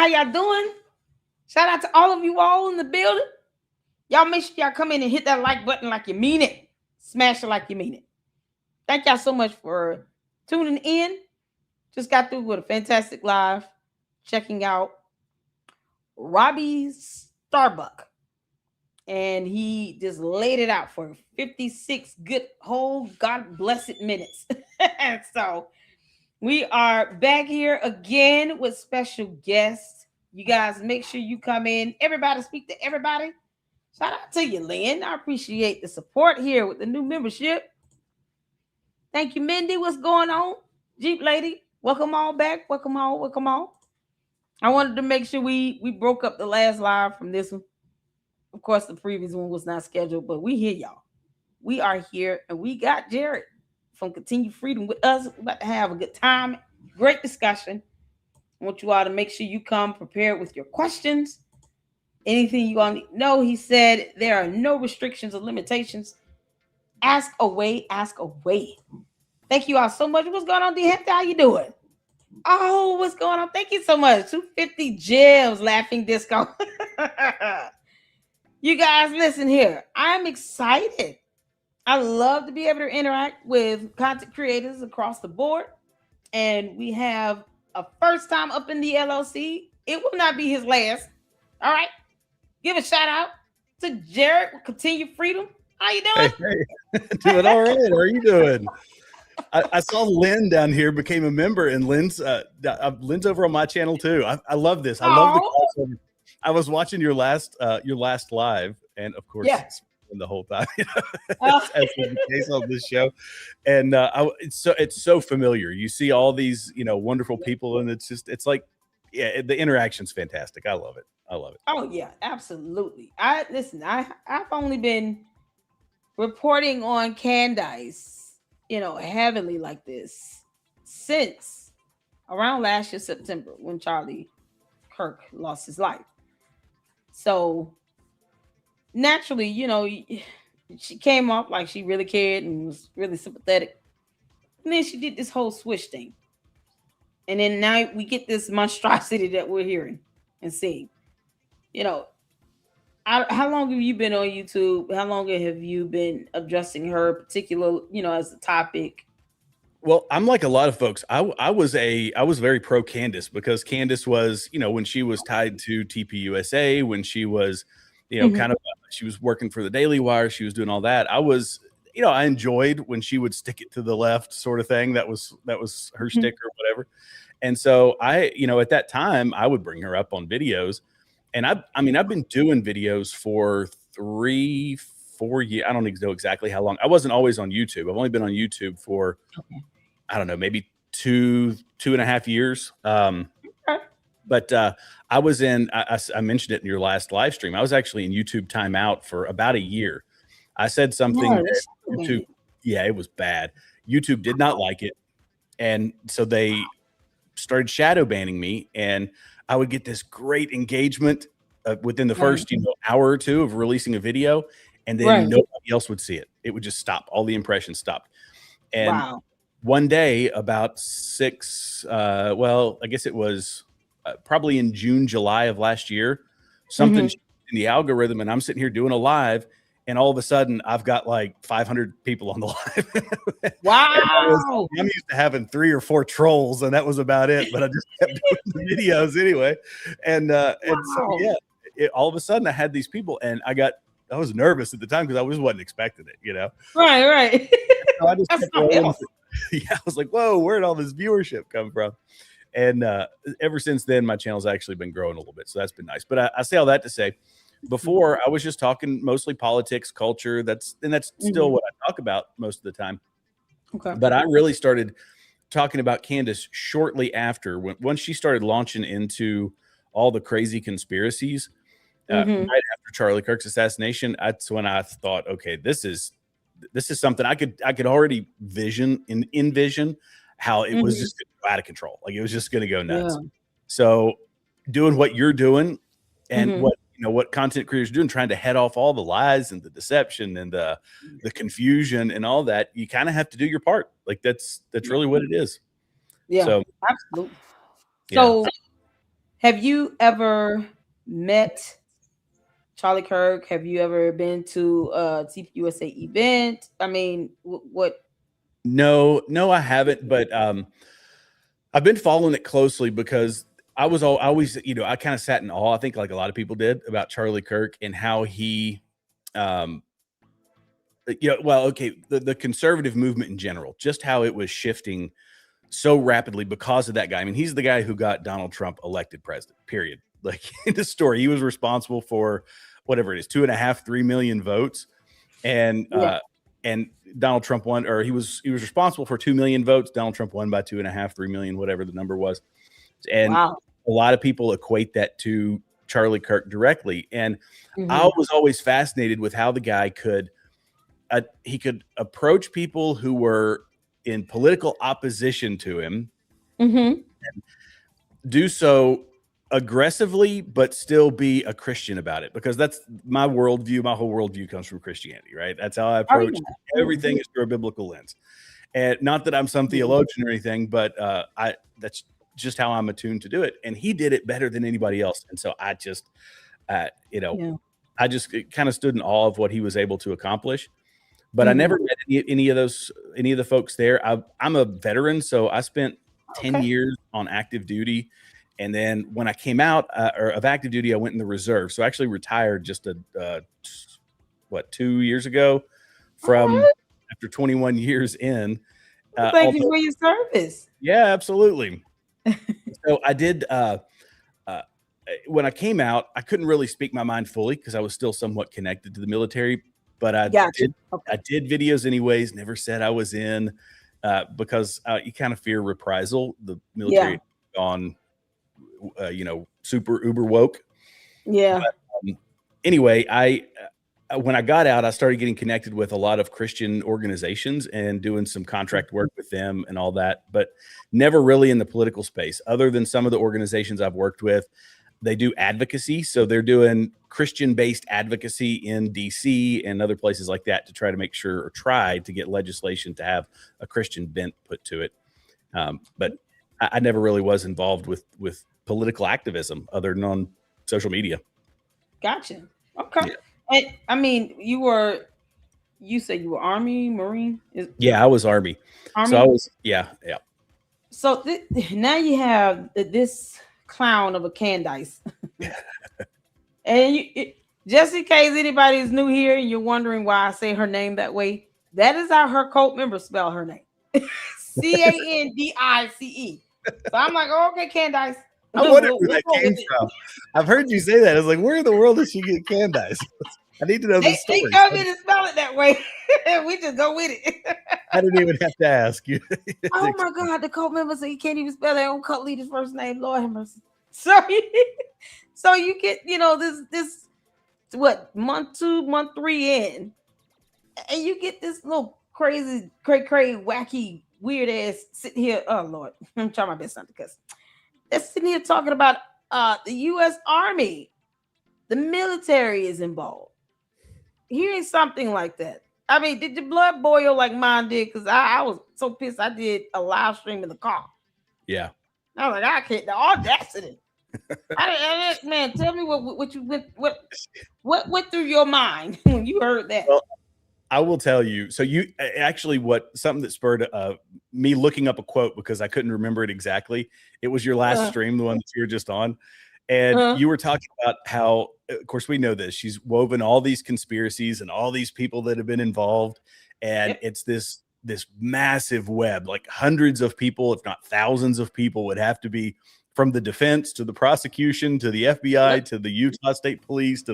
How y'all doing? Shout out to all of you all in the building. Y'all make sure y'all come in and hit that like button like you mean it. Smash it like you mean it. Thank y'all so much for tuning in. Just got through with a fantastic live. Checking out Robbie's Starbuck. And he just laid it out for 56 good whole God blessed minutes. So we are back here again with special guests. You guys make sure you come in. Everybody speak to everybody. Shout out to you, Lynn. I appreciate the support here with the new membership. Thank you, Mindy. What's going on? Jeep Lady, welcome all back. Welcome all. Welcome all. I wanted to make sure we broke up the last live from this one. Of course, the previous one was not scheduled, but we here, y'all. We are here, and we got Jared from Continue Freedom with us. We're about to have a good time, great discussion. I want you all to make sure you come prepared with your questions. Anything you all need to know. He said there are no restrictions or limitations. Ask away, ask away. Thank you all so much. What's going on, D? How you doing? Oh, what's going on? Thank you so much. 250 gems, laughing disco. You guys, listen here. I'm excited. I love to be able to interact with content creators across the board. And we have a first time up in the LLC. It will not be his last. All right. Give a shout out to Jared with Continue Freedom. How you doing? Hey. Doing all right. How are you doing? I saw Lynn down here became a member, and Lynn's over on my channel too. I love this. I love the crossover. I was watching your last live, and of course, the whole time, as is the case on this show. And it's so familiar. You see all these wonderful people, and it's like the interaction's fantastic. I love it. Oh yeah, absolutely. I've only been reporting on Candace, heavily like this since around last year September when Charlie Kirk lost his life. So naturally, she came off like she really cared and was really sympathetic. And then she did this whole switch thing. And then now we get this monstrosity that we're hearing and seeing. How long have you been on YouTube? How long have you been addressing her particular, as a topic? Well, I'm like a lot of folks. I was very pro Candace because Candace was, when she was tied to TPUSA, when she was, she was working for the Daily Wire, she was doing all that. I was, I enjoyed when she would stick it to the left sort of thing. That was her stick or whatever. And so I, at that time, I would bring her up on videos. And I've been doing videos for 3-4 years. I don't know exactly how long. I wasn't always on YouTube. I've only been on YouTube for, I don't know, maybe 2.5 years. But I was I mentioned it in your last live stream. I was actually in YouTube timeout for about a year. I said something that YouTube, it was bad. YouTube did not like it. And so they started shadow banning me, and I would get this great engagement within the first, hour or two of releasing a video, and then nobody else would see it. It would just stop. All the impressions stopped. And one day, about I guess it was probably in June, July of last year, something in the algorithm, and I'm sitting here doing a live, and all of a sudden I've got like 500 people on the live. Wow. I'm used to having 3 or 4 trolls, and that was about it, but I just kept doing the videos anyway. And so, all of a sudden I had these people, and I was nervous at the time because I just wasn't expecting it, Right. So I just kept rolling. I was like, whoa, where did all this viewership come from? And ever since then, my channel's actually been growing a little bit. So that's been nice. But I say all that to say, before I was just talking mostly politics, culture. That's still what I talk about most of the time. Okay. But I really started talking about Candace shortly after, once she started launching into all the crazy conspiracies right after Charlie Kirk's assassination. That's when I thought, okay, this is something I could already envision how it was just going to go out of control. Like it was just going to go nuts. Yeah. So doing what you're doing and what content creators are doing, trying to head off all the lies and the deception and the confusion and all that, you kind of have to do your part. Like that's really what it is. Yeah, so, absolutely. Yeah. So Have you ever met Charlie Kirk? Have you ever been to a TPUSA event? I mean, what? No, no, I haven't, but I've been following it closely because I always, I kind of sat in awe, I think like a lot of people did, about Charlie Kirk and how he, um, well, okay, the conservative movement in general, just how it was shifting so rapidly because of that guy. I mean, he's the guy who got Donald Trump elected president, period. Like in the story, he was responsible for whatever it is, 2.5, 3 million votes. And, Yeah. and Donald Trump won, or he was responsible for 2 million votes. Donald Trump won by 2.5, 3 million, whatever the number was. And Wow. a lot of people equate that to Charlie Kirk directly. And I Hmm. was always fascinated with how the guy could he could approach people who were in political opposition to him, Hmm. do so aggressively, but still be a Christian about it, because that's my worldview. My whole worldview comes from Christianity, right? That's how I Oh approach yeah. everything, is through a biblical lens. And not that I'm some Mhm. theologian or anything, but I that's just how I'm attuned to do it. And he did it better than anybody else. And so I just, uh, you know, Yeah. I just kind of stood in awe of what he was able to accomplish. But I Hmm. never met any of the folks there. I'm a veteran, so I spent 10 Okay. years on active duty, and then when I came out or of active duty, I went in the reserve. So I actually retired just 2 years ago All from right. after 21 years in. Well, thank you Although, for your service. yeah, absolutely. So I did. Uh, when I came out, I couldn't really speak my mind fully because I was still somewhat connected to the military. But Gotcha. Okay. I did videos anyways. Never said I was in, because you kind of fear reprisal. The Yeah. military on, super uber woke. Yeah. But anyway, I when I got out, I started getting connected with a lot of Christian organizations and doing some contract work with them and all that, but never really in the political space, other than some of the organizations I've worked with. They do advocacy. So they're doing Christian based advocacy in DC and other places like that to try to make sure, or try to get legislation to have a Christian bent put to it. But I never really was involved with political activism other than on social media. Gotcha. Okay. Yeah. And I mean, you said you were Army, Marine, Yeah, I was Army. So I Army. was, yeah, yeah. So now you have this clown of a Candace, and just in case anybody is new here and you're wondering why I say her name that way, that is how her cult members spell her name. Candice. So I'm like, oh, okay, Candace. I wonder We'll where that go came with it. from. I've heard you say that. I was like, where in the world did she get Candace? I need to know this They story. come in and spell it that way. We just go with it. I didn't even have to ask you. Oh my God, the cult members say you can't even spell their own cult leader's first name. Lord have mercy. So, so you get, this what, month 2, month 3 in, and you get this little crazy, wacky, weird ass sitting here. Oh Lord, I'm trying my best not to cuss. They're sitting here talking about the U.S. Army, the military is involved. Hearing something like that. I mean, did the blood boil like mine did? Because I was so pissed. I did a live stream in the car. Yeah. I was like, I can't. The audacity. Man, tell me what you what went through your mind when you heard that. Well, I will tell you. So you actually, something that spurred me looking up a quote, because I couldn't remember it exactly. It was your last Uh, stream, the one that you were just on. And uh, you were talking about how, of course, we know this. She's woven all these conspiracies and all these people that have been involved. And yep. it's this massive web, like hundreds of people, if not thousands of people, would have to be, from the defense to the prosecution to the FBI Yep. to the Utah State Police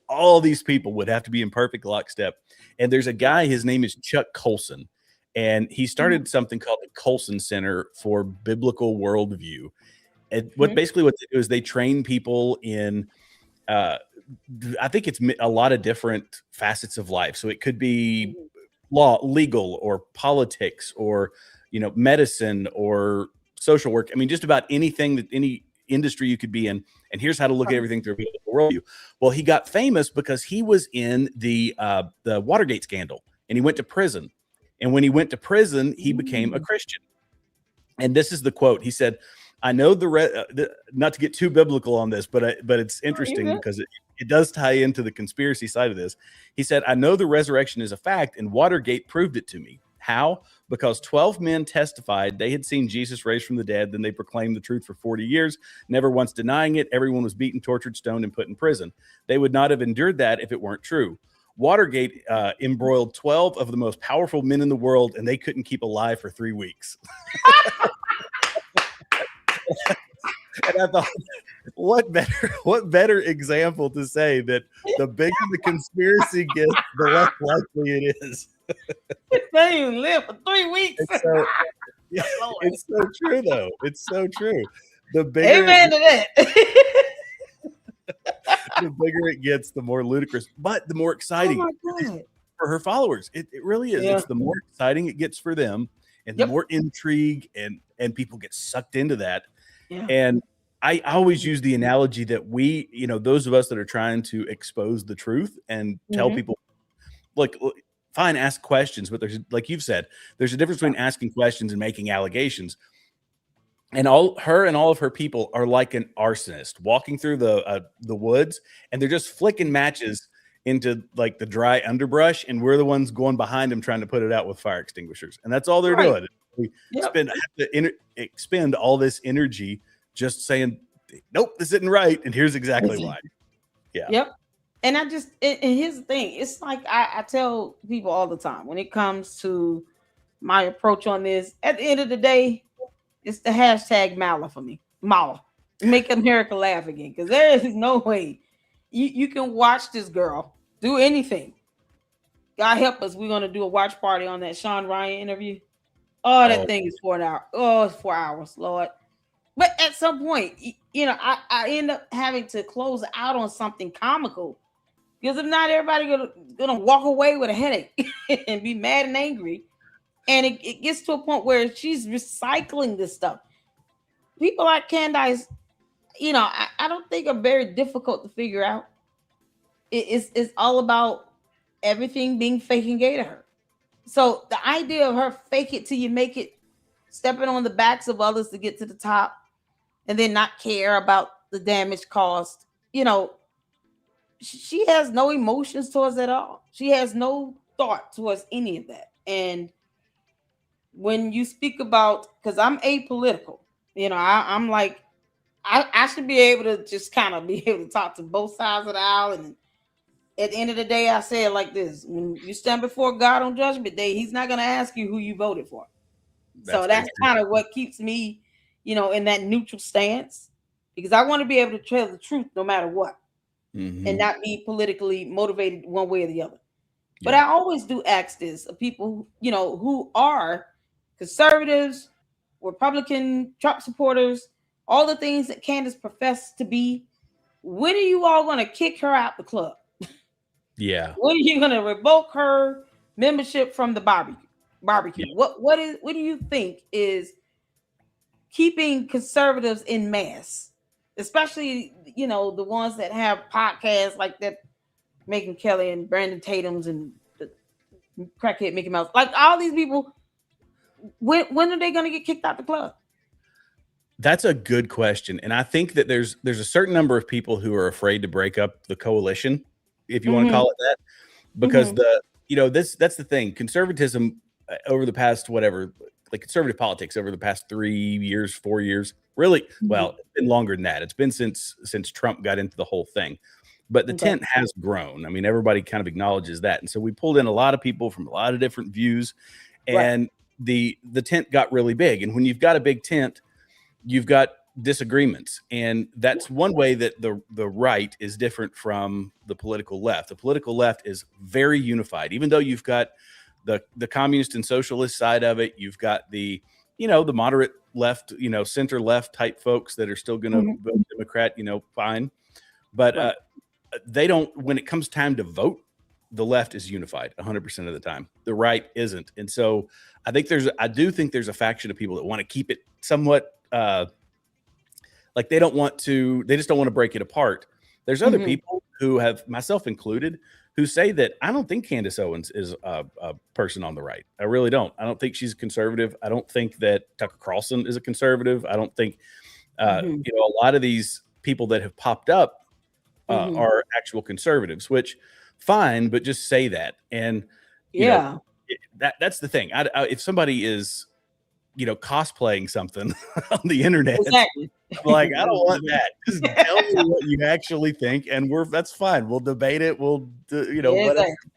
all these people would have to be in perfect lockstep. And there's a guy, his name is Chuck Colson, and he Mhm. started something called the Colson Center for Biblical Worldview. And what Mhm. they do is they train people in, uh, I think it's a lot of different facets of life. So it could be Mhm. law, legal, or politics, or medicine, or social work. I mean, just about anything, that any industry you could be in. And here's how to look at everything through a biblical worldview. Well, he got famous because he was in the Watergate scandal, and he went to prison. And when he went to prison, he became a Mhm. Christian. And this is the quote. He said, I know not to get too biblical on this, but it's Oh, you interesting good? because it does tie into the conspiracy side of this. He said, I know the resurrection is a fact, and Watergate proved it to me. How? Because 12 men testified they had seen Jesus raised from the dead. Then they proclaimed the truth for 40 years, never once denying it. Everyone was beaten, tortured, stoned, and put in prison. They would not have endured that if it weren't true. Watergate embroiled 12 of the most powerful men in the world, and they couldn't keep alive for 3 weeks. And I thought, what better example to say that the bigger the conspiracy gets, the less likely it is. They didn't even live for 3 weeks. It's so true, though. It's so true. The bigger Amen to that. the bigger it gets, the more ludicrous, but the more exciting for her followers. It really is. Yeah. It's the more exciting it gets for them, and the more intrigue and people get sucked into that. Yeah. And I always use the analogy that we, those of us that are trying to expose the truth and tell people, like, fine, ask questions, but there's, like you've said, there's a difference between asking questions and making allegations. And all of her people are like an arsonist walking through the woods, and they're just flicking matches into like the dry underbrush, and we're the ones going behind them trying to put it out with fire extinguishers, and that's all they're doing. We have to expend all this energy just saying, nope, this isn't right, and here's exactly why. Yeah. Yep. And and here's the thing. It's like I tell people all the time when it comes to my approach on this, at the end of the day, it's the hashtag Mala for me. Mala. Make America laugh again. Because there is no way you can watch this girl do anything. God help us. We're going to do a watch party on that Sean Ryan interview. Oh, that thing is 4 hours. Oh, it's 4 hours, Lord. But at some point, I end up having to close out on something comical. Because if not, everybody gonna walk away with a headache and be mad and angry. And it gets to a point where she's recycling this stuff. People like Candace, I don't think are very difficult to figure out. It's all about everything being fake and gay to her. So the idea of her fake it till you make it, stepping on the backs of others to get to the top, and then not care about the damage caused, she has no emotions towards at all. She has no thought towards any of that. And when you speak about, because I'm apolitical, I'm like, I should be able to just kind of be able to talk to both sides of the aisle. And at the end of the day, I say it like this: when you stand before God on Judgment Day, He's not going to ask you who you voted for. That's kind of what keeps me, in that neutral stance, because I want to be able to tell the truth no matter what, and not be politically motivated one way or the other. But I always do ask this of people, who are conservatives, Republican, Trump supporters, all the things that Candace professed to be. When are you all going to kick her out the club? Yeah. When are you going to revoke her membership from the barbecue? Yeah. What do you think is keeping conservatives in mass, especially the ones that have podcasts like that, Megyn Kelly and Brandon Tatum's and the crackhead Mickey Mouse, like all these people? When are they going to get kicked out the club? That's a good question, and I think that there's a certain number of people who are afraid to break up the coalition, if you want to call it that, because that's the thing. Conservatism over the past conservative politics over the past 3 years, 4 years, really, well, it's been longer than that. It's been since Trump got into the whole thing. But the tent has grown. I mean, everybody kind of acknowledges that. And so we pulled in a lot of people from a lot of different views, and the tent got really big. And when you've got a big tent, you've got disagreements. And that's one way that the right is different from the political left. The political left is very unified. Even though you've got the communist and socialist side of it, you've got the moderate left, center left type folks that are still going to vote Democrat, fine. But they don't, when it comes time to vote, the left is unified 100% of the time. The right isn't. And so I do think there's a faction of people that want to keep it somewhat like they just don't want to break it apart. There's other people who have, myself included, who say that I don't think Candace Owens is a person on the right. I really don't. I don't think she's a conservative. I don't think that Tucker Carlson is a conservative. I don't think Mm-hmm. A lot of these people that have popped up Mm-hmm. are actual conservatives, which fine, but just say that. And, Yeah. that's the thing. If somebody is, cosplaying something on the internet, Exactly. I'm like, I don't want that. Just tell me what you actually think, and that's fine. We'll debate it. We'll do, whatever. Exactly.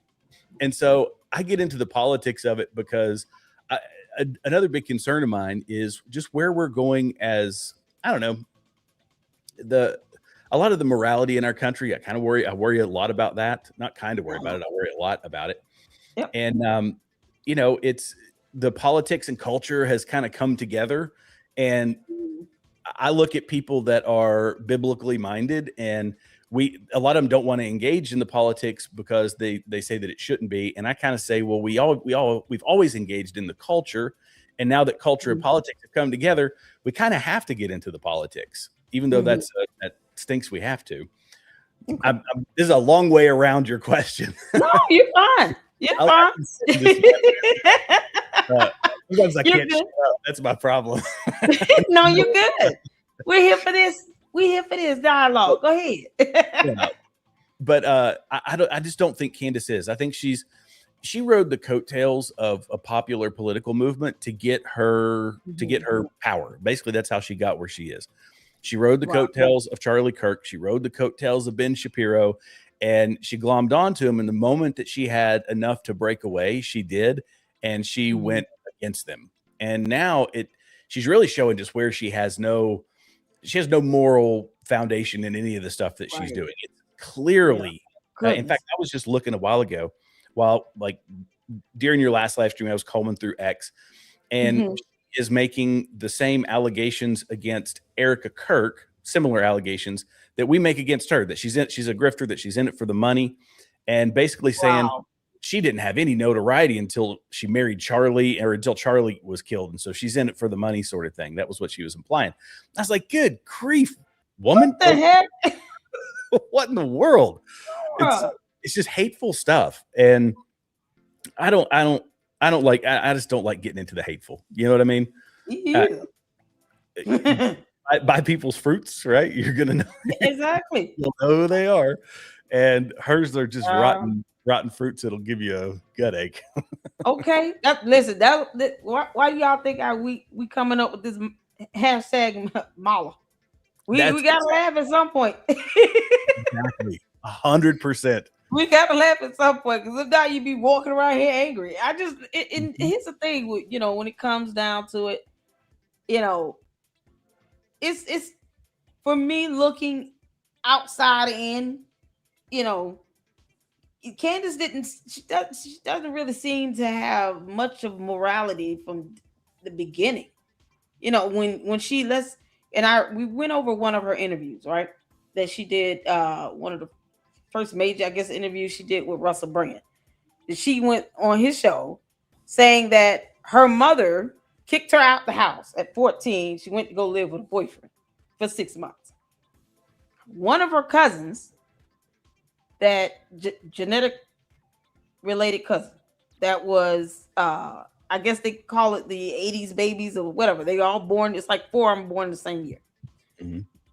And so I get into the politics of it because another big concern of mine is just where we're going as, I don't know, a lot of the morality in our country. I worry a lot about that. Not kind of worry about it. I worry a lot about it. Yep. And it's the politics and culture has kind of come together, and I look at people that are biblically minded, and a lot of them don't want to engage in the politics because they say that it shouldn't be. And I kind of say, well, we've always engaged in the culture, and now that culture and politics have come together, we kind of have to get into the politics, even though that stinks. We have to. Okay. This is a long way around your question. No, you're fine. You're fine. Sometimes I You're can't shut up. That's my problem. No, you're good. We're here for this. We're here for this dialogue. Go ahead. Yeah. But I just don't think Candace is. I think she rode the coattails of a popular political movement to get her power. Basically, that's how she got where she is. She rode the coattails of Charlie Kirk. She rode the coattails of Ben Shapiro, and she glommed onto him. And the moment that she had enough to break away, she did, and she went against them. And now she's really showing just where she has no moral foundation in any of the stuff that she's doing. It's clearly, in fact, I was just looking a while ago, during your last live stream, I was combing through X, and she is making the same allegations against Erica Kirk, similar allegations that we make against her, that she's a grifter, that she's in it for the money, and basically saying she didn't have any notoriety until she married Charlie, or until Charlie was killed. And so she's in it for the money, sort of thing. That was what she was implying. I was like, good grief, woman. What the heck? What in the world? It's just hateful stuff. And I just don't like getting into the hateful. You know what I mean? Yeah. Buy people's fruits, right? You're going to know. Exactly. You'll know who they are. And hers are just rotten fruits that'll give you a gut ache. Okay. Listen, why y'all think we coming up with this hashtag Mala? We gotta laugh at some point. Exactly. 100%. We gotta laugh at some point, because if not, you be walking around here angry. Here's the thing with, when it comes down to it, it's for me, looking outside in, Candace she doesn't really seem to have much of morality from the beginning. When she we went over one of her interviews, right? That she did, one of the first major, I guess, interviews she did with Russell Brand. She went on his show saying that her mother kicked her out the house at 14. She went to go live with a boyfriend for 6 months. One of her cousins, that genetic related cousin, that was, I guess they call it the 80s babies or whatever. They all born, it's like 4 of them born the same year.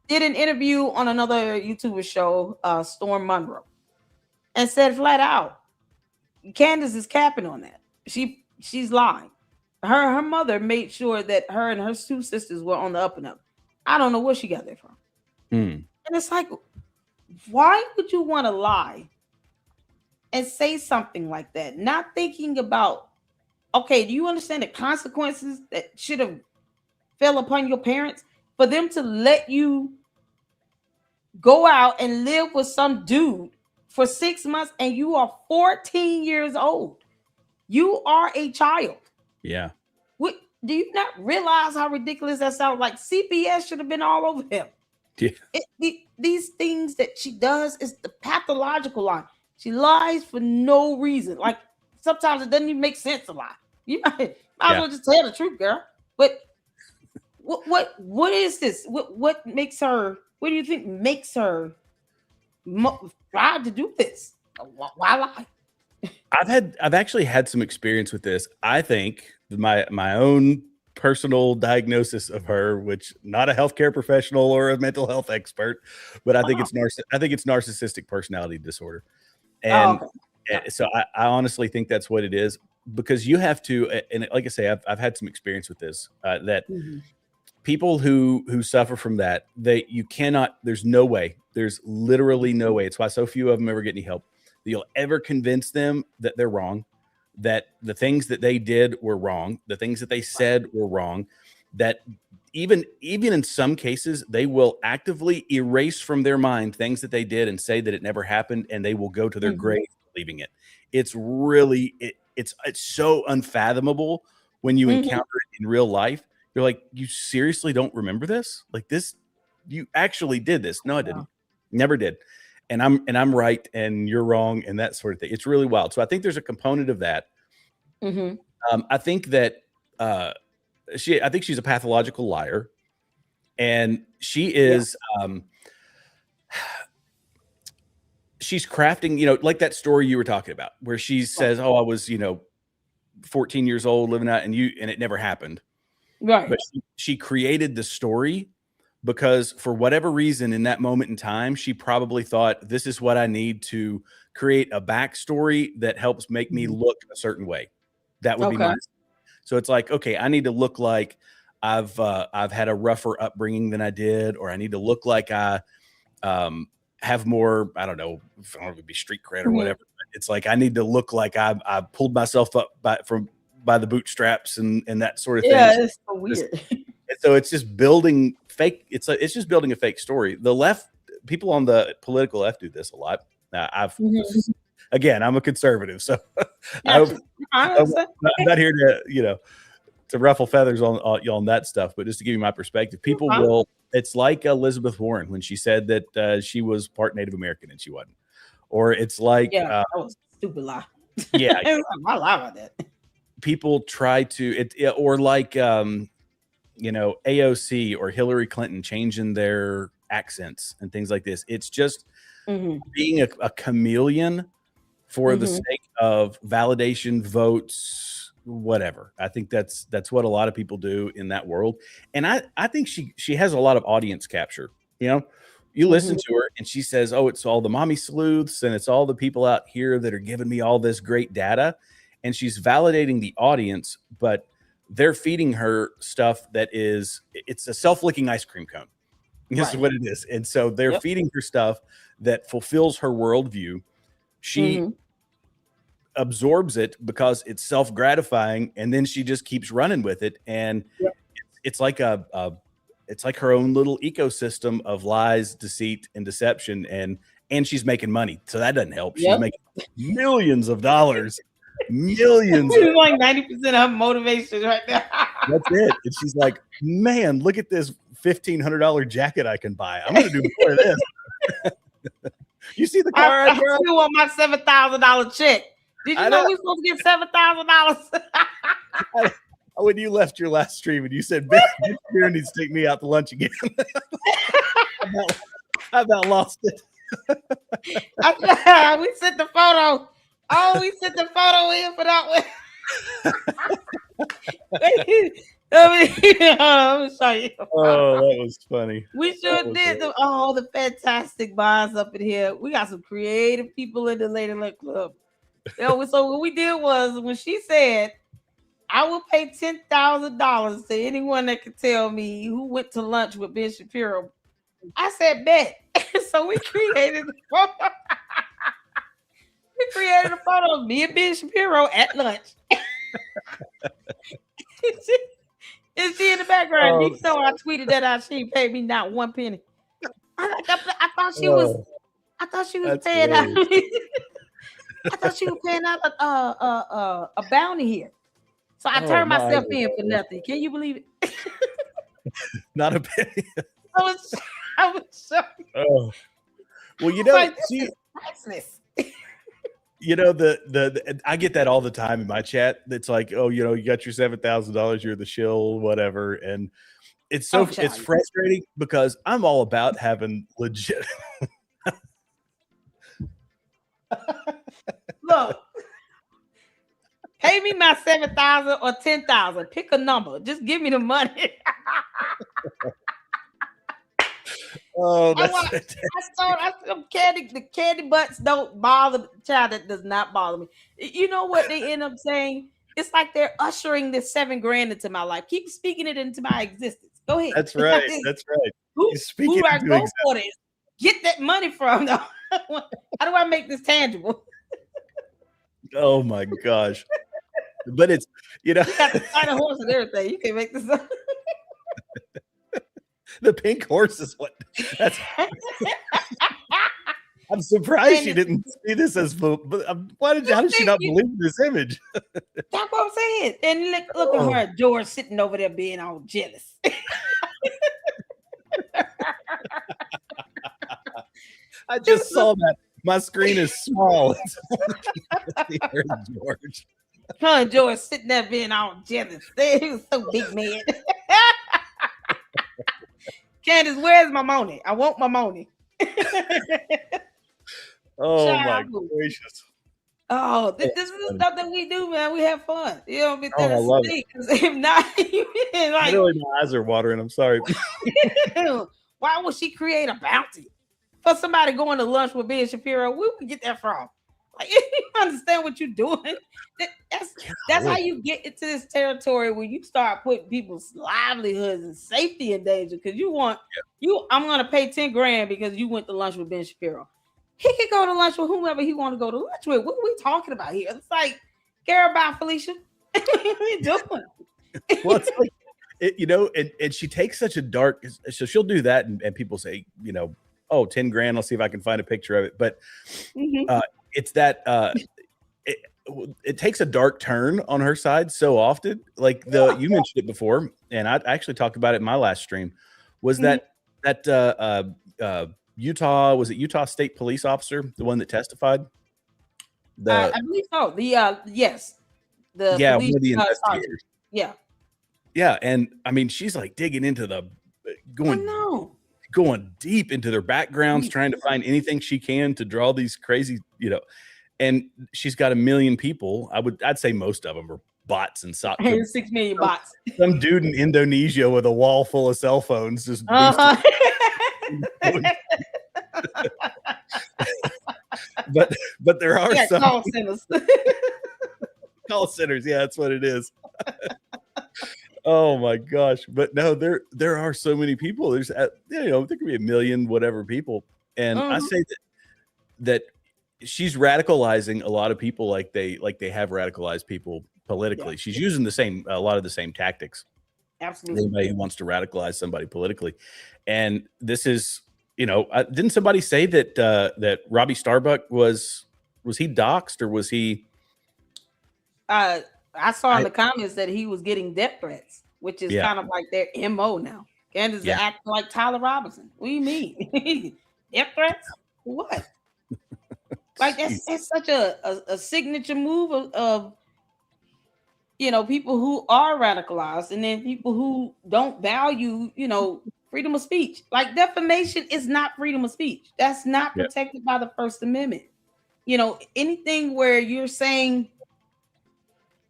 Did an interview on another YouTuber show, Storm Monroe, and said flat out, Candace is capping on that. She's lying. Her mother made sure that her and her 2 sisters were on the up and up. I don't know where she got that from. And it's like, why would you want to lie and say something like that? Not thinking about, okay, do you understand the consequences that should have fell upon your parents for them to let you go out and live with some dude for 6 months, and you are 14 years old? You are a child. Yeah. Do you not realize how ridiculous that sounds? Like, CPS should have been all over him. Yeah. These things that she does is the pathological lie. She lies for no reason. Like, sometimes it doesn't even make sense to lie. You might as well just tell the truth, girl. But what is this? What makes her? What do you think makes her try to do this? Why lie? I've actually had some experience with this. I think my own personal diagnosis of her, which not a healthcare professional or a mental health expert, but I think Oh, it's narcissistic personality disorder. oh, And okay. Yeah. so I honestly think that's what it is, because you have to, and like I say, I've had some experience with this, that Mhm. people who suffer from that, you cannot, there's no way, there's literally no way. It's why so few of them ever get any help, that you'll ever convince them that they're wrong, that the things that they did were wrong, the things that they said were wrong, that even in some cases they will actively erase from their mind things that they did and say that it never happened, and they will go to their Mhm. grave believing it. It's really it's so unfathomable when you Mhm. encounter it in real life. You're like, you seriously don't remember this? Like this, you actually did this? No, I Wow. didn't. Never did. And I'm right and you're wrong and that sort of thing. It's really wild. So I think there's a component of that. Mhm. I think that uh, I think she's a pathological liar, and she Yeah. is. She's crafting, like that story you were talking about, where she Right. says, "Oh, I was, 14 years old living out, and it never happened." Right. But she created the story because for whatever reason in that moment in time, she probably thought, this is what I need to create a backstory that helps make me Mhm. look a certain way. That would be Okay. my. So it's like, okay, I need to look like I've had a rougher upbringing than I did, or I need to look like I um, have more, I don't know, if I don't know if it'd be street cred or Mhm. whatever. But it's like I need to look like I pulled myself up by the bootstraps and that sort of thing. Yeah, it's so weird. And so it's just building fake. It's just building a fake story. The left, people on the political left do this a lot. Mhm. Again, I'm a conservative, so I hope Gotcha. I understand. I'm not here to ruffle feathers on that stuff, but just to give you my perspective, You're people fine. will. It's like Elizabeth Warren when she said that she was part Native American and she wasn't, or it's like Yeah, that was a stupid lie. yeah, I lie about that. people try to or like AOC or Hillary Clinton changing their accents and things like this. It's just Mhm. being a chameleon for the Mhm. sake of validation, votes, whatever. I think that's what a lot of people do in that world. And I think she has a lot of audience capture. You listen Mhm. to her and she says, "Oh, it's all the mommy sleuths and it's all the people out here that are giving me all this great data." And she's validating the audience, but they're feeding her stuff it's a self-licking ice cream cone. This is Right. what it is. And so they're Yep. feeding her stuff that fulfills her worldview. She Mhm. absorbs it because it's self-gratifying, and then she just keeps running with it. And Yep. it's like it's like her own little ecosystem of lies, deceit, and deception, and she's making money. So that doesn't help. She's Yep. making millions of dollars. Millions of It's like 90% of motivation right there. That's it. And she's like, man, look at this $1,500 jacket I can buy. I'm gonna do more of this. You see the car I I drive? still want my $7,000 check. Did you I know know. we supposed to get $7,000? When you left your last stream and you said, "Bitch, Beer needs to take me out to lunch again." I about lost it. We sent the photo. Oh, we sent the photo in for that one. Let me show you. Oh, that was funny. We That sure was did. The fantastic buys up in here. We got some creative people in the Lady Luck Club. So what we did was when she said, I will pay $10,000 to anyone that can tell me who went to lunch with Ben Shapiro. I said, bet. So we created a photo. We created a photo of me and Ben Shapiro at lunch. Is she in the background? Oh, You know I tweeted that out. She paid me not one penny. I thought she was. oh, I thought she was that's paying out. hilarious. I thought she was paying out a bounty here. So I Oh turned my myself in for God. nothing. Can you believe it? Not a penny. I was, I was so, Oh. Well, like, this see, is priceless. the I get that all the time in my chat. That's like, oh, you got your $7,000, you're the shill, whatever. And it's Oh, it's child. frustrating because I'm all about having legit. Look, Pay me my 7,000 or 10,000. Pick a number. Just give me the money. Oh, I that's saw candy. The candy butts don't bother the child. That does not bother me. You know what they end up saying? It's like they're ushering this $7,000 into my life. Keep speaking it into my existence. Go ahead. that's right. That's right. who He's who speaking do I into go existence. for this? Get that money from them. How do I make this tangible? Oh my gosh. But it's, You got the sign of horse and everything. You can make this up. the pink horse is what that's. I'm surprised she didn't see this as. But how did she not believe this image? That's what I'm saying. And look at her, George, sitting over there being all jealous. I just saw that. My screen is small. George. Huh, George sitting there being all jealous. He was so big, man. Candace, where's my money? I want my money. Oh my gracious. Oh, this is the stuff that we do, man. We have fun. You know, but I love it. If not, like, literally my eyes are watering. I'm sorry. Why would she create a bounty for somebody going to lunch with Ben Shapiro? Where would we get that from? Like, you understand what you're doing? That's how you get into this territory where you start putting people's livelihoods and safety in danger because I'm gonna pay $10,000 because you went to lunch with Ben Shapiro. He could go to lunch with whomever he want to go to lunch with. What are we talking about here? It's like, care about Felicia. What are you doing? Well, it's like, and she takes such a dark, so she'll do that, and people say, oh, $10,000. I'll see if I can find a picture of it. But it's that it takes a dark turn on her side so often. Like you mentioned it before, and I actually talked about it in my last stream. Was that Utah? Was it Utah State Police officer, the one that testified? I believe so. Yes, one of the investigators. Yeah, and I mean, she's like digging into going deep into their backgrounds, trying to find anything she can to draw these crazy, and she's got 1 million people. I'd say most of them are bots and 6 million bots. Some dude in Indonesia with a wall full of cell phones just but there are some call centers. Call centers, yeah, that's what it is. Oh my gosh. But no, there are so many people. There's there could be 1 million whatever people. And I say that she's radicalizing a lot of people like they have radicalized people politically. Yeah. She's using a lot of the same tactics. Absolutely. Anybody who wants to radicalize somebody politically. And this is, didn't somebody say that Robbie Starbuck was he doxxed or was he I saw in the comments that he was getting death threats, which is kind of like their MO now. Candace is acting like Tyler Robinson. What do you mean? Death threats? What? Like that's such a signature move of people who are radicalized and then people who don't value, freedom of speech. Like defamation is not freedom of speech. That's not protected by the First Amendment. Anything where you're saying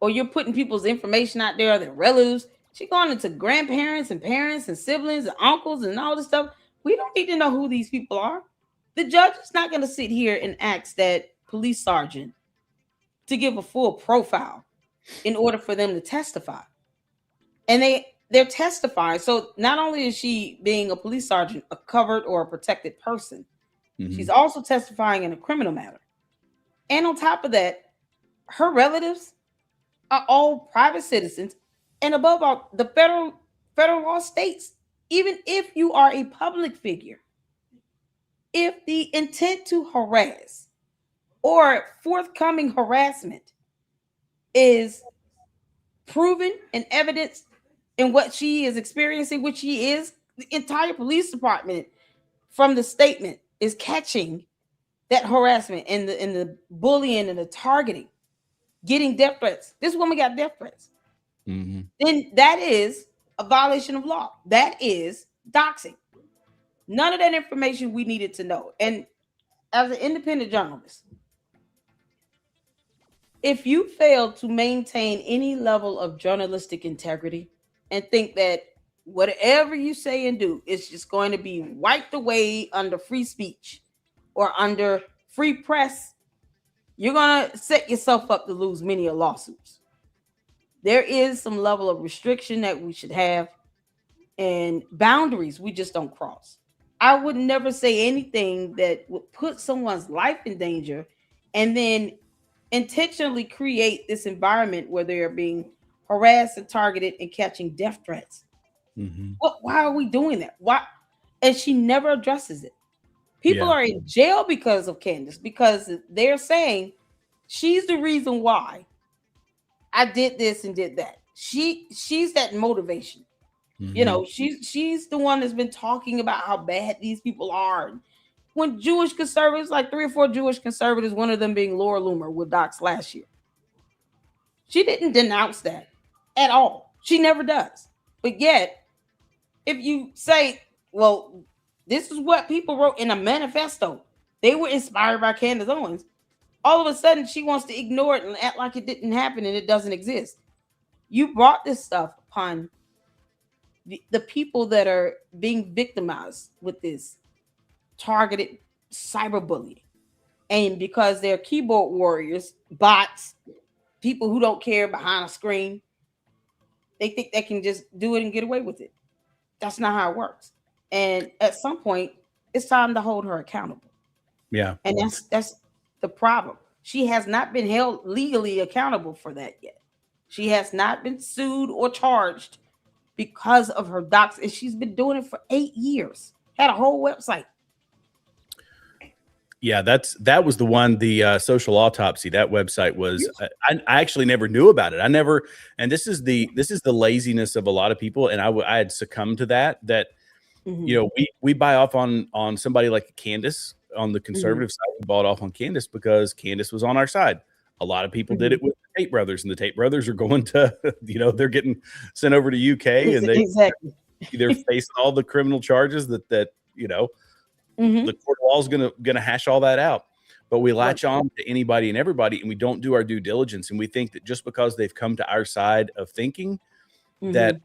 or you're putting people's information out there, their relatives, she's going into grandparents and parents and siblings and uncles and all this stuff. We don't need to know who these people are. The judge is not going to sit here and ask that police sergeant to give a full profile in order for them to testify. And they're testifying. So not only is she being a police sergeant, a covered or a protected person, she's also testifying in a criminal matter. And on top of that, her relatives are all private citizens. And above all, the federal law states, even if you are a public figure, if the intent to harass or forthcoming harassment is proven and evidenced in what she is experiencing, which she is, the entire police department from the statement is catching that harassment and the bullying and the targeting, getting death threats. This woman got death threats. Then that is a violation of law. That is doxing. None of that information we needed to know. And as an independent journalist, If you fail to maintain any level of journalistic integrity and think that whatever you say and do is just going to be wiped away under free speech or under free press, you're going to set yourself up to lose many lawsuits. There is some level of restriction that we should have and boundaries we just don't cross. I would never say anything that would put someone's life in danger and then intentionally create this environment where they are being harassed and targeted and catching death threats. Mm-hmm. Why are we doing that? Why? And she never addresses it. People Yeah. are in jail because of Candace because they're saying she's the reason why I did this and did that. She's that motivation. You Mm-hmm. know, she's the one that's been talking about how bad these people are. When Jewish conservatives, like 3 or 4 Jewish conservatives, one of them being Laura Loomer with Docs last year, she didn't denounce that at all. She never does. But yet, if you say, well, this is what people wrote in a manifesto, they were inspired by Candace Owens, all of a sudden she wants to ignore it and act like it didn't happen and it doesn't exist. You brought this stuff upon the people that are being victimized with this targeted cyberbullying. And because they're keyboard warriors, bots, people who don't care behind a screen, they think they can just do it and get away with it. That's not how it works. And at some point, it's time to hold her accountable. Yeah. And that's the problem. She has not been held legally accountable for that yet. She has not been sued or charged because of her docs, and she's been doing it for 8 years. Had a whole website. Yeah, that was the one, the social autopsy. That website was. I actually never knew about it. I never, and this is the laziness of a lot of people, and I had succumbed to that. That we buy off on somebody like Candace on the conservative side. We bought off on Candace because Candace was on our side. A lot of people did it with the Tate brothers, and the Tate brothers are going to, they're getting sent over to UK, and they're facing all the criminal charges that the court of law is gonna hash all that out. But we latch on to anybody and everybody, and we don't do our due diligence, and we think that just because they've come to our side of thinking that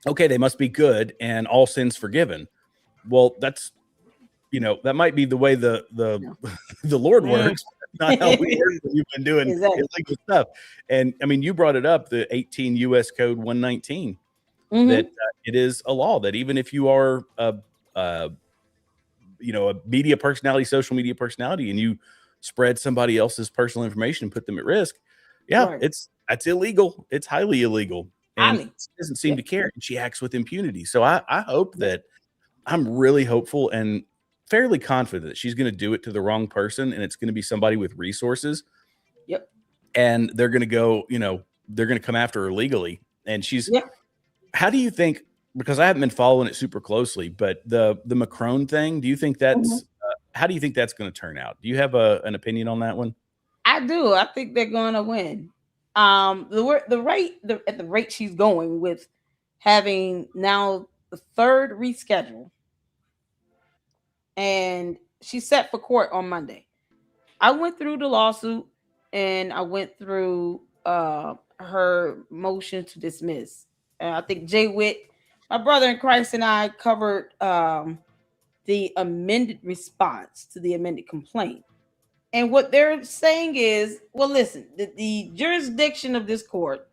okay, they must be good and all sins forgiven. Well, that's that might be the way the the Lord works. Not how we work when you've been doing illegal stuff. And I mean, you brought it up, the 18 U.S. Code 119, that it is a law that even if you are a media personality, social media personality, and you spread somebody else's personal information and put them at risk, that's illegal. It's highly illegal. And she doesn't seem to care, and she acts with impunity. So I hope that I'm really hopeful and fairly confident that she's going to do it to the wrong person, and it's going to be somebody with resources. Yep. And they're going to go, they're going to come after her legally. And she's, how do you think, because I haven't been following it super closely, but the Macron thing, do you think that's, how do you think that's going to turn out? Do you have an opinion on that one? I do. I think they're going to win. At the rate she's going with having now the third reschedule, and she's set for court on Monday. I went through the lawsuit and I went through her motion to dismiss. I think Jay Witt, my brother in Christ, and I covered the amended response to the amended complaint. And what they're saying is, well, listen, the jurisdiction of this court,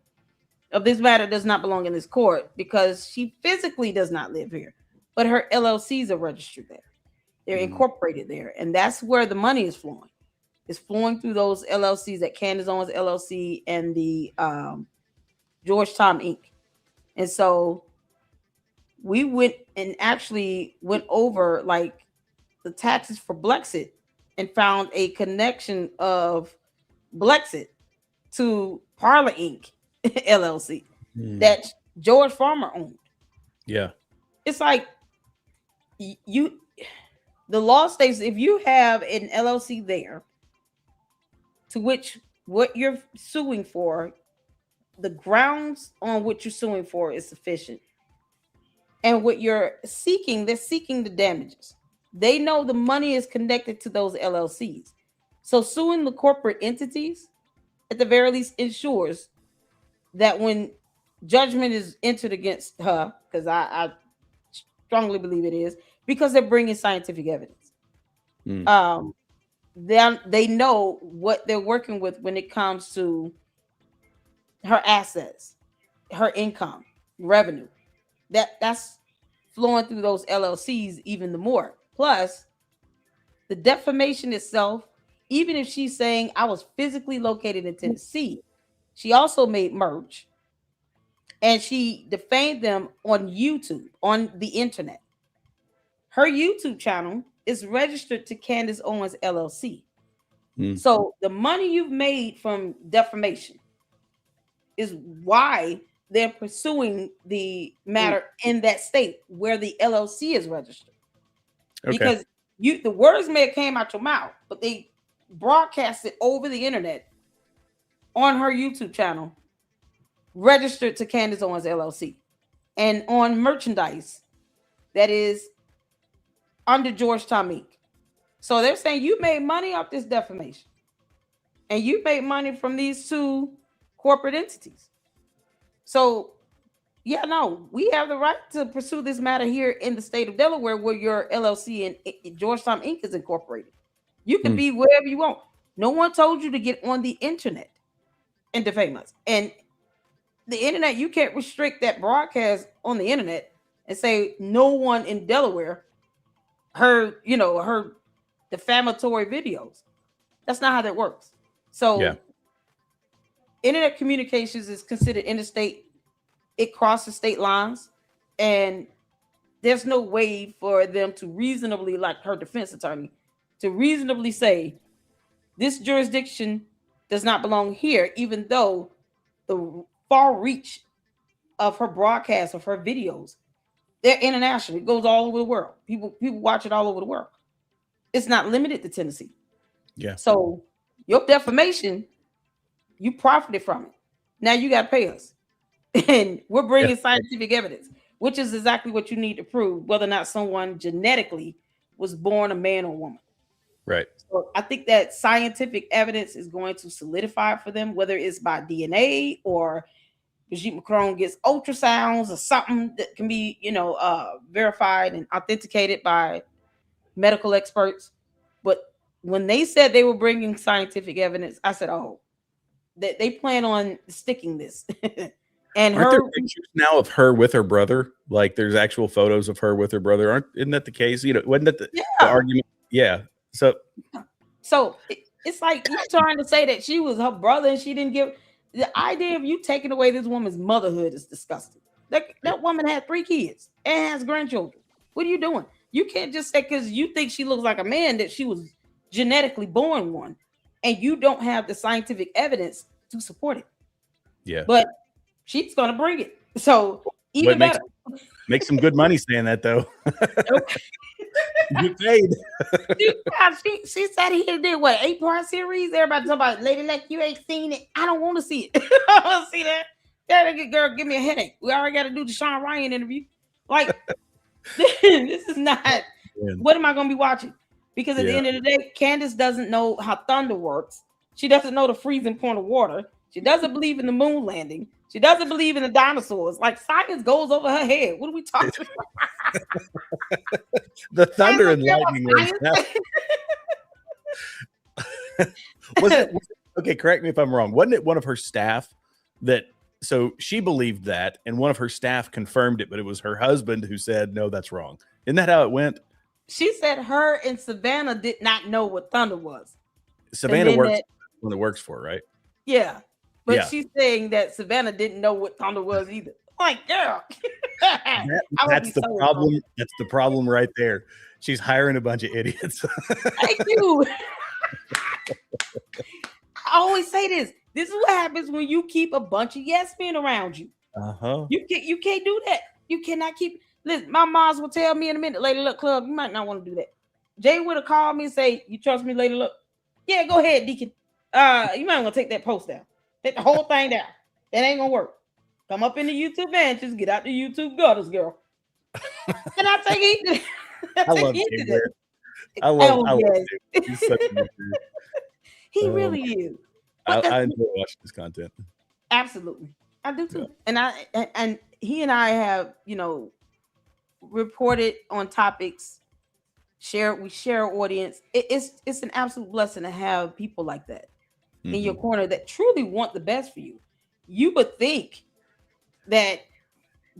of this matter, does not belong in this court because she physically does not live here, but her LLCs are registered there. They're incorporated there. And that's where the money is flowing. It's flowing through those LLCs, that Candace Owens LLC and the Georgetown Inc. And so we went and actually went over like the taxes for Blexit and found a connection of Blexit to Parlor Inc. LLC that George Farmer owned. Yeah. It's like the law states if you have an LLC there to which what you're suing for, the grounds on which you're suing for is sufficient. And what you're seeking, they're seeking the damages. They know the money is connected to those LLCs. So suing the corporate entities at the very least ensures that when judgment is entered against her, because I strongly believe it is, because they're bringing scientific evidence. Um, they know what they're working with when it comes to her assets, her income, revenue. That's flowing through those LLCs even the more. Plus, the defamation itself, even if she's saying I was physically located in Tennessee, she also made merch and she defamed them on YouTube, on the internet. Her YouTube channel is registered to Candace Owens LLC. So the money you've made from defamation is why they're pursuing the matter in that state where the LLC is registered. Okay. Because the words may have came out your mouth, but they broadcast it over the internet on her YouTube channel, registered to Candace Owens LLC, and on merchandise that is under Georgetown Inc. So they're saying you made money off this defamation, and you made money from these two corporate entities. So, yeah, no, we have the right to pursue this matter here in the state of Delaware, where your LLC and Georgetown Inc. is incorporated. You can be wherever you want. No one told you to get on the internet and defame us. And the internet, you can't restrict that broadcast on the internet and say no one in Delaware heard defamatory videos. That's not how that works. So internet communications is considered interstate. It crosses state lines, and there's no way for them to reasonably, like her defense attorney, to reasonably say this jurisdiction does not belong here, even though the far reach of her broadcasts, of her videos, they're international. It goes all over the world. People watch it all over the world. It's not limited to Tennessee. Yeah. So your defamation, you profited from it. Now you got to pay us. And we're bringing scientific evidence, which is exactly what you need to prove whether or not someone genetically was born a man or woman. Right. So I think that scientific evidence is going to solidify it for them, whether it's by DNA or Brigitte Macron gets ultrasounds or something that can be, verified and authenticated by medical experts. But when they said they were bringing scientific evidence, I said, oh, they plan on sticking this. And aren't there pictures now of her with her brother? Like there's actual photos of her with her brother. Isn't that the case? Wasn't that the argument? Yeah. So it's like you're trying to say that she was her brother and she didn't give. The idea of you taking away this woman's motherhood is disgusting. That woman had 3 kids and has grandchildren. What are you doing? You can't just say because you think she looks like a man that she was genetically born one, and you don't have the scientific evidence to support it. Yeah. But she's gonna bring it. So even better. Make some good money saying that though. You paid. she said he did what, 8-part series? Everybody talking about Lady Luck, you ain't seen it. I don't want to see it. I want to see that. That girl give me a headache. We already got to do the Sean Ryan interview. Like this is not. What am I gonna be watching? Because at the end of the day, Candace doesn't know how thunder works. She doesn't know the freezing point of water. She doesn't believe in the moon landing. She doesn't believe in the dinosaurs. Like science goes over her head. What are we talking about? The thunder and lightning. Was it, okay, correct me if I'm wrong. Wasn't it one of her staff that, so she believed that, and one of her staff confirmed it, but it was her husband who said, no, that's wrong. Isn't that how it went? She said her and Savannah did not know what thunder was. Savannah works when it works for, right? Yeah. But she's saying that Savannah didn't know what thunder was either. Like, girl. That's the problem. Wrong. That's the problem right there. She's hiring a bunch of idiots. Thank you. I always say this. This is what happens when you keep a bunch of yes men around you. You can't do that. You cannot keep. Listen, my moms will tell me in a minute, Lady Luck Club, you might not want to do that. Jay would have called me and say, you trust me, Lady Luck? Yeah, go ahead, Deacon. You might want to take that post down. Take the whole thing down. That ain't gonna work. Come up in the YouTube benches, get out the YouTube gutters, girl. And I take it. I love Jay. I love Jay. He's such a good dude. He really is. But I enjoy watching his content. absolutely, I do Yeah. too. And he and I have reported on topics. We share our audience. It's an absolute blessing to have people like that in your Mm-hmm. corner that truly want the best for you. You would think that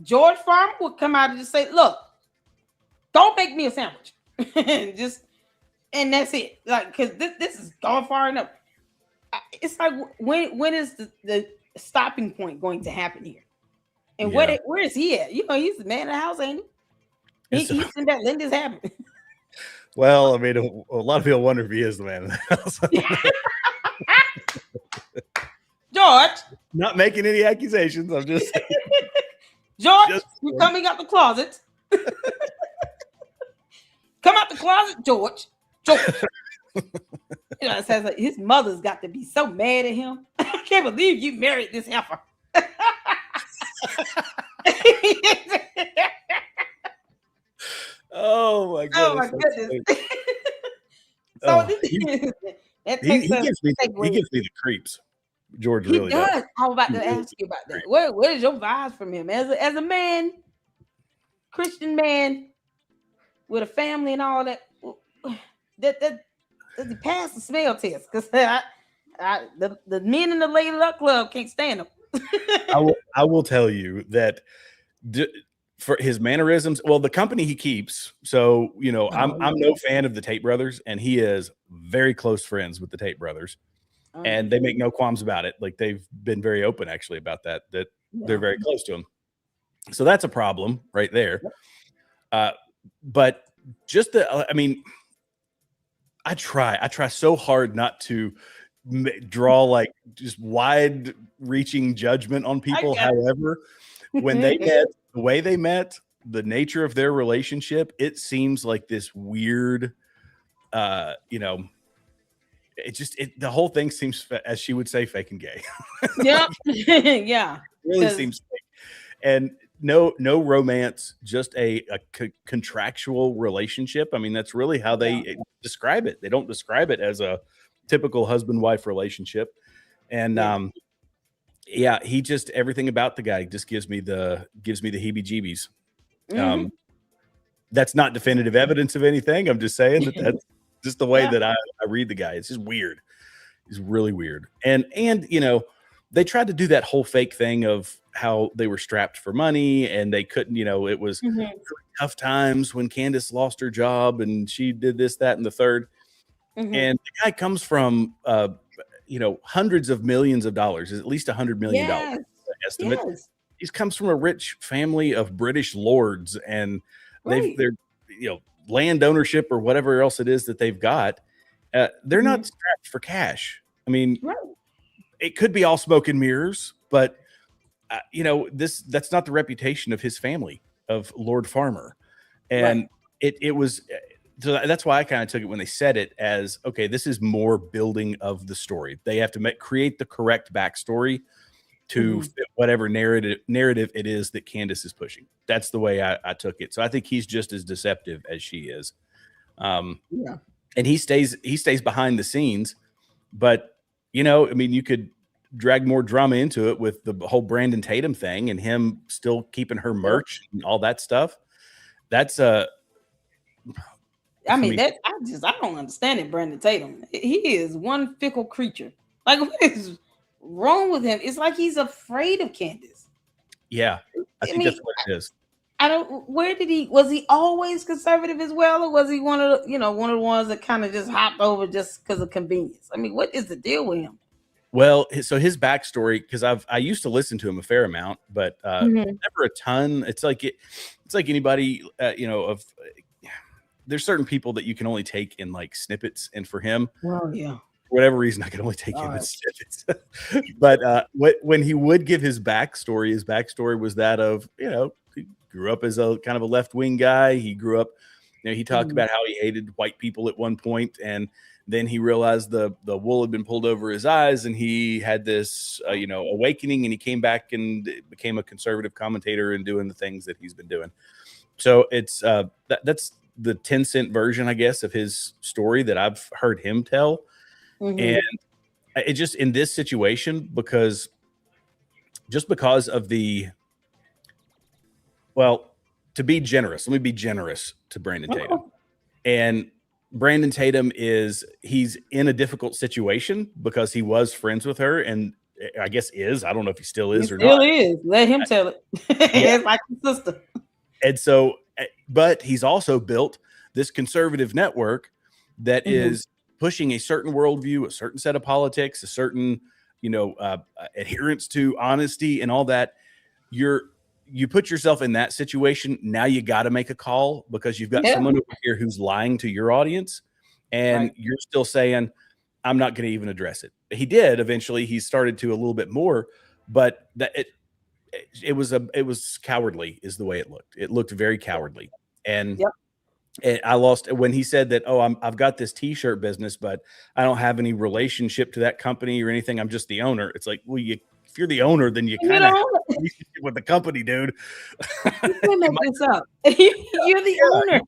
George Farmer would come out and just say, "Look, don't make me a sandwich," and just and that's it. Like, because this is gone far enough. It's like when is the stopping point going to happen here? And Yeah. where is he at? He's the man of the house, ain't he? It's He's in that letting this happen. well, I mean, a lot of people wonder if he is the man of the house. George, Not making any accusations. I'm just saying. George, Just you coming out the closet? Come out the closet, George. George. It says like, his mother's got to be so mad at him. I can't believe you married this heifer. oh my Oh my goodness. goodness. So Oh, that takes us. he gives me the creeps. George He really does. does. I was about He to really ask you about that. What is your vibes from him as a man, Christian man with a family and all that? That does he pass the smell test? Because the men in the Lady Luck Club can't stand him. I will tell you that for his mannerisms, well, the company he keeps. So I'm no fan of the Tate brothers, and he is very close friends with the Tate brothers. And they make no qualms about it. Like, they've been very open actually about that they're very close to him. So that's a problem right there. But just I mean, I try so hard not to draw like just wide reaching judgment on people. However, when they met, the way they met, the nature of their relationship, it seems like this weird, the whole thing seems, as she would say, fake and gay. Yep. Yeah. Really seems fake. And no romance, just a contractual relationship. I mean, that's really how they describe it. They don't describe it as a typical husband-wife relationship. And he just, everything about the guy just gives me the heebie-jeebies. That's not definitive evidence of anything. I'm just saying that's just the way that I read the guy. It's just weird. He's really weird. And they tried to do that whole fake thing of how they were strapped for money and they couldn't, it was really tough times when Candace lost her job and she did this, that, and the third. And the guy comes from, hundreds of millions of dollars, at least $100 million estimate. He comes from a rich family of British lords, and they're land ownership or whatever else it is that they've got. They're not strapped for cash. I mean, it could be all smoke and mirrors, but that's not the reputation of his family, of Lord Farmer. And it was, so that's why I kind of took it when they said it as, okay, this is more building of the story. They have to create the correct backstory to fit whatever narrative it is that Candace is pushing. That's the way I took it. So I think he's just as deceptive as she is. And he stays behind the scenes, but I mean, you could drag more drama into it with the whole Brandon Tatum thing and him still keeping her merch and all that stuff. That's I don't understand it, Brandon Tatum. He is one fickle creature. Like, what is wrong with him? It's like he's afraid of Candace. Yeah, I think that's what it is. Was he always conservative as well, or was he one of the ones that kind of just hopped over just because of convenience? I mean, what is the deal with him? Well, so his backstory, because I used to listen to him a fair amount, but never a ton. It's like anybody, there's certain people that you can only take in like snippets, and for him, for whatever reason, I could only take him in snippets. But when he would give his backstory was that of, he grew up as a kind of a left-wing guy. He grew up, he talked about how he hated white people at one point, and then he realized the wool had been pulled over his eyes, and he had this, awakening, and he came back and became a conservative commentator and doing the things that he's been doing. So it's that's the 10-cent version, I guess, of his story that I've heard him tell. And it just in this situation, because of to be generous, let me be generous to Brandon Tatum. And Brandon Tatum he's in a difficult situation because he was friends with her, and I guess I don't know if he still is or not. Still is. Let him tell it. It's like his sister. And so, but he's also built this conservative network that is pushing a certain worldview, a certain set of politics, a certain, adherence to honesty and all that. You put yourself in that situation. Now you got to make a call because you've got someone over here who's lying to your audience, and you're still saying, I'm not going to even address it. He did eventually. He started to a little bit more, but it was cowardly is the way it looked. It looked very cowardly. And I lost when he said that, I've got this t-shirt business, but I don't have any relationship to that company or anything. I'm just the owner. It's like, well, if you're the owner, then you kind of have a relationship with the company, dude. You can't make this up. You're the owner.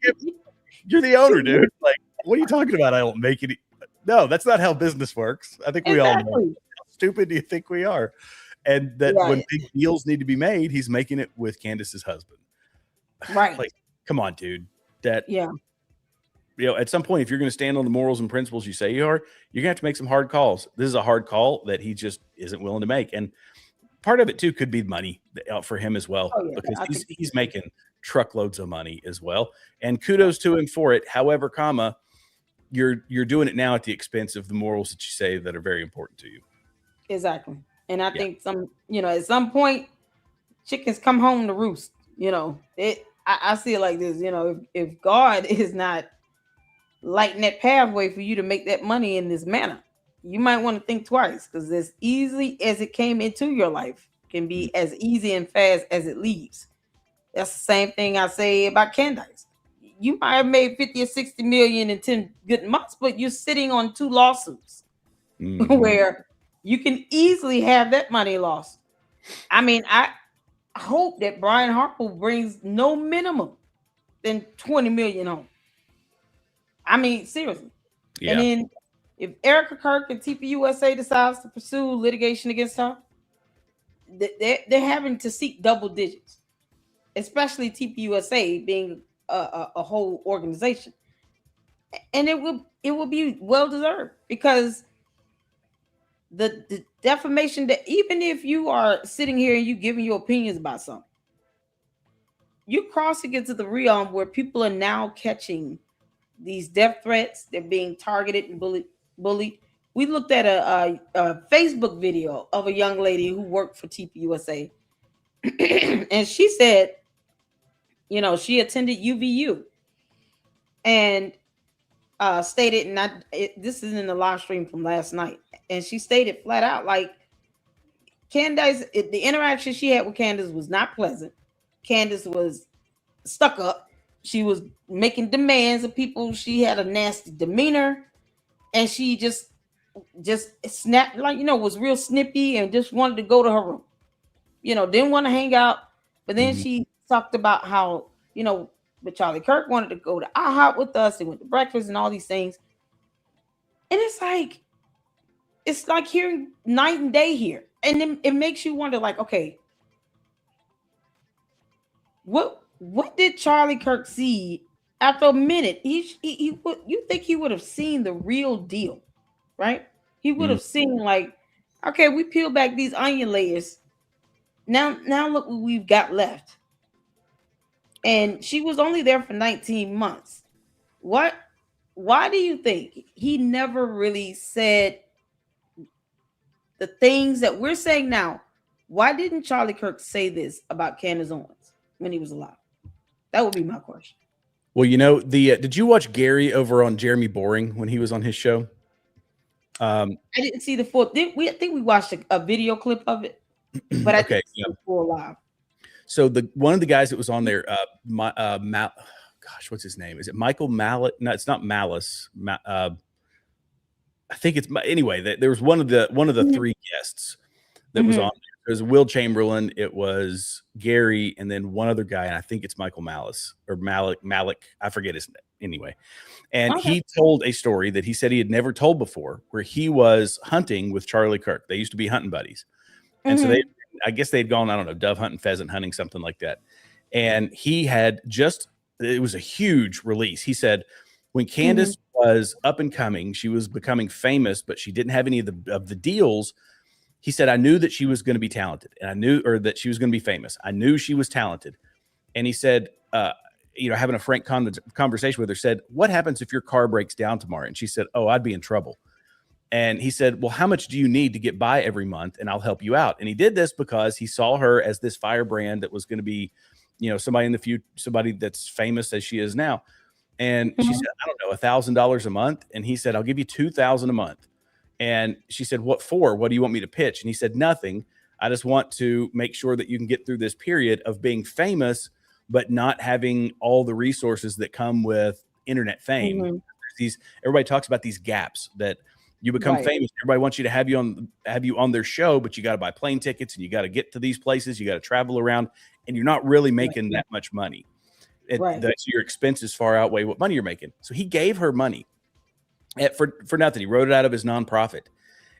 You're the owner, dude. Like, what are you talking about? I don't make it. No, that's not how business works. I think we all know. How stupid do you think we are? And that when big deals need to be made, he's making it with Candace's husband. Right. Like, come on, dude. At some point, if you're going to stand on the morals and principles you say you are, you're going to have to make some hard calls. This is a hard call that he just isn't willing to make. And part of it too could be money for him as well, because he's making truckloads of money as well. And kudos to him for it. However, you're doing it now at the expense of the morals that you say that are very important to you. Exactly. And I think at some point, chickens come home to roost. I see it like this. If God is not lighting that pathway for you to make that money in this manner, you might want to think twice, because as easily as it came into your life can be as easy and fast as it leaves. That's the same thing I say about Candace. You might have made 50 or 60 million in 10 good months, but you're sitting on 2 lawsuits where you can easily have that money lost. I mean, I hope that Brian Harper brings no minimum than 20 million home. I mean, seriously. Yeah. And then if Erica Kirk and TPUSA decides to pursue litigation against her, they're having to seek double digits, especially TPUSA being a whole organization. And it will be well deserved, because the defamation, that even if you are sitting here and you giving your opinions about something, you crossing into the realm where people are now catching these death threats. They're being targeted and bullied. We looked at a Facebook video of a young lady who worked for TPUSA, and she said, she attended UVU, and stated, and this is in the live stream from last night, and she stated flat out, like, Candace, the interaction she had with Candace was not pleasant. Candace was stuck up. She was making demands of people. She had a nasty demeanor, and she just snapped, like, was real snippy and just wanted to go to her room. Didn't want to hang out. But then she talked about how, but Charlie Kirk wanted to go to IHOP with us. They went to breakfast and all these things. And it's like hearing night and day here. And then it makes you wonder, like, okay, what did Charlie Kirk see after a minute? You think he would have seen the real deal, right? He would have seen, like, okay, we peel back these onion layers. Now look what we've got left. And she was only there for 19 months. Why do you think he never really said the things that we're saying now? Why didn't Charlie Kirk say this about Candace Owens when he was alive? That would be my question. Well, did you watch Gary over on Jeremy Boring when he was on his show? I didn't see the full. I think we watched a video clip of it, but I didn't see the full live. So one of the guys that was on there, gosh, what's his name? Is it Michael Mallet? No, it's not Malice. I think it's anyway. There was one of the 3 guests that was on there. It was Will Chamberlain, it was Gary, and then one other guy, and I think it's Michael Malice or Malik. I forget his name. Anyway, and Okay. he told a story that he said he had never told before, where he was hunting with Charlie Kirk. They used to be hunting buddies, and so Mm-hmm. I guess they'd gone, I don't know, dove hunting, pheasant hunting, something like that. And he had just, it was a huge release. He said when Mm-hmm. Candace was up and coming, she was becoming famous, but she didn't have any of the deals. He said, I knew that she was going to be talented, and I knew, or that she was going to be famous. I knew she was talented. And he said, having a frank conversation with her, said, what happens if your car breaks down tomorrow? And she said, oh, I'd be in trouble. And he said, well, how much do you need to get by every month? And I'll help you out. And he did this because he saw her as this firebrand that was going to be, somebody in the future, somebody that's famous as she is now. And she Mm-hmm. said, I don't know, $1,000 a month. And he said, I'll give you $2,000 a month. And she said, what for? What do you want me to pitch? And he said, nothing. I just want to make sure that you can get through this period of being famous, but not having all the resources that come with internet fame. Mm-hmm. Everybody talks about these gaps that you become Right. famous. Everybody wants you to have you on their show, but you got to buy plane tickets and you got to get to these places. You got to travel around, and you're not really making that much money. Right. Your expenses far outweigh what money you're making. So he gave her money for nothing. He wrote it out of his nonprofit.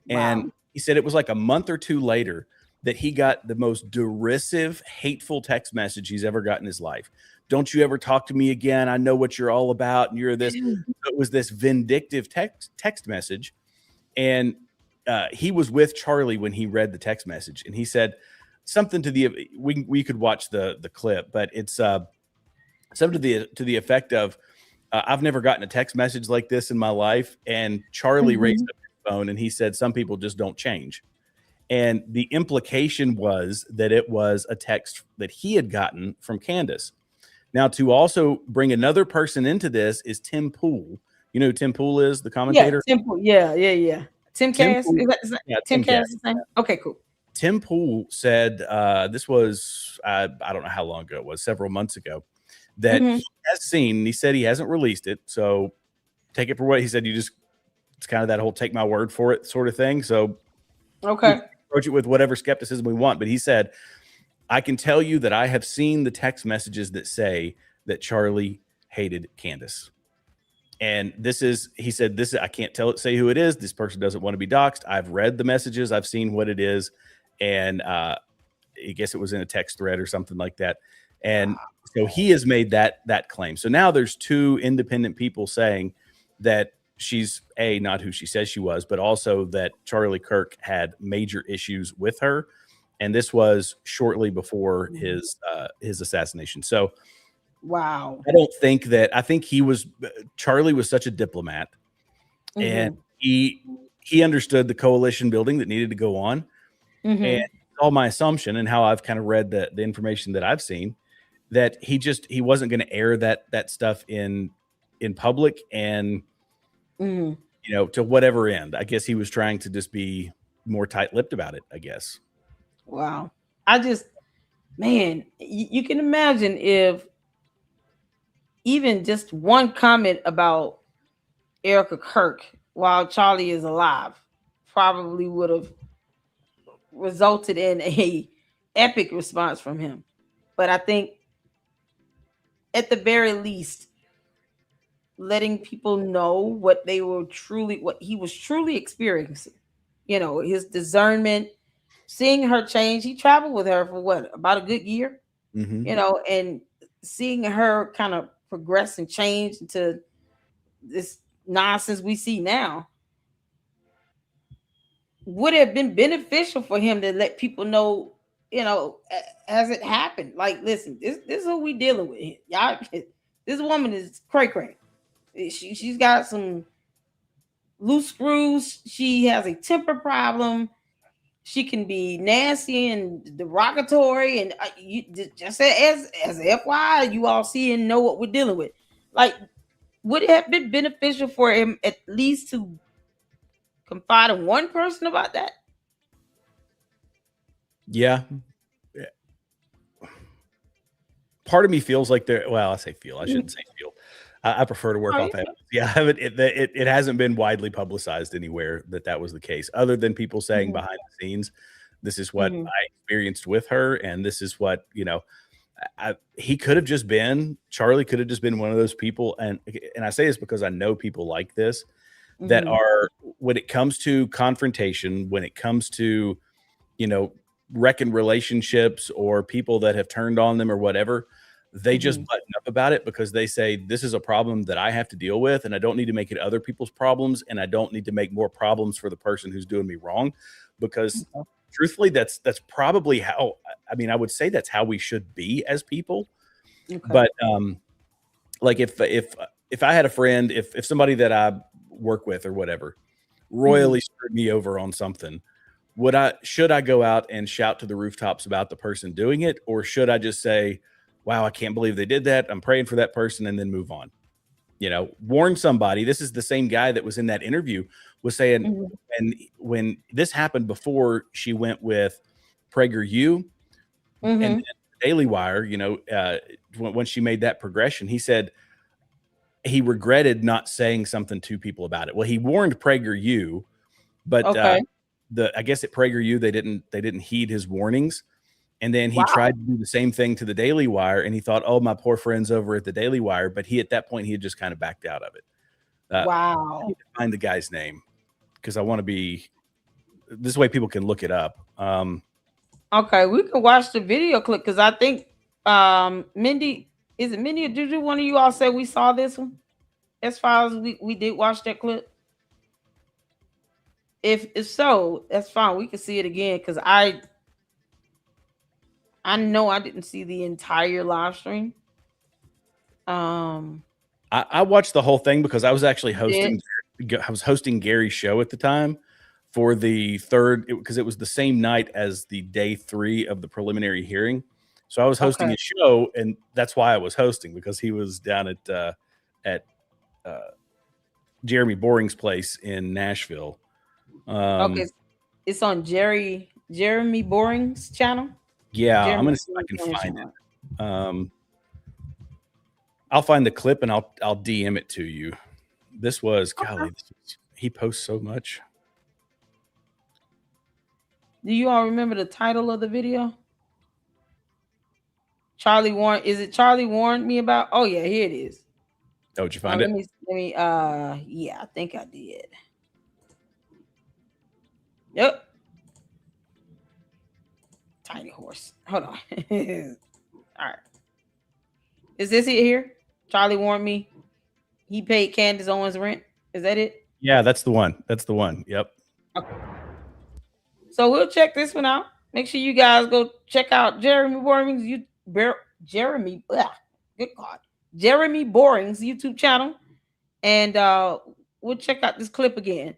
And Wow. he said it was like a month or two later that he got the most derisive, hateful text message he's ever got in his life. Don't you ever talk to me again. I know what you're all about. And you're this. So it was this vindictive text message. And he was with Charlie when he read the text message. And he said something to we could watch the clip, but it's something to the effect of, I've never gotten a text message like this in my life. And Charlie raised Mm-hmm. up his phone and he said, some people just don't change. And the implication was that it was a text that he had gotten from Candace. Now, to also bring another person into this is Tim Pool. You know who Tim Pool is, the Yeah. commentator? Simple. Yeah. Yeah. Yeah. Tim Tim Cass. Pool, Is that yeah, Tim Tim Cass. Cass? His name? Okay. Cool. Tim Pool said, this was, I don't know how long ago it was, several months ago, that Mm-hmm. he has seen, he said he hasn't released it. So take it for what he said. It's kind of that whole take my word for it sort of thing. So we Okay. can approach it with whatever skepticism we want. But he said, I can tell you that I have seen the text messages that say that Charlie hated Candace. And he said, I can't say who it is. This person doesn't want to be doxxed. I've read the messages. I've seen what it is. And I guess it was in a text thread or something like that. And so he has made that claim. So now there's two independent people saying that she's not who she says she was, but also that Charlie Kirk had major issues with her. And this was shortly before his assassination. So Wow. I think Charlie was such a diplomat, and Mm-hmm. he understood the coalition building that needed to go on. And Mm-hmm. all my assumption and how I've kind of read the information that I've seen, that he wasn't going to air that stuff in public, and Mm-hmm. to whatever end. I guess he was trying to just be more tight-lipped about it, I guess. Wow. Man, you can imagine if even just one comment about Erica Kirk while Charlie is alive probably would have resulted in a epic response from him. But I think at the very least, letting people know what he was truly experiencing, his discernment, seeing her change. He traveled with her for what, about a good year, Mm-hmm. and seeing her kind of progress and change into this nonsense we see now would have been beneficial for him to let people know, as it happened. Like, listen, this is who we dealing with here. Y'all, this woman is cray cray. She's got some loose screws. She has a temper problem. She can be nasty and derogatory, and you just as FYI, you all see and know what we're dealing with. Like, would it have been beneficial for him at least to confide in one person about that? Yeah. Part of me feels like I say feel. I shouldn't say feel. I prefer to work off evidence. Yeah, it hasn't been widely publicized anywhere that was the case, other than people saying behind the scenes. This is what Mhm. I experienced with her, and this is what, he could have just been Charlie could have just been one of those people, and I say this because I know people like this that Mhm. are when it comes to confrontation, when it comes to, you know, wrecking relationships or people that have turned on them or whatever, they just Mhm. button up about it because they say, "This is a problem that I have to deal with, and I don't need to make it other people's problems, and I don't need to make more problems for the person who's doing me wrong." Because Okay. truthfully, that's probably how I mean, I would say that's how we should be as people. Okay. But like if I had a friend, if somebody that I work with or whatever Mhm. royally screwed me over on something, should I go out and shout to the rooftops about the person doing it, or should I just say, "Wow, I can't believe they did that. I'm praying for that person," and then move on? Warn somebody. This is the same guy that was in that interview was saying, Mhm. and when this happened before she went with PragerU and Mhm. then Daily Wire, when she made that progression, he said he regretted not saying something to people about it. Well, he warned PragerU, but Okay. I guess at PragerU they didn't heed his warnings, and then he Wow. tried to do the same thing to the Daily Wire, and he thought, "Oh, my poor friends over at the Daily Wire," but at that point he had just kind of backed out of it. I need Wow. to find the guy's name because I want to be this way people can look it up. Okay, we can watch the video clip because I think Mindy, is it Mindy or Juju? One of you all said we saw this one. As far as we did watch that clip. If so, that's fine. We can see it again because I know I didn't see the entire live stream. Um, I watched the whole thing because I was actually you did? hosting Gary's show at the time for the third because it was the same night as the day 3 of the preliminary hearing. So I was hosting Okay. his show, and that's why I was hosting because he was down at uh, Jeremy Boring's place in Nashville. Okay. Um, It's on Jeremy Boring's channel. yeah, I'm Jeremy gonna see if I can Boring's find channel. it. I'll find the clip and I'll DM it to you. This was Okay. golly, he posts so much. Do you all remember the title of the video? Charlie warned. Is it Charlie warned me about? Oh yeah, here it is. Oh, did you find Let it? me yeah, I think I did. Yep. Tiny horse. Hold on. All right. Is this it here? Charlie warned me. He paid Candace Owens rent. Is that it? Yeah, that's the one. That's the one. Yep. Okay. So we'll check this one out. Make sure you guys go check out Jeremy Boring's Jeremy. Good God. Jeremy Boring's YouTube channel. And we'll check out this clip again.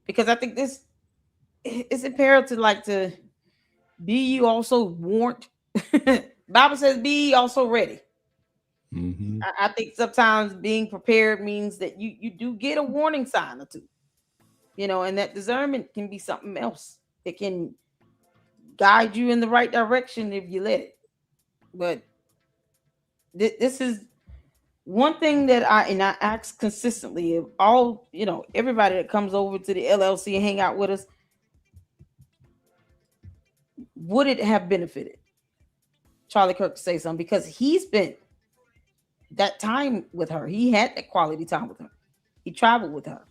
Because I think this it's imperative to be you also warned. Bible says be ye also ready. Mm-hmm. I think sometimes being prepared means that you do get a warning sign or two, and that discernment can be something else. It can guide you in the right direction if you let it. But this is one thing that I ask consistently of all, everybody that comes over to the LLC and hang out with us, would it have benefited Charlie Kirk to say something? Because he spent that time with her. He had that quality time with her. He traveled with her,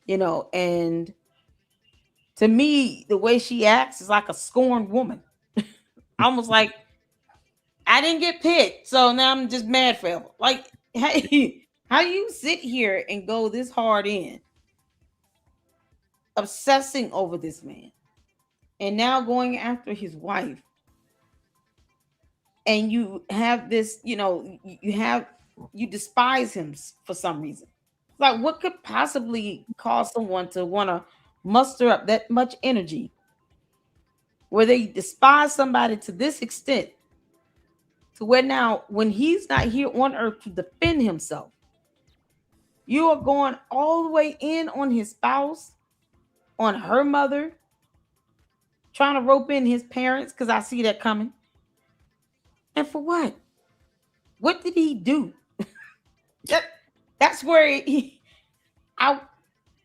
and to me, the way she acts is like a scorned woman. Almost like I didn't get picked, so now I'm just mad forever. Like, hey, how you sit here and go this hard in, obsessing over this man, and now going after his wife, and you have this, you despise him for some reason. Like, what could possibly cause someone to want to muster up that much energy where they despise somebody to this extent, to where now, when he's not here on earth to defend himself, you are going all the way in on his spouse, on her mother, trying to rope in his parents because I see that coming. And for what? What did he do? That that's where I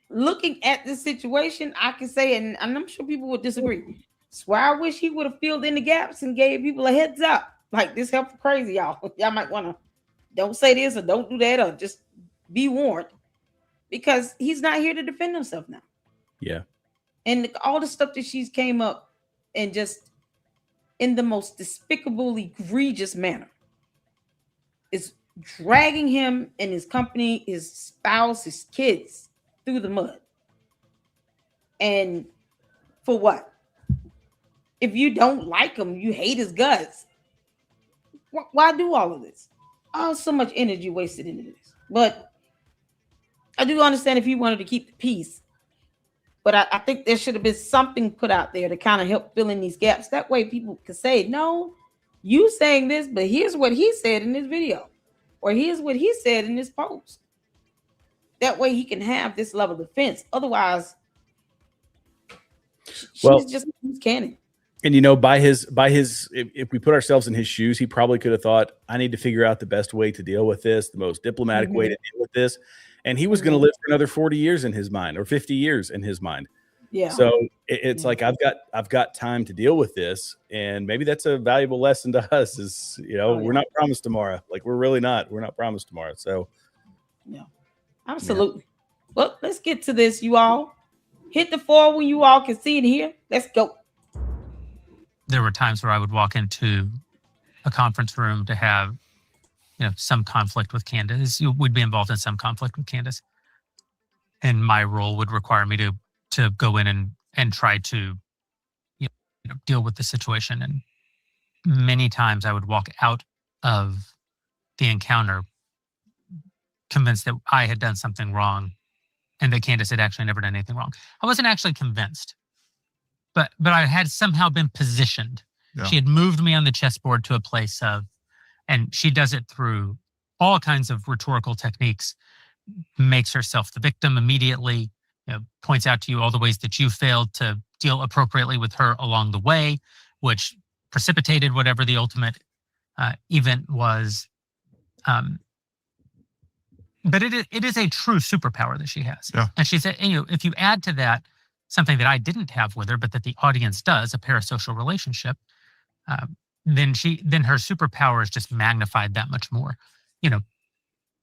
looking at this situation, I can say, and I'm sure people would disagree. Swear I wish he would have filled in the gaps and gave people a heads up. Like, this helpful crazy, y'all. Y'all might want to don't say this or don't do that or just be warned. Because he's not here to defend himself now. Yeah. And all the stuff that she's came up and just in the most despicable, egregious manner is dragging him and his company, his spouse, his kids through the mud. And for what? If you don't like him, you hate his guts. Why do all of this? Oh, so much energy wasted into this. But I do understand if he wanted to keep the peace. But I think there should have been something put out there to kind of help fill in these gaps. That way people could say, no, you saying this, but here's what he said in this video. Or here's what he said in this post. That way he can have this level of defense. Otherwise, she's just cannon. And you know, by his, if we put ourselves in his shoes, he probably could have thought, I need to figure out the best way to deal with this, the most diplomatic way to deal with this. And he was going to live for another 40 years in his mind, or 50 years in his mind. Yeah. So it's like, I've got time to deal with this. And maybe that's a valuable lesson to us is, you know, we're not promised tomorrow. Like, we're really not. We're not promised tomorrow. So yeah, absolutely. Yeah. Well, let's get to this, you all. Hit the 4 when you all can see and hear. Let's go. There were times where I would walk into a conference room to have, you know, some conflict with Candace. We'd be involved in some conflict with Candace. And my role would require me to go in and try to, you know, deal with the situation. And many times I would walk out of the encounter convinced that I had done something wrong and that Candace had actually never done anything wrong. I wasn't actually convinced, but I had somehow been positioned. Yeah. She had moved me on the chessboard to a place of, and she does it through all kinds of rhetorical techniques, makes herself the victim immediately, you know, points out to you all the ways that you failed to deal appropriately with her along the way, which precipitated whatever the ultimate event was. But it is a true superpower that she has. Yeah. And she said, and, you know, if you add to that something that I didn't have with her, but that the audience does, a parasocial relationship, then her superpower is just magnified that much more. You know,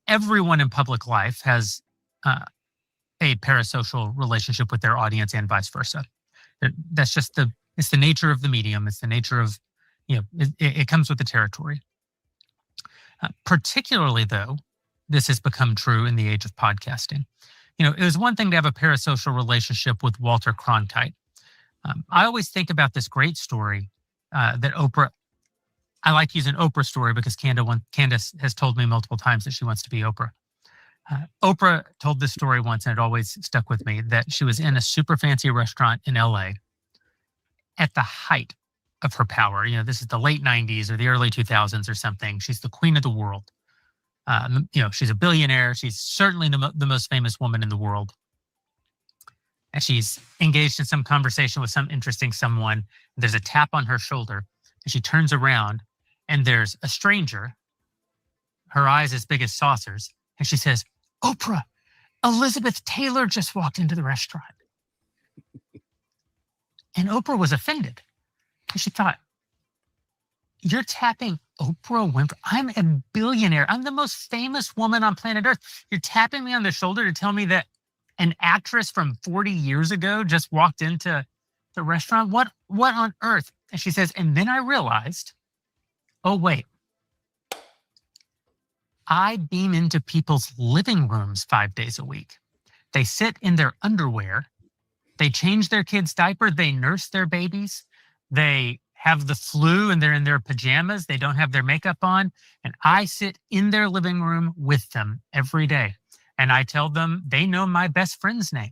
everyone in public life has a parasocial relationship with their audience and vice versa. That's just it's the nature of the medium. It's the nature of, you know, it comes with the territory. Particularly though, this has become true in the age of podcasting. You know, it was one thing to have a parasocial relationship with Walter Cronkite. I always think about this great story that Oprah, I like using Oprah story because Candace has told me multiple times that she wants to be Oprah. Oprah told this story once, and it always stuck with me, that she was in a super fancy restaurant in LA at the height of her power. You know, this is the late 90s or the early 2000s or something. She's the queen of the world. You know, she's a billionaire. She's certainly the most famous woman in the world. And she's engaged in some conversation with some interesting someone. There's a tap on her shoulder, and she turns around, and there's a stranger, her eyes as big as saucers, and she says, "Oprah, Elizabeth Taylor just walked into the restaurant." And Oprah was offended. And she thought, you're tapping Oprah Winfrey. I'm a billionaire. I'm the most famous woman on planet Earth. You're tapping me on the shoulder to tell me that an actress from 40 years ago just walked into the restaurant? What on earth? And she says, and then I realized, oh, wait. I beam into people's living rooms 5 days a week. They sit in their underwear. They change their kids' diaper. They nurse their babies. They have the flu and they're in their pajamas. They don't have their makeup on. And I sit in their living room with them every day. And I tell them they know my best friend's name.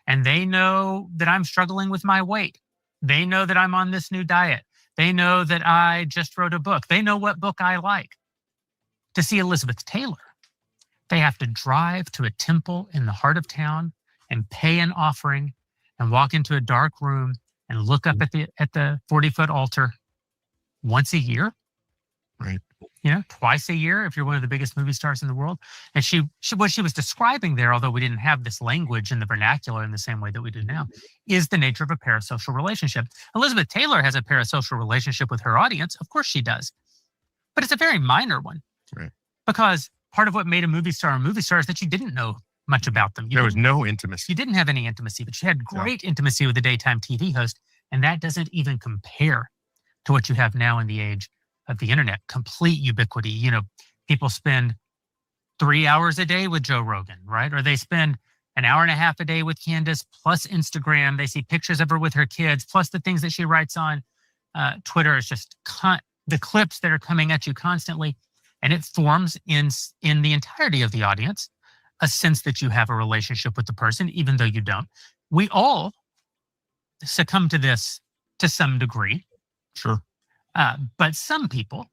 And they know that I'm struggling with my weight. They know that I'm on this new diet. They know that I just wrote a book. They know what book I like. To see Elizabeth Taylor, they have to drive to a temple in the heart of town and pay an offering and walk into a dark room and look up at the 40-foot altar once a year. Right. twice a year if you're one of the biggest movie stars in the world. And what she was describing there, although we didn't have this language in the vernacular in the same way that we do now, is the nature of a parasocial relationship. Elizabeth Taylor has a parasocial relationship with her audience. Of course she does. But it's a very minor one. Right. Because part of what made a movie star is that you didn't know much about them. There was no intimacy. You didn't have any intimacy, but you had great intimacy with a daytime TV host. And that doesn't even compare to what you have now in the age of the internet. Complete ubiquity. People spend 3 hours a day with Joe Rogan, right? Or they spend an hour and a half a day with Candace, plus Instagram. They see pictures of her with her kids, plus the things that she writes on Twitter. Is just the clips that are coming at you constantly. And it forms in the entirety of the audience a sense that you have a relationship with the person, even though you don't. We all succumb to this to some degree. Sure. But some people,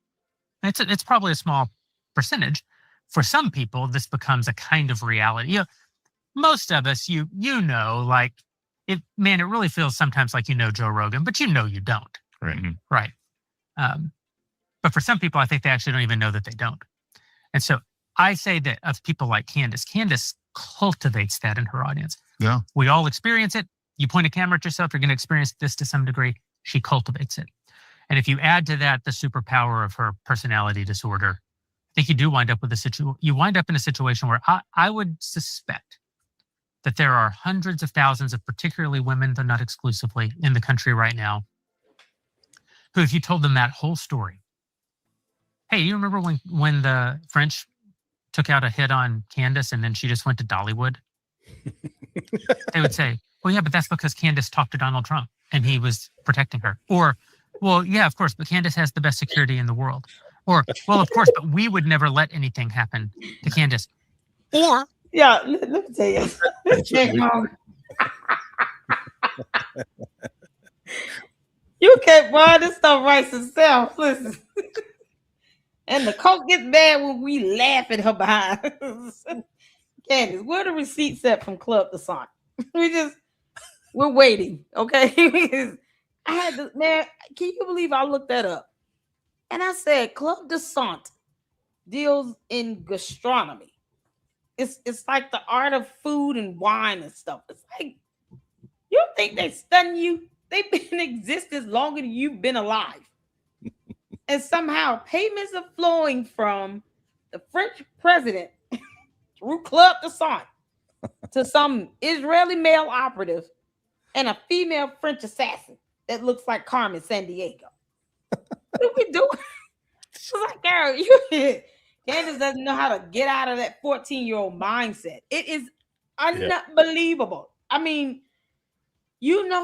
it's probably a small percentage. For some people, this becomes a kind of reality. Most of us, like, it really feels sometimes like Joe Rogan, but you don't. Right. Right. But for some people, I think they actually don't even know that they don't. And so I say that of people like Candace cultivates that in her audience. Yeah. We all experience it. You point a camera at yourself, you're going to experience this to some degree. She cultivates it. And if you add to that the superpower of her personality disorder, I think you do wind up with you wind up in a situation where I would suspect that there are hundreds of thousands of particularly women, though not exclusively, in the country right now, who, if you told them that whole story, hey, you remember when the French took out a hit on Candace and then she just went to Dollywood? They would say, well, yeah, but that's because Candace talked to Donald Trump and he was protecting her. Or, well, yeah, of course, but Candace has the best security in the world. Or, well, of course, but we would never let anything happen to Candace. Or, yeah, let me tell you. You can't buy this stuff writes itself. Listen. And the coke gets bad when we laugh at her behind. Candace, where the receipts at from Club Descent? We're waiting, okay? I had to, man, can you believe I looked that up? And I said, Club Descent deals in gastronomy. It's like the art of food and wine and stuff. It's like, you think they stun you? They've been in existence longer than you've been alive. And somehow payments are flowing from the French president through Club Descent to some Israeli male operative and a female French assassin that looks like Carmen Sandiego. What are we doing? It's like, girl, Candace doesn't know how to get out of that 14-year-old mindset. It is unbelievable. I mean,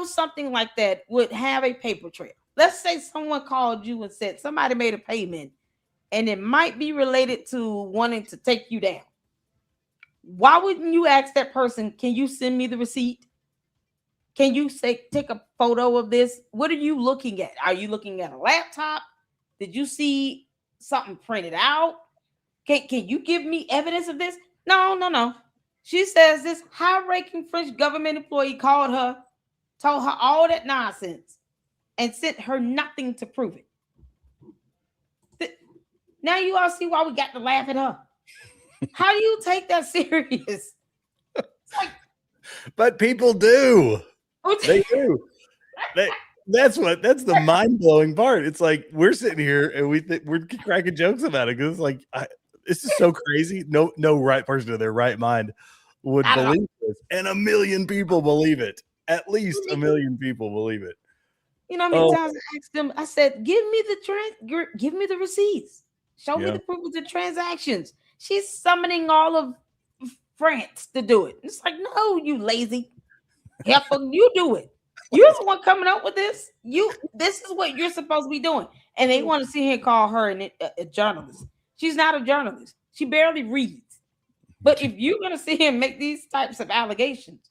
something like that would have a paper trail. Let's say someone called you and said somebody made a payment and it might be related to wanting to take you down. Why wouldn't you ask that person, can you send me the receipt? Can you take a photo of this? What are you looking at? Are you looking at a laptop? Did you see something printed out? Can you give me evidence of this? No. She says this high-ranking French government employee called her, told her all that nonsense, and sent her nothing to prove it. Now you all see why we got to laugh at her. How do you take that serious? But people do. They do. That's the mind-blowing part. It's like we're sitting here and we're cracking jokes about it because it's like this is so crazy. No right person in their right mind would believe this, and 1 million people believe it. At least 1 million people believe it. You know how many times I asked them? I said, "Give me the receipts. Show me the proof of the transactions." She's summoning all of France to do it. It's like, no, you lazy heifer, you do it. You're the one coming up with this. This is what you're supposed to be doing. And they want to sit here and call her a journalist. She's not a journalist. She barely reads. But if you're going to sit here and make these types of allegations,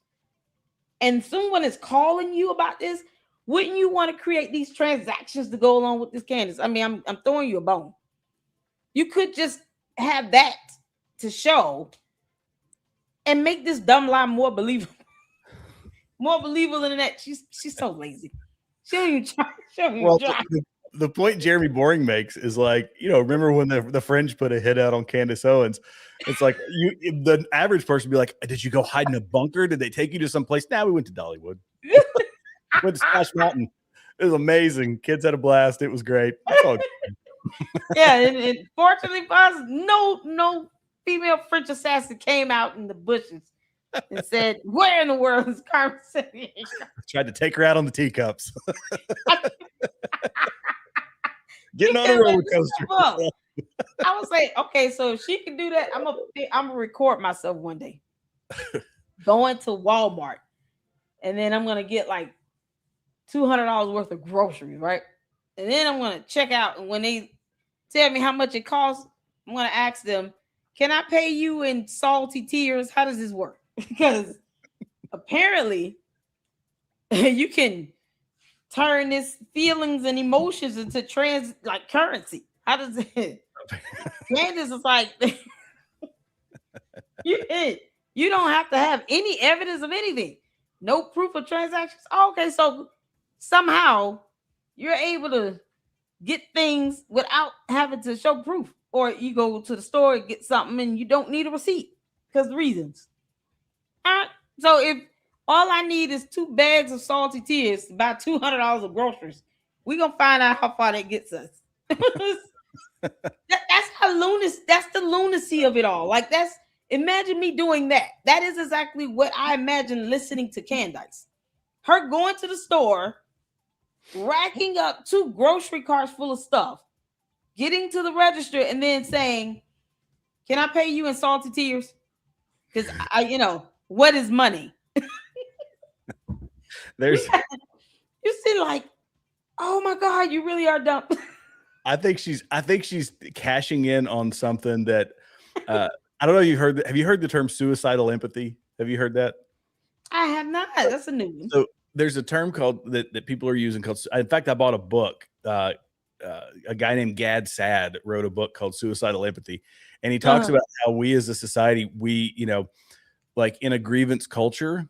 and someone is calling you about this, wouldn't you want to create these transactions to go along with this, Candace? I mean, I'm throwing you a bone. You could just have that to show and make this dumb lie more believable. More believable than that. She's so lazy. She don't even try. the point Jeremy Boring makes is like, remember when the Fringe put a hit out on Candace Owens? It's like the average person would be like, did you go hide in a bunker? Did they take you to some place? Nah, we went to Dollywood. Went to Splash Mountain. It was amazing. Kids had a blast. It was great. It's all good. Yeah, and fortunately for us, no female French assassin came out in the bushes and said, "Where in the world is Carmen Sandiego?" Tried to take her out on the teacups. Getting on a roller coaster. I was like, okay, so if she can do that, I'm gonna record myself one day going to Walmart, and then I'm gonna get like $200 worth of groceries, right? And then I'm gonna check out, and when they tell me how much it costs, I'm gonna ask them, "Can I pay you in salty tears? How does this work?" Because apparently, you can turn this feelings and emotions into currency. How does it? Candace is like, you don't have to have any evidence of anything, no proof of transactions. Oh, okay, so somehow you're able to get things without having to show proof, or you go to the store and get something and you don't need a receipt because reasons. So if all I need is 2 bags of salty tears to buy $200 of groceries, we're gonna find out how far that gets us. That's the lunacy of it all. Like, imagine me doing that. That is exactly what I imagine listening to Candace. Her going to the store, racking up 2 grocery carts full of stuff, getting to the register, and then saying, "Can I pay you in salty tears?" Because what is money? You see, like, oh my God, you really are dumb. I think she's cashing in on something that I don't know. Have you heard the term suicidal empathy? Have you heard that? I have not. That's a new one. So there's a term called that people are using called. In fact, I bought a book. A guy named Gad Sad wrote a book called Suicidal Empathy, and he talks about how we as a society, like in a grievance culture,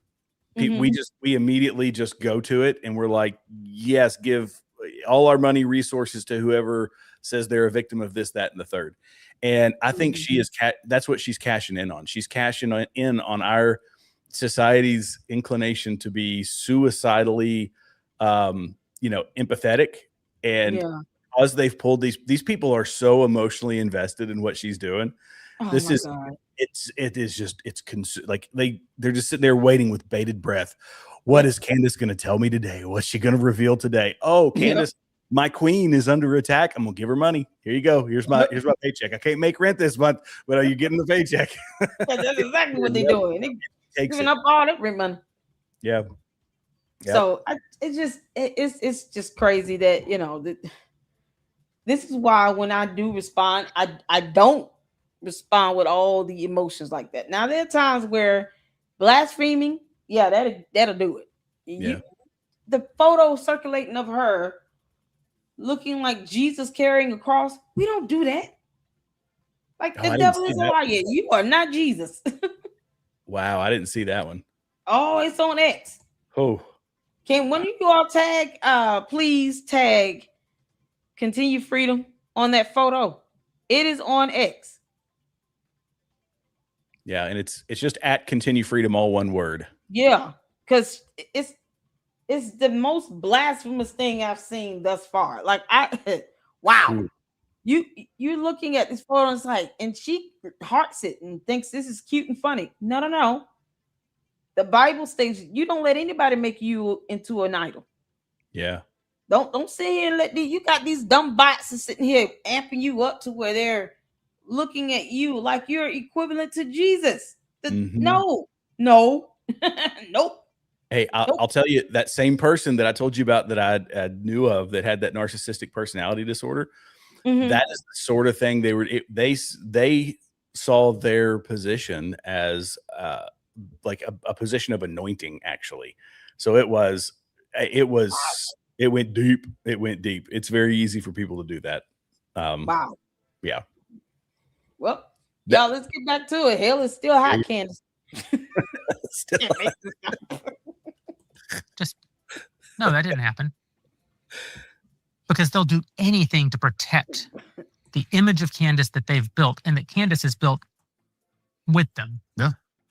we immediately just go to it, and we're like, yes, give all our money, resources to whoever says they're a victim of this, that, and the third. And I think she is that's what she's cashing in on. She's cashing in on our society's inclination to be suicidally, empathetic. And as they've pulled these people are so emotionally invested in what she's doing. Oh, this is God. They're just sitting there waiting with bated breath. What is Candace going to tell me today? What's she going to reveal today? Oh, Candace, my queen is under attack. I'm going to give her money. Here you go. Here's my paycheck. I can't make rent this month, but are you getting the paycheck? That's exactly what they're doing. They're giving up all that rent money. Yeah. Yep. So it's just crazy that this is why when I do respond, I don't respond with all the emotions like that. Now there are times where blaspheming, that'll do it. Yeah. The photo circulating of her looking like Jesus carrying a cross, we don't do that. Like, the devil is a liar. You are not Jesus. Wow, I didn't see that one. Oh, it's on X. Oh. Can one of you all please tag Continue Freedom on that photo? It is on X. Yeah, and it's just at Continue Freedom, all one word. Yeah, because it's the most blasphemous thing I've seen thus far. Like, wow. Ooh. You're looking at this photo and it's like, and she hearts it and thinks this is cute and funny. No. The Bible states you don't let anybody make you into an idol. Yeah. Don't sit here and you got these dumb bots sitting here amping you up to where they're looking at you like you're equivalent to Jesus. No. Nope. Hey, I'll tell you, that same person that I told you about that I knew of that had that narcissistic personality disorder, that is the sort of thing they saw their position as like a position of anointing, actually. So it went deep. It went deep. It's very easy for people to do that. Wow. Yeah. Well, y'all, let's get back to it. Hell is still hot, Candace. No, that didn't happen. because they'll do anything to protect the image of Candace that they've built and that Candace has built with them. Yeah.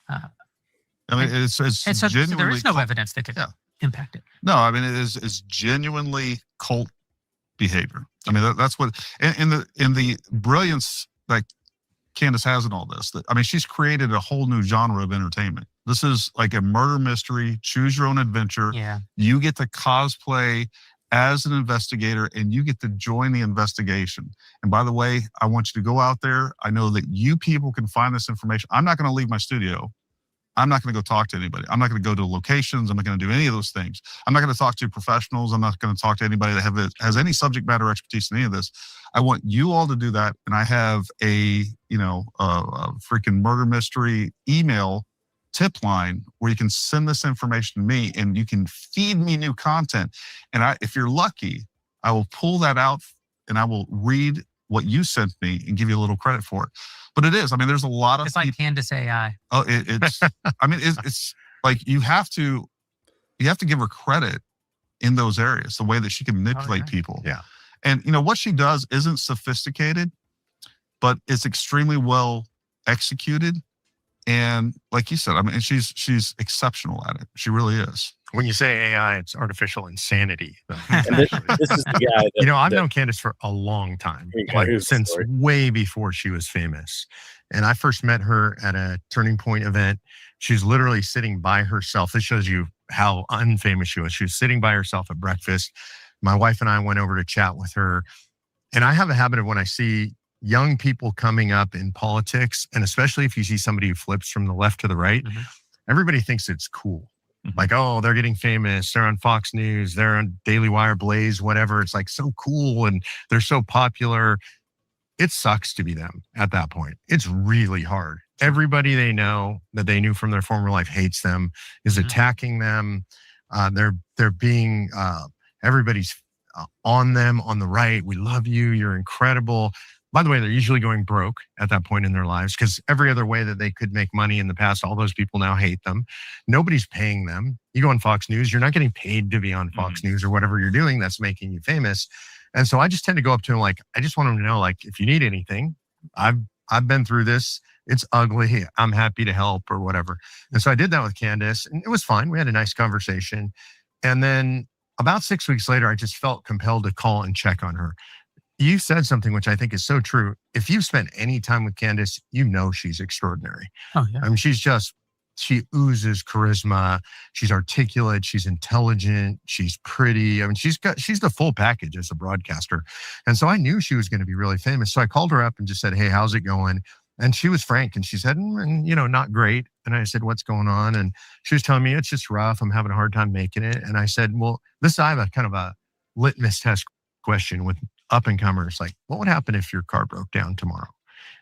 I mean, it's and so genuinely there is no evidence that could impact it. No, I mean, it's genuinely cult behavior. I mean, that's what in the brilliance that Candace has in all this. I mean, she's created a whole new genre of entertainment. This is like a murder mystery, choose your own adventure. Yeah. You get to cosplay as an investigator and you get to join the investigation. And by the way, I want you to go out there. I know that you people can find this information. I'm not going to leave my studio. I'm not going to go talk to anybody. I'm not going to go to locations. I'm not going to do any of those things. I'm not going to talk to professionals. I'm not going to talk to anybody that has any subject matter expertise in any of this. I want you all to do that. And I have a freaking murder mystery email tip line where you can send this information to me and you can feed me new content. And if you're lucky, I will pull that out and I will read what you sent me and give you a little credit for it. But it is. I mean, there's a lot of. It's like Candace AI. Oh, it's. I mean, it's like you have to give her credit in those areas. The way that she can manipulate people. Yeah. And what she does isn't sophisticated, but it's extremely well executed. And like you said, I mean, she's exceptional at it. She really is. When you say AI, it's artificial insanity. And this is the guy that, I've known Candace for a long time, since way before she was famous. And I first met her at a Turning Point event. She's literally sitting by herself. This shows you how unfamous she was. She was sitting by herself at breakfast. My wife and I went over to chat with her. And I have a habit of when I see young people coming up in politics, and especially if you see somebody who flips from the left to the right, everybody thinks it's cool. Like, oh, they're getting famous. They're on Fox News. They're on Daily Wire, Blaze, whatever. It's like so cool and they're so popular. It sucks to be them at that point. It's really hard. Everybody they know that they knew from their former life hates them, is attacking them. They're being, everybody's on them on the right. We love you. You're incredible. By the way, they're usually going broke at that point in their lives because every other way that they could make money in the past, all those people now hate them. Nobody's paying them. You go on Fox News, you're not getting paid to be on Fox News or whatever you're doing that's making you famous. And so I just tend to go up to them like, I just want them to know, like, if you need anything, I've been through this. It's ugly. I'm happy to help or whatever. And so I did that with Candace and it was fine. We had a nice conversation. And then about 6 weeks later, I just felt compelled to call and check on her. You said something which I think is so true. If you've spent any time with Candace, she's extraordinary. Oh, yeah. I mean, she oozes charisma. She's articulate. She's intelligent. She's pretty. I mean, she's the full package as a broadcaster. And so I knew she was going to be really famous. So I called her up and just said, hey, how's it going? And she was frank and she said, not great. And I said, what's going on? And she was telling me, it's just rough. I'm having a hard time making it. And I said, well, I have a kind of a litmus test question with up and comers, like, what would happen if your car broke down tomorrow?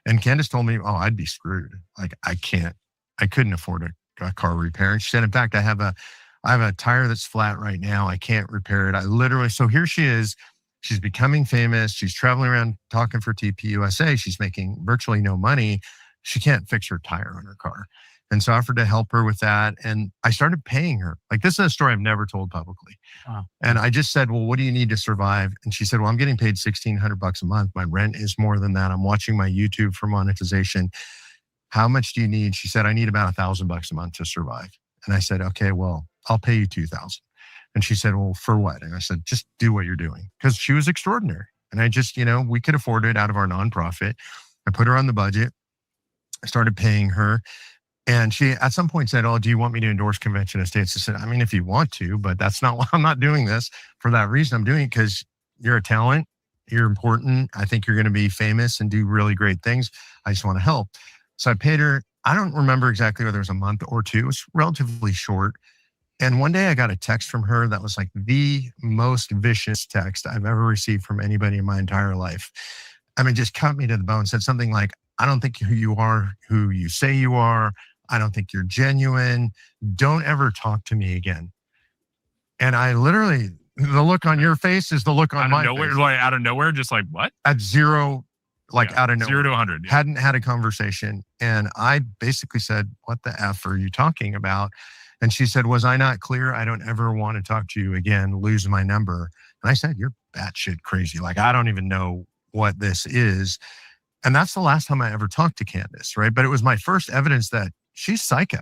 And Candace told me, oh, I'd be screwed. Like, I couldn't afford a car repair. And she said, in fact, I have a tire that's flat right now. I can't repair it. So here she is. She's becoming famous. She's traveling around talking for TPUSA. She's making virtually no money. She can't fix her tire on her car. And so I offered to help her with that. And I started paying her. Like, this is a story I've never told publicly. Wow. And I just said, well, what do you need to survive? And she said, well, I'm getting paid $1,600 a month. My rent is more than that. I'm watching my YouTube for monetization. How much do you need? She said, I need about $1,000 a month to survive. And I said, okay, well, I'll pay you $2,000. And she said, well, for what? And I said, just do what you're doing. Because she was extraordinary. And I just, we could afford it out of our nonprofit. I put her on the budget. I started paying her. And she at some point said, oh, do you want me to endorse convention estates? I said, I mean, if you want to, but that's not why I'm not doing this for that reason. I'm doing it because you're a talent. You're important. I think you're going to be famous and do really great things. I just want to help. So I paid her. I don't remember exactly whether it was a month or two. It was relatively short. And one day I got a text from her that was like the most vicious text I've ever received from anybody in my entire life. I mean, just cut me to the bone. Said something like, I don't think you are who you say you are. I don't think you're genuine. Don't ever talk to me again. And I literally, the look on your face is the look on my face. Like out of nowhere, just like, what? At zero, out of nowhere. 0 to 100. Yeah. Hadn't had a conversation. And I basically said, what the F are you talking about? And she said, was I not clear? I don't ever want to talk to you again, lose my number. And I said, you're batshit crazy. Like, I don't even know what this is. And that's the last time I ever talked to Candace, right? But it was my first evidence that she's psycho.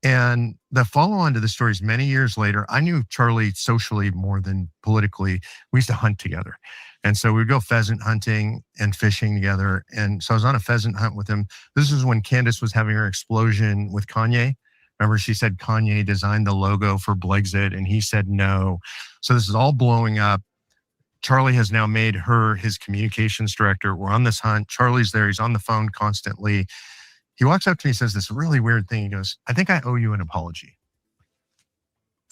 And the follow on to the story is many years later, I knew Charlie socially more than politically. We used to hunt together. And so we'd go pheasant hunting and fishing together. And so I was on a pheasant hunt with him. This is when Candace was having her explosion with Kanye. Remember, she said Kanye designed the logo for Blexit and he said no. So this is all blowing up. Charlie has now made her his communications director. We're on this hunt. Charlie's there. He's on the phone constantly. He walks up to me and says this really weird thing. He goes, I think I owe you an apology.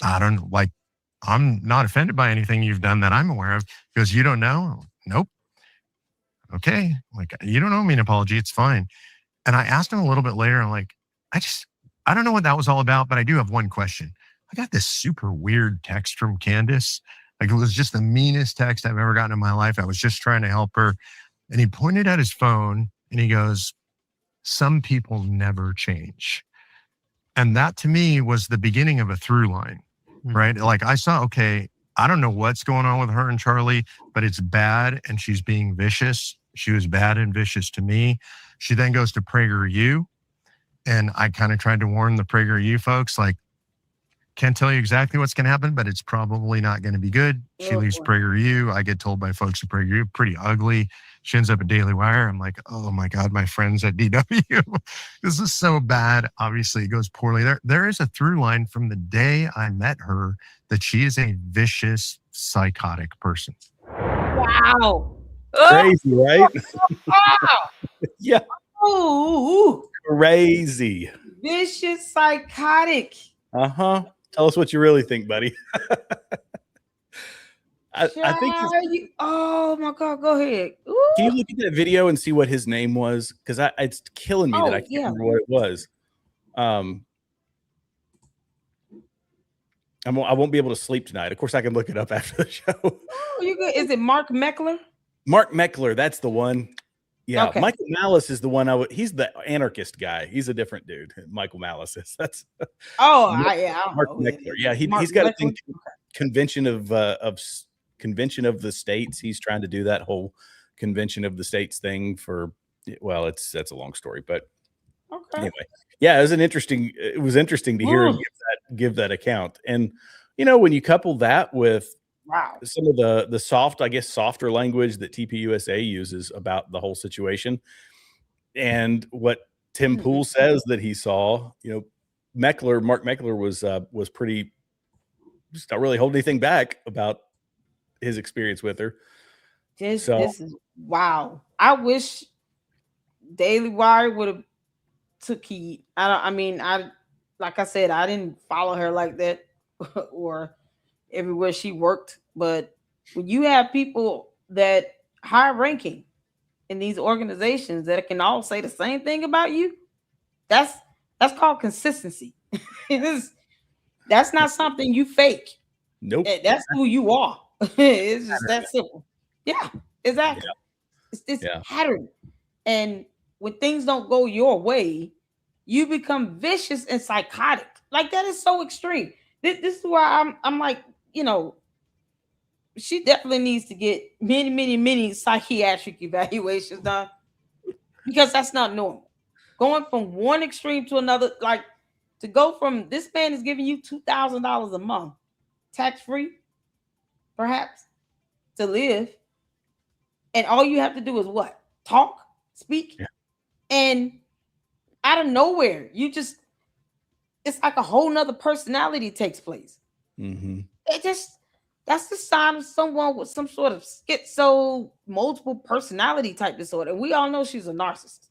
I don't like, I'm not offended by anything you've done that I'm aware of. He goes, you don't know? Nope. Okay. Like, you don't owe me an apology. It's fine. And I asked him a little bit later. I'm like, I don't know what that was all about, but I do have one question. I got this super weird text from Candace. Like, it was just the meanest text I've ever gotten in my life. I was just trying to help her. And he pointed at his phone and he goes, some people never change. And that to me was the beginning of a through line, right? Like, I saw, okay, I don't know what's going on with her and Charlie, but it's bad and she's being vicious. She was bad and vicious to me. She then goes to PragerU. And I kind of tried to warn the PragerU folks, like, can't tell you exactly what's going to happen, but it's probably not going to be good. She leaves PragerU. I get told by folks at PragerU, pretty ugly. She ends up at Daily Wire. I'm like, oh my God, my friends at DW. This is so bad. Obviously, it goes poorly. There is a through line from the day I met her that she is a vicious, psychotic person. Wow. Crazy, right? Wow. Yeah. Ooh. Crazy. Vicious, psychotic. Uh-huh. Tell us what you really think, buddy. I think oh my God, go ahead. Ooh. Can you look at that video and see what his name was? Because it's killing me that I can't remember what it was. I won't be able to sleep tonight. Of course, I can look it up after the show. Oh, you good? Is it Mark Meckler? Mark Meckler, that's the one. Yeah, okay. Michael Malice is the one. He's the anarchist guy. He's a different dude. Michael Malice is. That's. Mark Meckler. Yeah, he's got a thing. Convention of Convention of the States. He's trying to do that whole Convention of the States thing for. Well, that's a long story, but anyway, yeah, it was interesting to hear him give that account, and when you couple that with. Wow. Some of the softer language that TPUSA uses about the whole situation, and what Tim Pool says that he saw, Mark Meckler was pretty, just not really holding anything back about his experience with her. This is wow. I wish Daily Wire would have took heed. Like I said, I didn't follow her like that or everywhere she worked. But when you have people that high ranking in these organizations that can all say the same thing about you, that's called consistency. That's not something you fake. Nope. That's who you are. It's just that simple. Yeah, exactly. Yeah. It's this pattern. And when things don't go your way, you become vicious and psychotic. Like, that is so extreme. This is why I'm like, she definitely needs to get many psychiatric evaluations done, because that's not normal. Going from one extreme to another, like to go from this man is giving you $2,000 a month, tax-free, perhaps, to live, and all you have to do is what? Talk, speak, and out of nowhere, it's like a whole nother personality takes place. Mm-hmm. That's the sign of someone with some sort of schizo, multiple personality type disorder. And we all know she's a narcissist.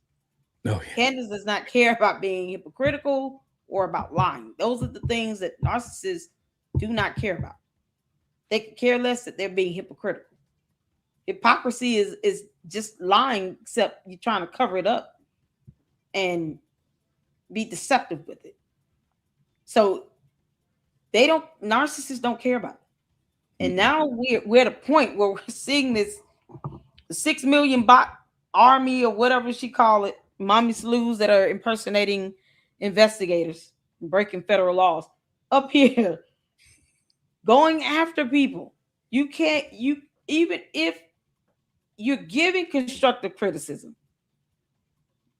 Oh, yeah. Candace does not care about being hypocritical or about lying. Those are the things that narcissists do not care about. They could care less that they're being hypocritical. Hypocrisy is just lying, except you're trying to cover it up and be deceptive with it. So narcissists don't care about it. And now we're at a point where we're seeing this 6 million bot army or whatever she call it, mommy slews that are impersonating investigators, breaking federal laws up here, going after people. If even if you're giving constructive criticism,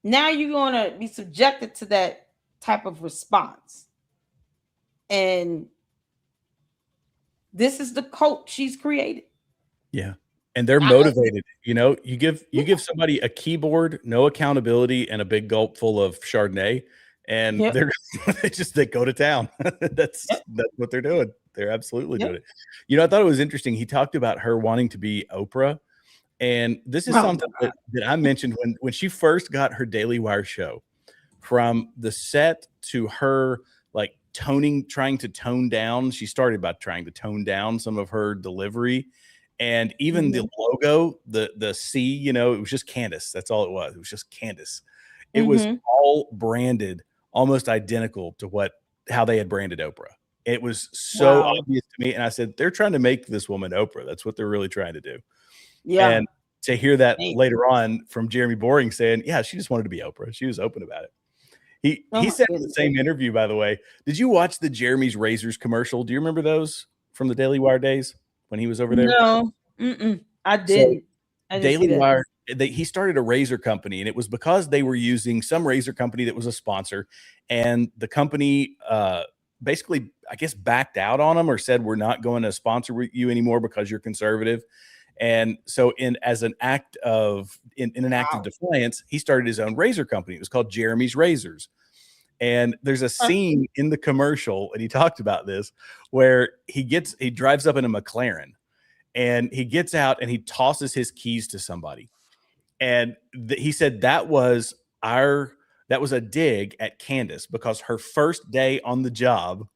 now you're going to be subjected to that type of response. And this is the coach she's created. Yeah. And they're motivated. You know, you give somebody a keyboard, no accountability, and a big gulp full of Chardonnay, and they go to town. That's what they're doing. They're absolutely doing it. You know, I thought it was interesting. He talked about her wanting to be Oprah. And this is something that I mentioned when she first got her Daily Wire show, from the set to her like trying to tone down. She started by trying to tone down some of her delivery. And even the logo, the C, you know, it was just Candace. That's all it was. It was just Candace. It was all branded almost identical to how they had branded Oprah. It was so obvious to me. And I said, they're trying to make this woman Oprah. That's what they're really trying to do. Yeah. And to hear that later on from Jeremy Boring saying, yeah, she just wanted to be Oprah. She was open about it. He said in the same interview, by the way, did you watch the Jeremy's Razors commercial? Do you remember those from the Daily Wire days when he was over there? No, I didn't. So, Daily Wire, he started a razor company, and it was because they were using some razor company that was a sponsor, and the company basically, I guess, backed out on them or said, we're not going to sponsor you anymore because you're conservative. And so as an act of defiance, he started his own razor company. It was called Jeremy's Razors. And there's a scene in the commercial, and he talked about this, where he drives up in a McLaren, and he gets out and he tosses his keys to somebody. And he said that was a dig at Candace, because her first day on the job,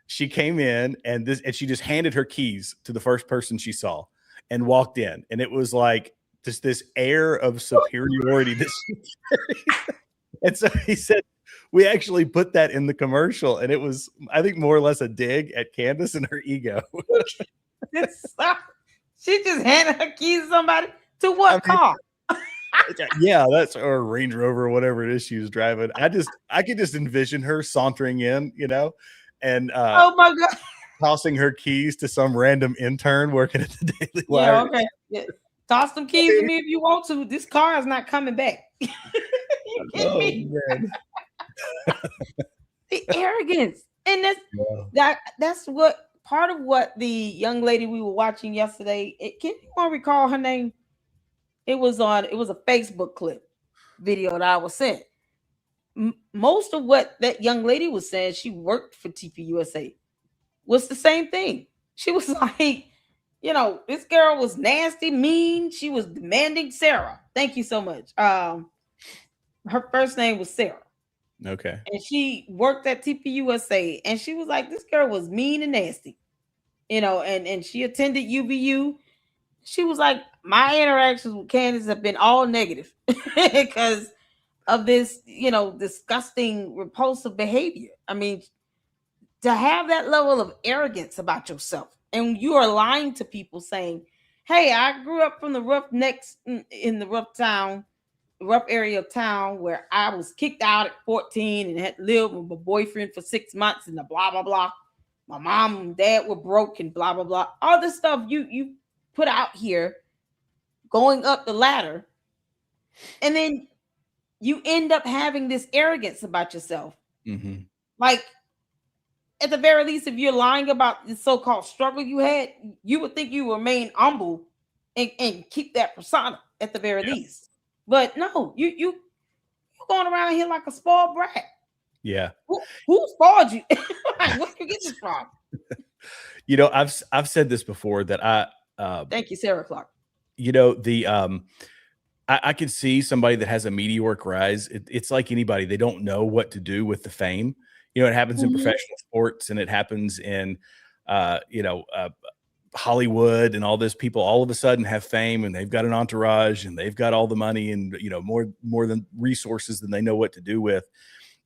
she came in and she just handed her keys to the first person she saw and walked in. And it was like just this air of superiority that she carried. And so he said, we actually put that in the commercial, and it was, I think, more or less a dig at Candace and her ego. She just handed her keys to somebody. To what car? Yeah, that's or a Range Rover or whatever it is she was driving. I could just envision her sauntering in, you know, and oh my God, tossing her keys to some random intern working at the Daily Wire. Yeah, okay. Yeah. Toss some keys to me if you want to. This car is not coming back. Man. The arrogance. And that's what part of what the young lady we were watching yesterday. Can you recall her name? It was a Facebook clip video that I was sent. Most of what that young lady was saying, she worked for TPUSA, was the same thing. She was like, you know, this girl was nasty, mean. She was demanding. Sarah, thank you so much. Her first name was Sarah. Okay. And she worked at TPUSA, and she was like, this girl was mean and nasty, you know, and she attended UVU. She was like, my interactions with Candace have been all negative because of this, you know, disgusting, repulsive behavior. I mean, to have that level of arrogance about yourself, and you are lying to people saying, hey, I grew up from the in the rough area of town where I was kicked out at 14 and had lived with my boyfriend for 6 months and the blah, blah, blah. My mom and dad were broke and blah, blah, blah. All this stuff you put out here going up the ladder. And then you end up having this arrogance about yourself. Mm-hmm. Like, at the very least, if you're lying about the so-called struggle you had, you would think you remain humble and keep that persona at the very least. But no, you're going around here like a spoiled brat. Yeah. Who spoiled you? Where did you get this from? You know, I've said this before that thank you, Sarah Clark. You know, I could see somebody that has a meteoric rise. It's like anybody, they don't know what to do with the fame. You know, it happens in professional sports, and it happens in Hollywood, and all this. People all of a sudden have fame, and they've got an entourage, and they've got all the money, and, you know, more than resources than they know what to do with.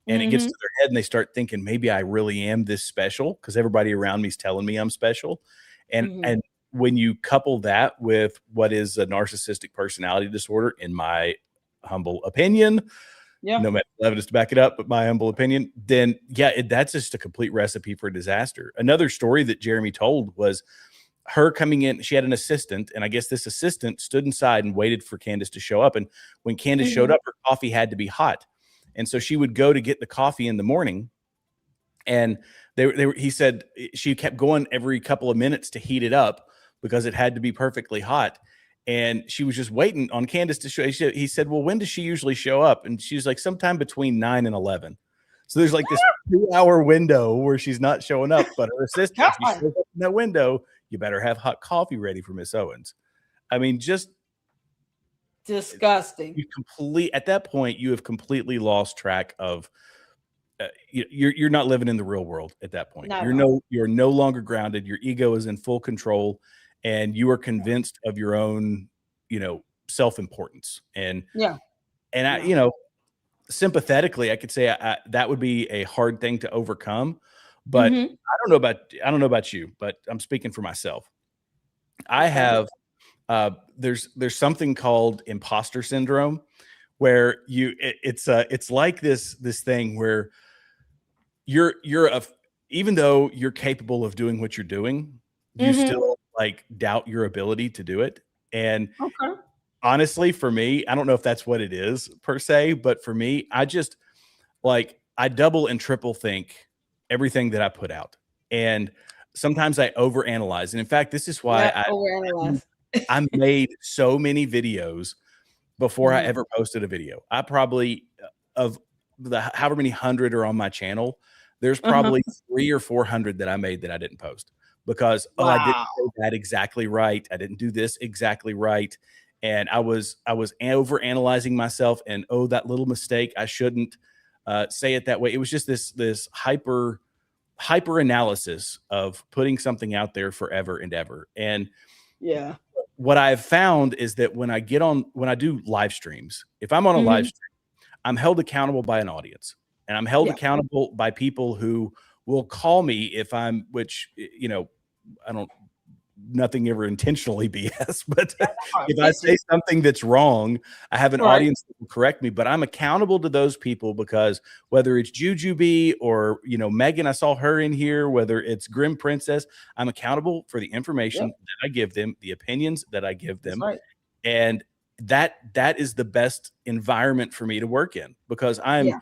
And it gets to their head, and they start thinking, maybe I really am this special because everybody around me is telling me I'm special. And when you couple that with what is a narcissistic personality disorder, in my humble opinion, no matter evidence to back it up, but my humble opinion, then that's just a complete recipe for disaster. Another story that Jeremy told was her coming in, she had an assistant, and I guess this assistant stood inside and waited for Candace to show up. And when Candace showed up, her coffee had to be hot. And so she would go to get the coffee in the morning. And he said she kept going every couple of minutes to heat it up because it had to be perfectly hot. And she was just waiting on Candace to show. He said, well, when does she usually show up? And she was like, sometime between 9 and 11. So there's like this 2-hour window where she's not showing up, but her assistant, she shows up in that window, you better have hot coffee ready for Miss Owens. I mean, just disgusting. At that point, you have completely lost track of. You're not living in the real world at that point. You're no longer grounded. Your ego is in full control, and you are convinced of your own, self-importance. And I, sympathetically, I could say that would be a hard thing to overcome. But I don't know about you, but I'm speaking for myself. I have there's something called imposter syndrome, where it's like this thing where even though you're capable of doing what you're doing, you still like doubt your ability to do it. And honestly, for me, I don't know if that's what it is per se, but for me, I just I double and triple think everything that I put out. And sometimes I overanalyze. And in fact, this is why I made so many videos before I ever posted a video. I probably, of the however many hundred are on my channel, there's probably 300 or 400 that I made that I didn't post because I didn't say that exactly right. I didn't do this exactly right. And I was over analyzing myself, and that little mistake, I shouldn't say it that way. It was just this hyper analysis of putting something out there forever and ever. And what I've found is that when I do live streams, if I'm on a live stream, I'm held accountable by an audience, and I'm held accountable by people who will call me if nothing ever intentionally BS, but if I say something that's wrong, I have an audience that will correct me. But I'm accountable to those people because whether it's Jujubee or Megan, I saw her in here, whether it's Grim Princess, I'm accountable for the information that I give them, the opinions that I give them, and that is the best environment for me to work in, because I'm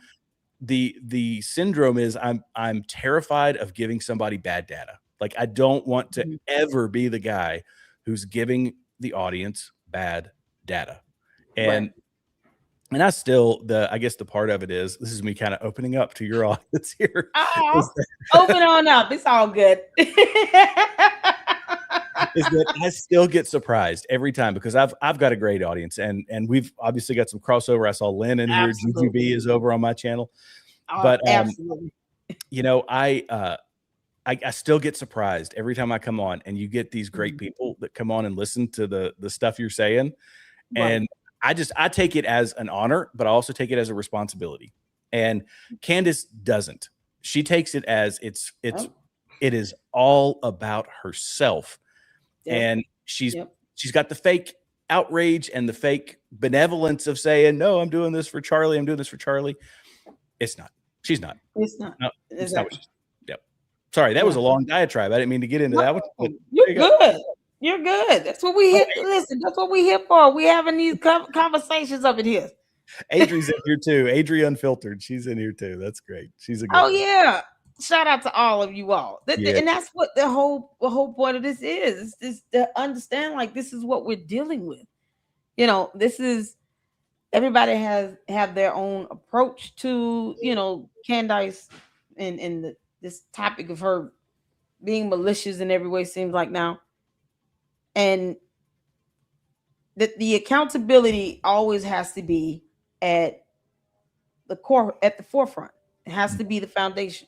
the syndrome is I'm terrified of giving somebody bad data. Like, I don't want to ever be the guy who's giving the audience bad data. And I still, I guess the part of it is, this is me kind of opening up to your audience here. Open on up. It's all good. Is that I still get surprised every time, because I've got a great audience, and we've obviously got some crossover. I saw Lynn in here. Jujubee is over on my channel. But absolutely. I still get surprised every time I come on, and you get these great people that come on and listen to the stuff you're saying. And I take it as an honor, but I also take it as a responsibility. And Candace doesn't. She takes it as it is all about herself. And she's got the fake outrage and the fake benevolence of saying, no, I'm doing this for Charlie. I'm doing this for Charlie. It's not. She's not. It's not. No, it's not what she's. Sorry, that was a long diatribe. I didn't mean to get into that one. But you're good. You're good. That's what we here. Listen, that's what we here for. We having these conversations up in here. Adri's in here too. Adri Unfiltered. She's in here too. That's great. She's a good one. Yeah. Shout out to all of you all. And that's what the whole point of this is. It's to understand, like, this is what we're dealing with. This is, everybody have their own approach to, Candace and this topic of her being malicious in every way, seems like now. And that the accountability always has to be at the core, at the forefront. It has to be the foundation.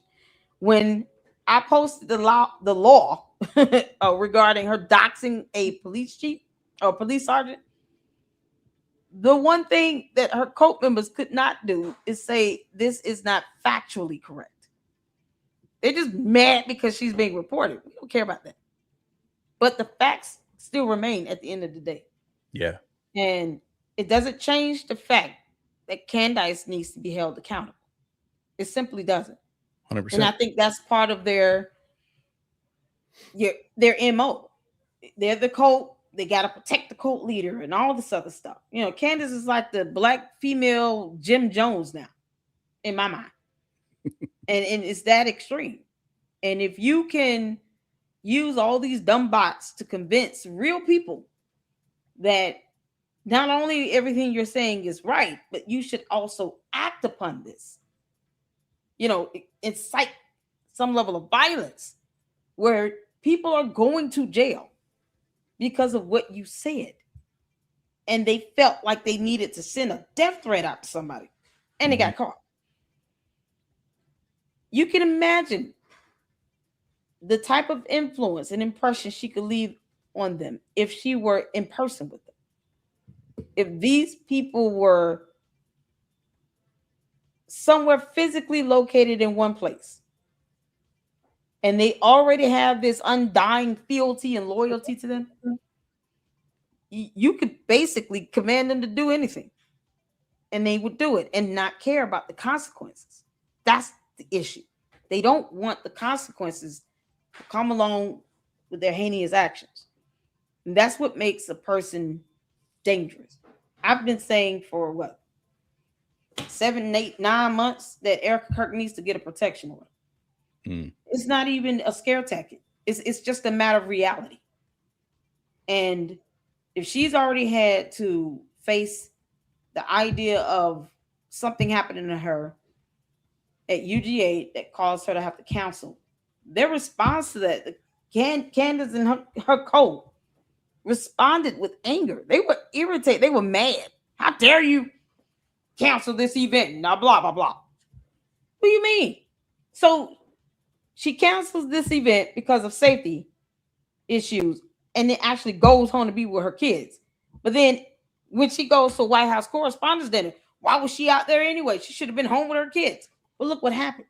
When I posted the law regarding her doxing a police chief or police sergeant, the one thing that her cult members could not do is say this is not factually correct. They're just mad because she's being reported. We don't care about that. But the facts still remain at the end of the day. Yeah. And it doesn't change the fact that Candace needs to be held accountable. It simply doesn't. 100%. And I think that's part of their MO. they're the cult. They got to protect the cult leader and all this other stuff. Candace is like the black female Jim Jones now, in my mind. and it's that extreme. And if you can use all these dumb bots to convince real people that not only everything you're saying is right, but you should also act upon this, incite some level of violence where people are going to jail because of what you said. And they felt like they needed to send a death threat out to somebody, and they got caught. You can imagine the type of influence and impression she could leave on them if she were in person with them. If these people were somewhere physically located in one place, and they already have this undying fealty and loyalty to them, you could basically command them to do anything, and they would do it and not care about the consequences. That's the issue. They don't want the consequences to come along with their heinous actions. And that's what makes a person dangerous. I've been saying for 7, 8, 9 months that Erica Kirk needs to get a protection order. It's not even a scare tactic. It's just a matter of reality. And if she's already had to face the idea of something happening to her at UGA that caused her to have to cancel, their response to that, Candace and her co responded with anger. They were irritated. They were mad. How dare you cancel this event? Now, blah, blah, blah. What do you mean? So she cancels this event because of safety issues, and then actually goes home to be with her kids. But then when she goes to White House Correspondents' Dinner, why was she out there anyway? She should have been home with her kids. But look what happened.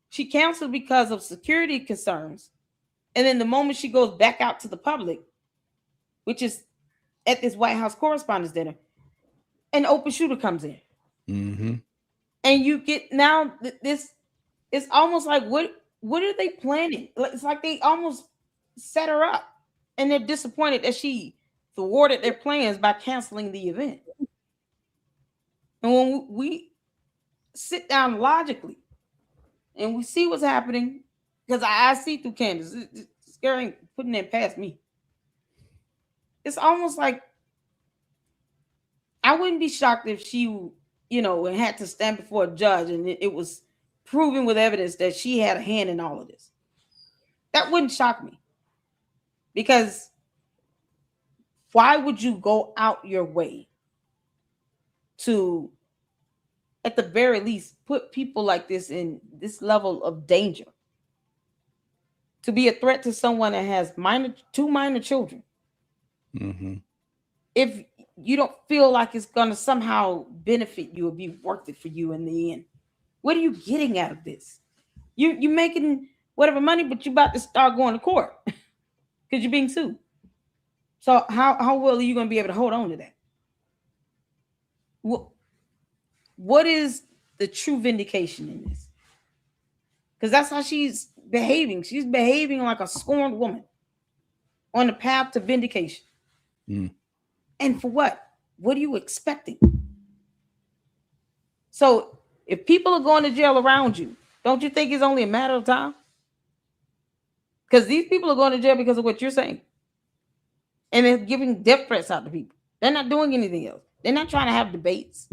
She canceled because of security concerns. And then the moment she goes back out to the public, which is at this White House Correspondents' Dinner, an open shooter comes in. Mm-hmm. And you get now this, it's almost like, what are they planning? It's like they almost set her up, and they're disappointed that she thwarted their plans by canceling the event. And when we sit down logically and we see what's happening, because I see through Candace, scaring, putting it past me. It's almost like I wouldn't be shocked if she, had to stand before a judge and it was proven with evidence that she had a hand in all of this. That wouldn't shock me. Because why would you go out your way to, at the very least, put people like this in this level of danger? To be a threat to someone that has two minor children. Mm-hmm. If you don't feel like it's going to somehow benefit you or be worth it for you in the end, what are you getting out of this? You making whatever money, but you about to start going to court because you're being sued. So how well are you going to be able to hold on to that? What is the true vindication in this? Because that's how she's behaving. She's behaving like a scorned woman on the path to vindication. And for what? What are you expecting? So if people are going to jail around you, don't you think it's only a matter of time? Because these people are going to jail because of what you're saying. And they're giving death threats out to people. They're not doing anything else. They're not trying to have debates.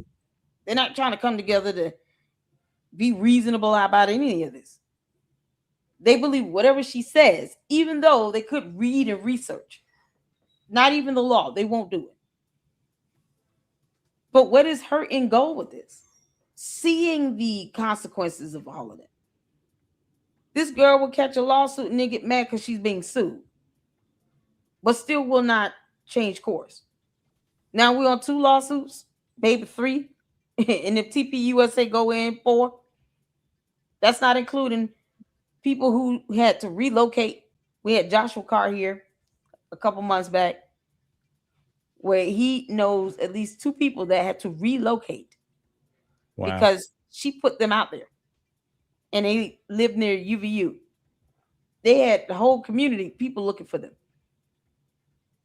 They're not trying to come together to be reasonable about any of this. They believe whatever she says, even though they could read and research. Not even the law. They won't do it. But what is her end goal with this? Seeing the consequences of all of that. This girl will catch a lawsuit and then get mad because she's being sued. But still will not change course. Now we're on 2 lawsuits, maybe 3. And if TPUSA go in 4, that's not including people who had to relocate. We had Joshua Carr here a couple months back, where he knows at least 2 people that had to relocate. Wow. Because she put them out there. And they lived near UVU. They had the whole community, people looking for them.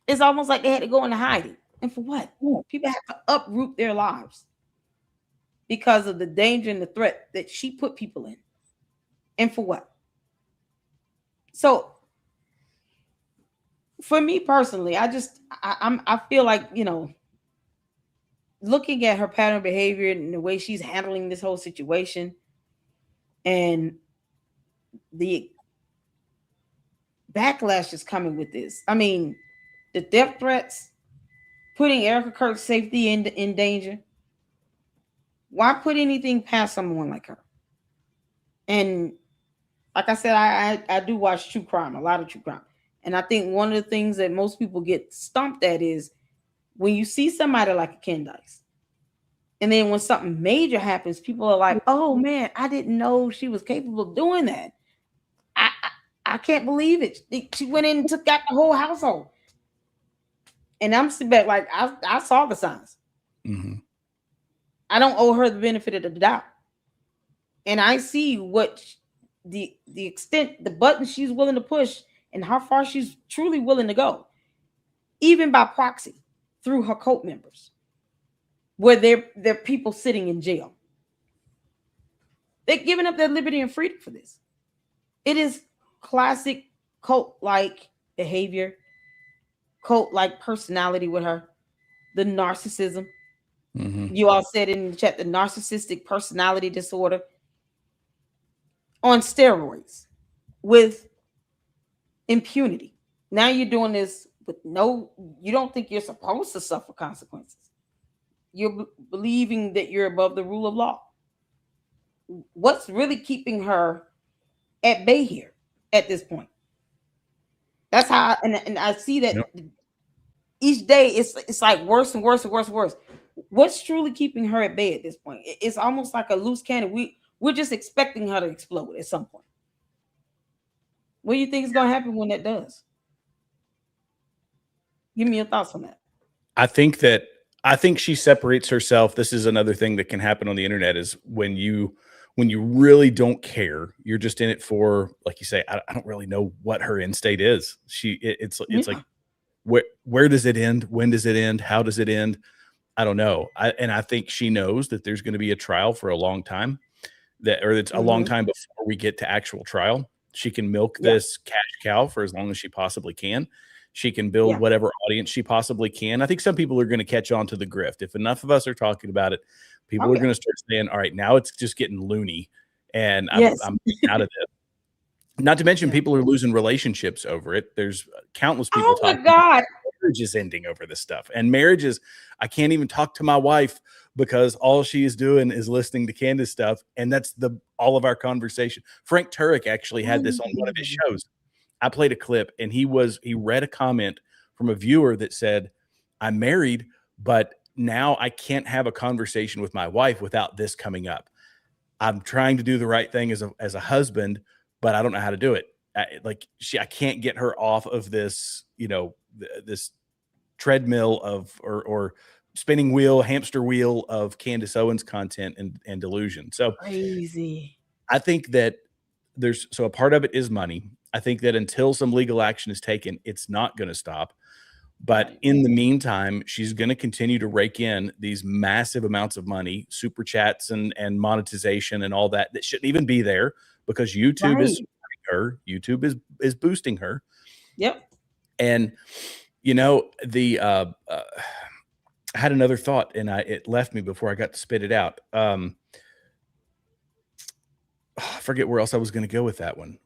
It's almost like they had to go into hiding. And for what? People have to uproot their lives because of the danger and the threat that she put people in. And for what? So for me personally, I feel like, looking at her pattern of behavior and the way she's handling this whole situation and the backlash is coming with this. I mean, the death threats, putting Erica Kirk's safety in danger. Why put anything past someone like her? And like I said, I do watch true crime, a lot of true crime. And I think one of the things that most people get stumped at is when you see somebody like a Candace, and then when something major happens, people are like, oh man, I didn't know she was capable of doing that. I can't believe it. She went in and took out the whole household. And I'm sitting back like, I saw the signs. Mm-hmm. I don't owe her the benefit of the doubt. And I see what the extent, the button she's willing to push and how far she's truly willing to go, even by proxy through her cult members, where they're people sitting in jail. They're giving up their liberty and freedom for this. It is classic cult-like behavior, cult-like personality with her, the narcissism. Mm-hmm. You all said in the chat, the narcissistic personality disorder on steroids with impunity. Now you're doing this with you don't think you're supposed to suffer consequences. You're believing that you're above the rule of law. What's really keeping her at bay here at this point? That's how, and I see that each day it's like worse and worse and worse and worse. What's truly keeping her at bay at this point? It's almost like a loose cannon. We're just expecting her to explode at some point. What do you think is going to happen when that does? Give me your thoughts on that. I think she separates herself. This is another thing that can happen on the internet is when you really don't care, you're just in it for, like you say, I don't really know what her end state is. It's like, where does it end? When does it end? How does it end? I don't know. I think she knows that there's going to be a trial for a long time, it's a long time before we get to actual trial. She can milk this cash cow for as long as she possibly can. She can build whatever audience she possibly can. I think some people are going to catch on to the grift. If enough of us are talking about it, people are going to start saying, all right, now it's just getting loony and I'm out of this. Not to mention people are losing relationships over it. There's countless people talking about marriage is ending over this stuff. And marriages, I can't even talk to my wife because all she is doing is listening to Candace stuff. And that's all of our conversation. Frank Turek actually had this on one of his shows. I played a clip and he read a comment from a viewer that said, I'm married, but now I can't have a conversation with my wife without this coming up. I'm trying to do the right thing as a husband, but I don't know how to do it. I can't get her off of this, this treadmill or spinning wheel, hamster wheel of Candace Owens content and delusion. So crazy. I think that a part of it is money. I think that until some legal action is taken, it's not going to stop. But in the meantime, she's going to continue to rake in these massive amounts of money, super chats and monetization and all that shouldn't even be there because YouTube is supporting her. YouTube is boosting her. Yep. And I had another thought and it left me before I got to spit it out. I forget where else I was going to go with that one.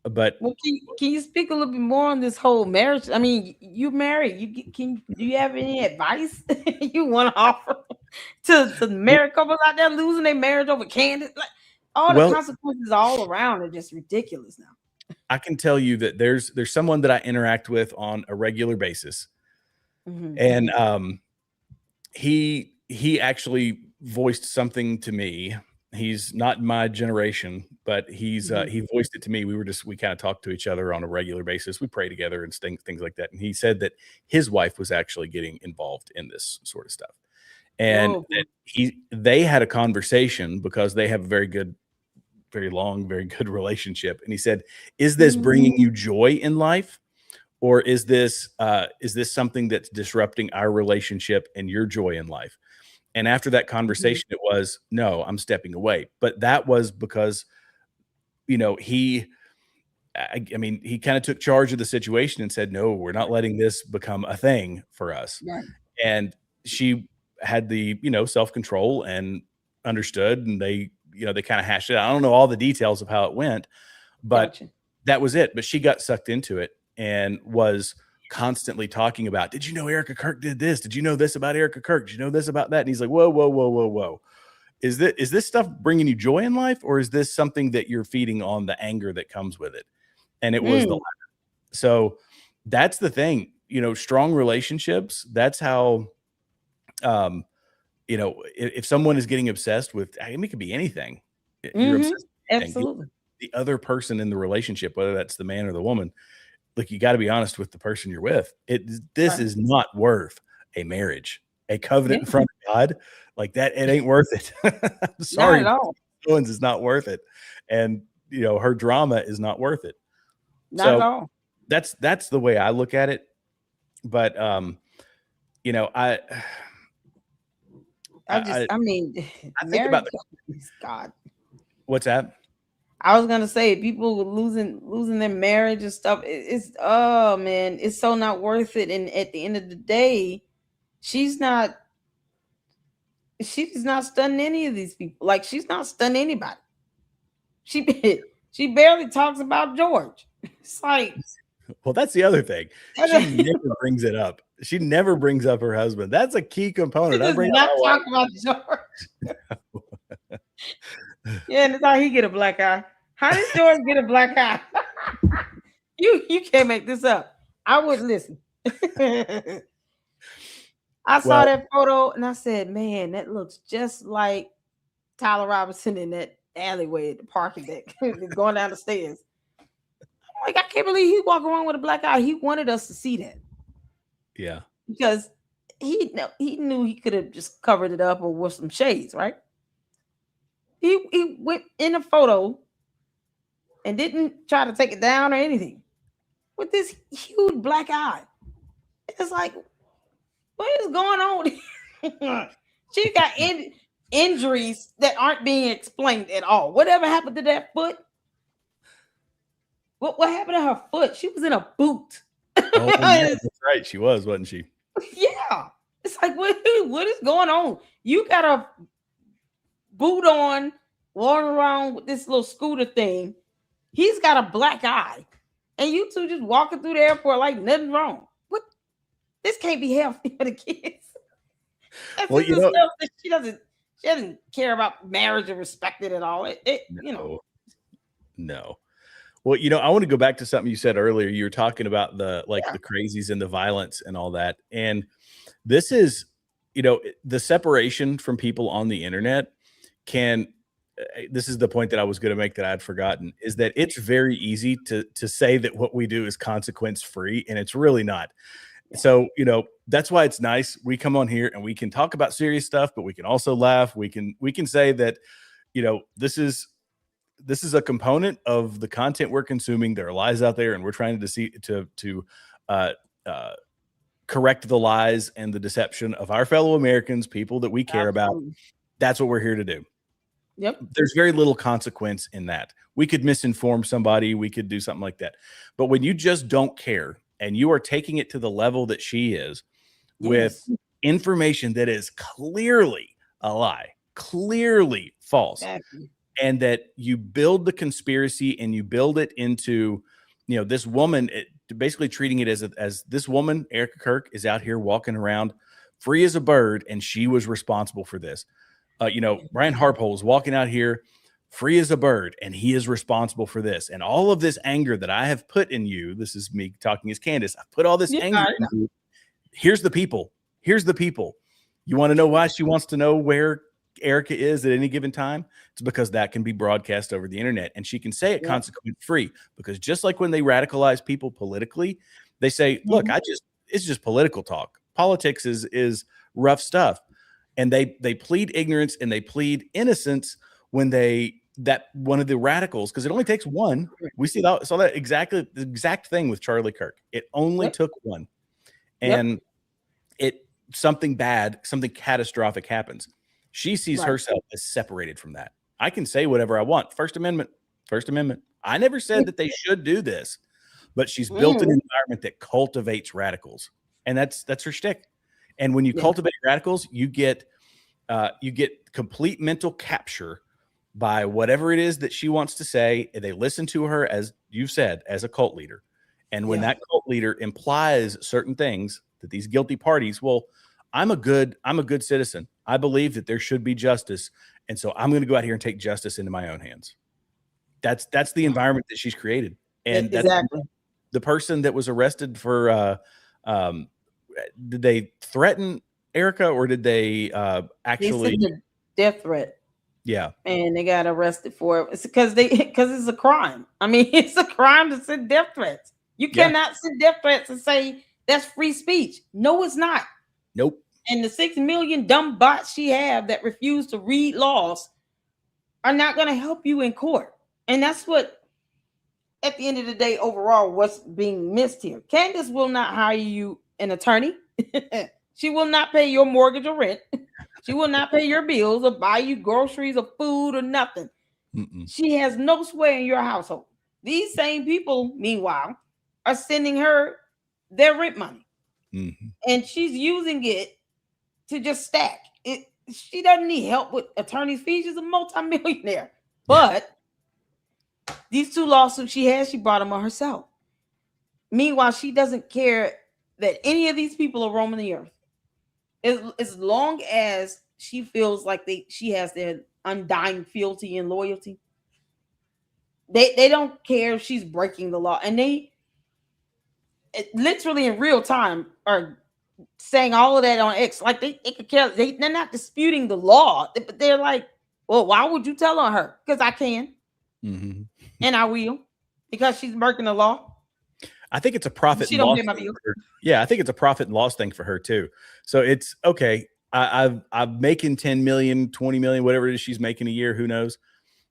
But can you speak a little bit more on this whole marriage? I mean, you married. Do you have any advice you want to offer to married couples out there losing their marriage over Candace? Like all the consequences all around are just ridiculous now. I can tell you that there's someone that I interact with on a regular basis, and he actually voiced something to me. He's not my generation, but he voiced it to me. We kind of talked to each other on a regular basis. We pray together and things like that. And he said that his wife was actually getting involved in this sort of stuff. And that they had a conversation because they have a very good, very long, very good relationship. And he said, is this bringing you joy in life? or is this something that's disrupting our relationship and your joy in life? And after that conversation, it was, no, I'm stepping away. But that was because, he kind of took charge of the situation and said, no, we're not letting this become a thing for us. Right. And she had the, self-control and understood, and they kind of hashed it out. I don't know all the details of how it went, but that was it. But she got sucked into it and was constantly talking about, did you know Erica Kirk did this? Did you know this about Erica Kirk? Did you know this about that? And he's like, whoa, whoa, whoa, whoa, whoa. Is this stuff bringing you joy in life, or is this something that you're feeding on the anger that comes with it? And it was the latter. So that's the thing, strong relationships. That's how, if someone is getting obsessed with, it could be anything. You're obsessed with anything. Absolutely. The other person in the relationship, whether that's the man or the woman, like, you got to be honest with the person you're with. This is not worth a marriage, a covenant in front of God like that. It ain't worth it. I'm sorry, not at all. Owens is not worth it, and her drama is not worth it. Not at all. That's the way I look at it. But I think about God. What's that? I was gonna say, people losing their marriage and stuff. It's oh man, it's so not worth it. And at the end of the day, she's not stunning any of these people. Like, she's not stunning anybody. She barely talks about George. It's like, well, that's the other thing. She never brings it up. She never brings up her husband. That's a key component. She does not talk about George. Yeah, and that's how he get a black eye. How did George get a black eye? You can't make this up. I wouldn't listen. I saw that photo and I said, man, that looks just like Tyler Robinson in that alleyway at the parking deck going down the stairs. I'm like, I can't believe he walked around with a black eye. He wanted us to see that. Yeah. Because he knew he could have just covered it up or wore some shades, right? He went in a photo and didn't try to take it down or anything with this huge black eye. It's like, what is going on? She got injuries that aren't being explained at all. Whatever happened to that foot? What happened to her foot? She was in a boot. Oh, yeah, that's right. She was, wasn't she? Yeah. It's like, what is going on? You got a boot on, walking around with this little scooter thing. He's got a black eye. And you two just walking through the airport like nothing wrong. What? This can't be healthy for the kids. Well, she doesn't care about marriage or respect it at all. No. Well, I want to go back to something you said earlier. You were talking about the crazies and the violence and all that. And this is, the separation from people on the internet this is the point that I was going to make that I'd forgotten, is that it's very easy to say that what we do is consequence free, and it's really not. Yeah. So, that's why it's nice. We come on here and we can talk about serious stuff, but we can also laugh. We can say that, this is a component of the content we're consuming. There are lies out there, and we're trying to correct the lies and the deception of our fellow Americans, people that we care about. That's what we're here to do. Yep. There's very little consequence in that. We could misinform somebody. We could do something like that. But when you just don't care and you are taking it to the level that she is, with information that is clearly a lie, clearly false, exactly. And that you build the conspiracy and you build it into, this woman, basically treating it as this woman, Erica Kirk, is out here walking around free as a bird, and she was responsible for this. Brian Harpole is walking out here free as a bird, and he is responsible for this. And all of this anger that I have put in you, this is me talking as Candace, I've put all this anger in you. Here's the people. You want to know why she wants to know where Erica is at any given time? It's because that can be broadcast over the internet, and she can say it consequence free, because just like when they radicalize people politically, they say, look, it's just political talk. Politics is rough stuff. And they plead ignorance and they plead innocence when they that one of the radicals, because it only takes one. We saw that the exact thing with Charlie Kirk. It only took one, and something catastrophic happens. She sees herself as separated from that. I can say whatever I want. First Amendment. I never said that they should do this, but she's built an environment that cultivates radicals, and that's her shtick. And when you cultivate radicals, you get complete mental capture by whatever it is that she wants to say. And they listen to her, as you've said, as a cult leader. And when that cult leader implies certain things, that these guilty parties, well, I'm a good citizen. I believe that there should be justice. And so I'm going to go out here and take justice into my own hands. That's the environment that she's created. And exactly. The person that was arrested for, did they threaten Erica, or did they actually sent a death threat? Yeah. And they got arrested for it. It's because it's a crime. I mean, it's a crime to send death threats. You cannot send death threats and say that's free speech. No, it's not. Nope. And the 6 million dumb bots she have that refuse to read laws are not going to help you in court. And that's what, at the end of the day, overall, what's being missed here. Candace will not hire you an attorney. She will not pay your mortgage or rent. She will not pay your bills or buy you groceries or food or nothing. She has no sway in your household. These same people, meanwhile, are sending her their rent money. And she's using it to just stack it. She doesn't need help with attorney's fees. She's a multimillionaire. But these 2 lawsuits she brought them on herself. Meanwhile, she doesn't care that any of these people are roaming the earth. As long as she feels like she has their undying fealty and loyalty, they don't care if she's breaking the law. And they literally in real time are saying all of that on X. Like they could care. They're not disputing the law, but they're like, well, why would you tell on her? Because I can. And I will, because she's breaking the law. I think it's a profit and loss. Yeah, I think it's a profit and loss thing for her too. So it's okay. I'm making 10 million, 20 million, whatever it is she's making a year. Who knows?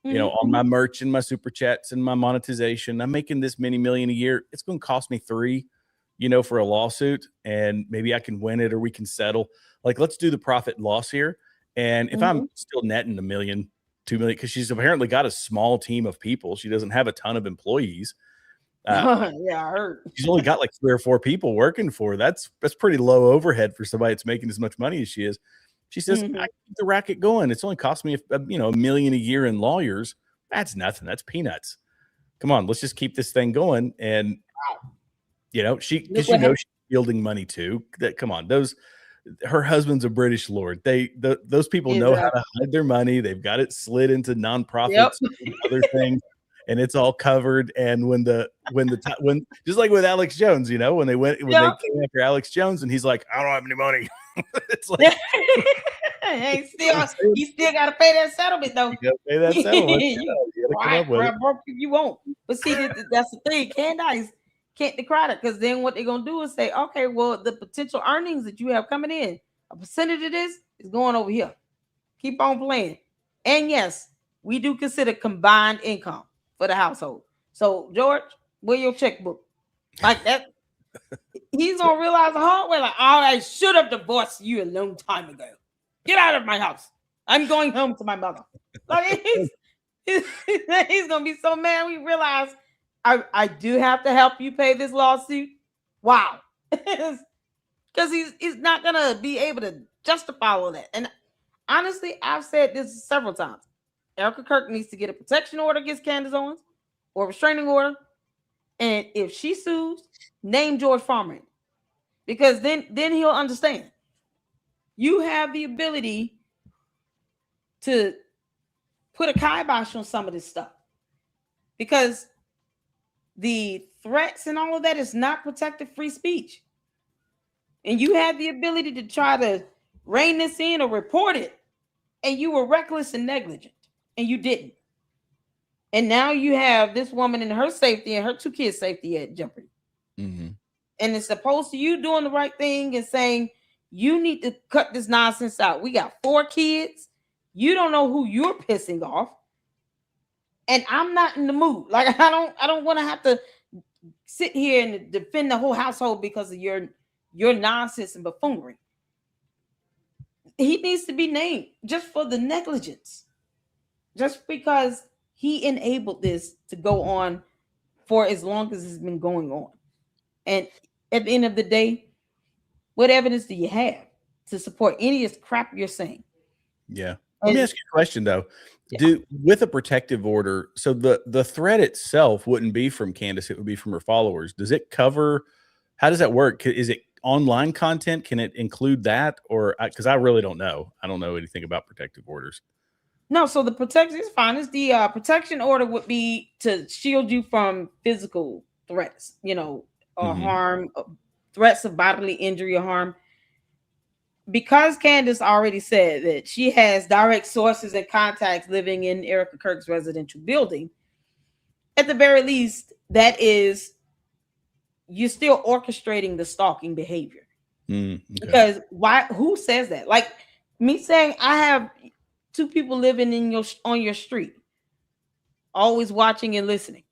You know, on my merch and my super chats and my monetization, I'm making this many million a year. It's going to cost me 3, for a lawsuit, and maybe I can win it or we can settle. Like, let's do the profit and loss here. And if I'm still netting $1 million, $2 million, because she's apparently got a small team of people, she doesn't have a ton of employees. I heard she's only got like 3 or 4 people working for her. That's pretty low overhead for somebody that's making as much money as she is. She says, I keep the racket going. It's only cost me $1 million a year in lawyers. That's nothing. That's peanuts. Come on, let's just keep this thing going. And she's yielding money too. That, come on, her husband's a British lord. Those people know how to hide their money. They've got it slid into nonprofits and other things. And it's all covered. And when just like with Alex Jones, when they came after Alex Jones, and he's like, I don't have any money. It's like he still got to pay that settlement though. You got to pay that settlement. You won't. But see, that's the thing. Candace can't decry it, because then what they're gonna do is say, okay, well, the potential earnings that you have coming in, a percentage of this is going over here. Keep on playing. And yes, we do consider combined income for the household. So George, where your checkbook? Like that, he's gonna realize the hard way. Like, oh, I should have divorced you a long time ago. Get out of my house. I'm going home to my mother. Like he's gonna be so mad. We realize I do have to help you pay this lawsuit. Wow, because he's not gonna be able to justify all that. And honestly, I've said this several times. Erica Kirk needs to get a protection order against Candace Owens, or a restraining order. And if she sues, name George Farmer, because then he'll understand. You have the ability to put a kibosh on some of this stuff, because the threats and all of that is not protected free speech. And you had the ability to try to rein this in or report it, and you were reckless and negligent, and you didn't. And now you have this woman and her safety and her 2 kids' safety at jeopardy. And it's opposed to you doing the right thing and saying, you need to cut this nonsense out. We got 4 kids. You don't know who you're pissing off. And I'm not in the mood. Like I don't want to have to sit here and defend the whole household because of your nonsense and buffoonery. He needs to be named just for the negligence. Just because he enabled this to go on for as long as it's been going on. And at the end of the day, what evidence do you have to support any of this crap you're saying? Yeah. Let me ask you a question though. With a protective order, so the threat itself wouldn't be from Candace, it would be from her followers. Does it cover, how does that work? Is it online content? Can it include that? Or because I really don't know. I don't know anything about protective orders. No, so the protection is fine. It's the protection order would be to shield you from physical threats, or harm, threats of bodily injury or harm. Because Candace already said that she has direct sources and contacts living in Erica Kirk's residential building, at the very least, that is, you're still orchestrating the stalking behavior. Okay. Because who says that? Like me saying I have 2 people living on your street, always watching and listening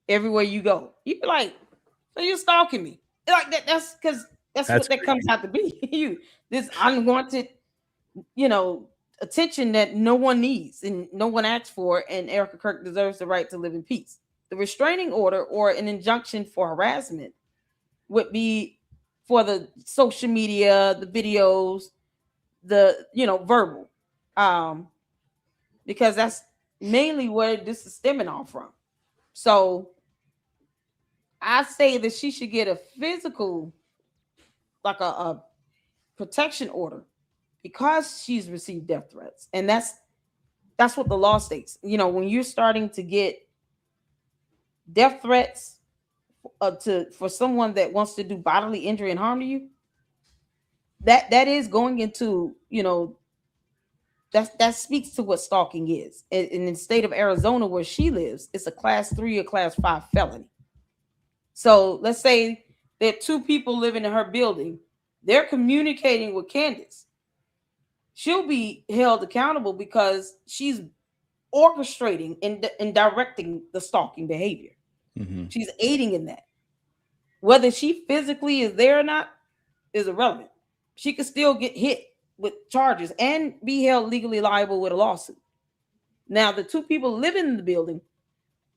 everywhere you go. You'd be like, so you're stalking me. Like that's because that's what that comes out to be. This unwanted, attention that no one needs and no one asks for, and Erica Kirk deserves the right to live in peace. The restraining order or an injunction for harassment would be for the social media, the videos, the verbal. Because that's mainly where this is stemming off from. So I say that she should get a physical, like a protection order, because she's received death threats. And that's what the law states. When you're starting to get death threats for someone that wants to do bodily injury and harm to you, that is going into, that speaks to what stalking is. And in the state of Arizona where she lives, it's a class 3 or class 5 felony. So let's say there are 2 people living in her building. They're communicating with Candace. She'll be held accountable because she's orchestrating and directing the stalking behavior. She's aiding in that. Whether she physically is there or not is irrelevant. She could still get hit with charges and be held legally liable with a lawsuit. Now, the 2 people living in the building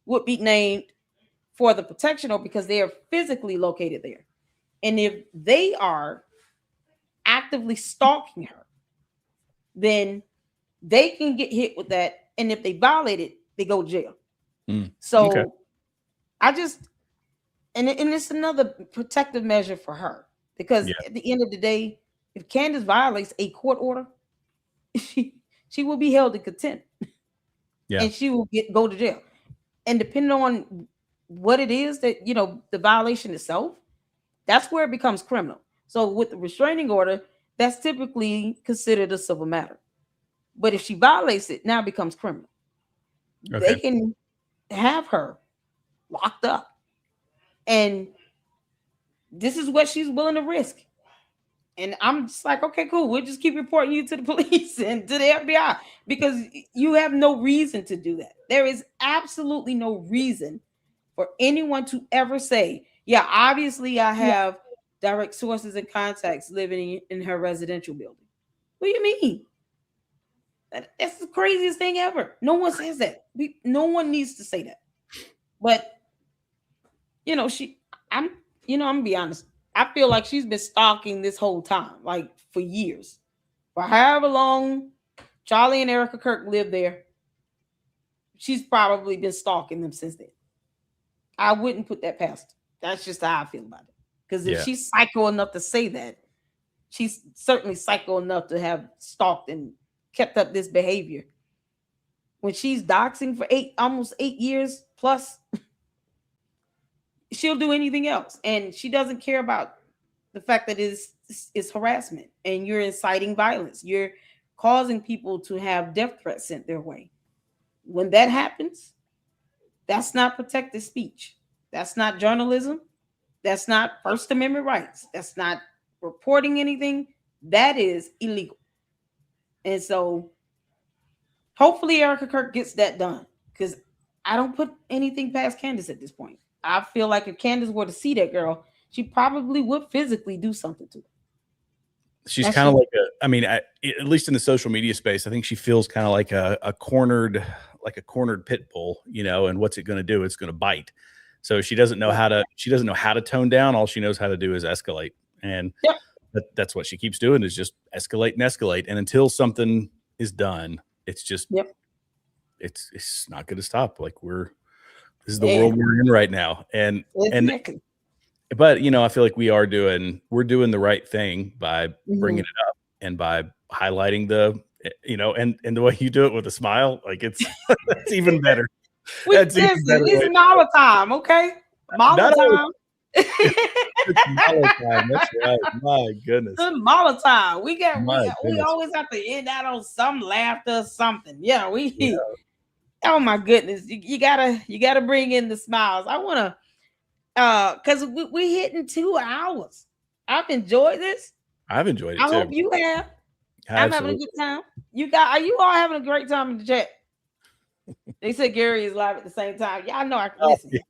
would be named for the protection order because they are physically located there. And if they are actively stalking her, then they can get hit with that. And if they violate it, they go to jail. So I just, and it's another protective measure for her, because at the end of the day, if Candace violates a court order, she will be held in contempt. And she will go to jail. And depending on what it is that, the violation itself, that's where it becomes criminal. So with the restraining order, that's typically considered a civil matter. But if she violates it, now it becomes criminal. They can have her locked up. And this is what she's willing to risk. And I'm just like, okay, cool. We'll just keep reporting you to the police and to the FBI, because you have no reason to do that. There is absolutely no reason for anyone to ever say, yeah, obviously I have direct sources and contacts living in her residential building. What do you mean? That's the craziest thing ever. No one says that. No one needs to say that. But, I'm gonna be honest. I feel like she's been stalking this whole time, like for years. For however long Charlie and Erica Kirk lived there, she's probably been stalking them since then. I wouldn't put that past her. That's just how I feel about it. Because if she's psycho enough to say that, she's certainly psycho enough to have stalked and kept up this behavior. When she's doxing for almost 8 years plus, she'll do anything else. And she doesn't care about the fact that it's harassment and you're inciting violence. You're causing people to have death threats sent their way. When that happens, that's not protected speech. That's not journalism. That's not First Amendment rights. That's not reporting anything. That is illegal. And so hopefully Erica Kirk gets that done, because I don't put anything past Candace at this point. I feel like if Candace were to see that girl, she probably would physically do something to her. She's kind of like at least in the social media space, I think she feels kind of like a cornered pit bull, and what's it going to do? It's going to bite. So she doesn't know how to tone down. All she knows how to do is escalate. And that's what she keeps doing, is just escalate and escalate. And until something is done, it's just, it's not going to stop. Like this is the world we're in right now. But I feel like we're doing the right thing by bringing it up and by highlighting and the way you do it with a smile, like it's even better. It's Mala time, okay? Mala time. It's Mala time. That's right. My goodness. It's Mala time. We always have to end out on some laughter or something. Yeah, oh my goodness. You gotta bring in the smiles. I wanna because we hitting 2 hours. I've enjoyed this. I've enjoyed it too. I hope you have. Absolutely. I'm having a good time. Are you all having a great time in the chat? They said Gary is live at the same time. Y'all know I can listen. Yeah.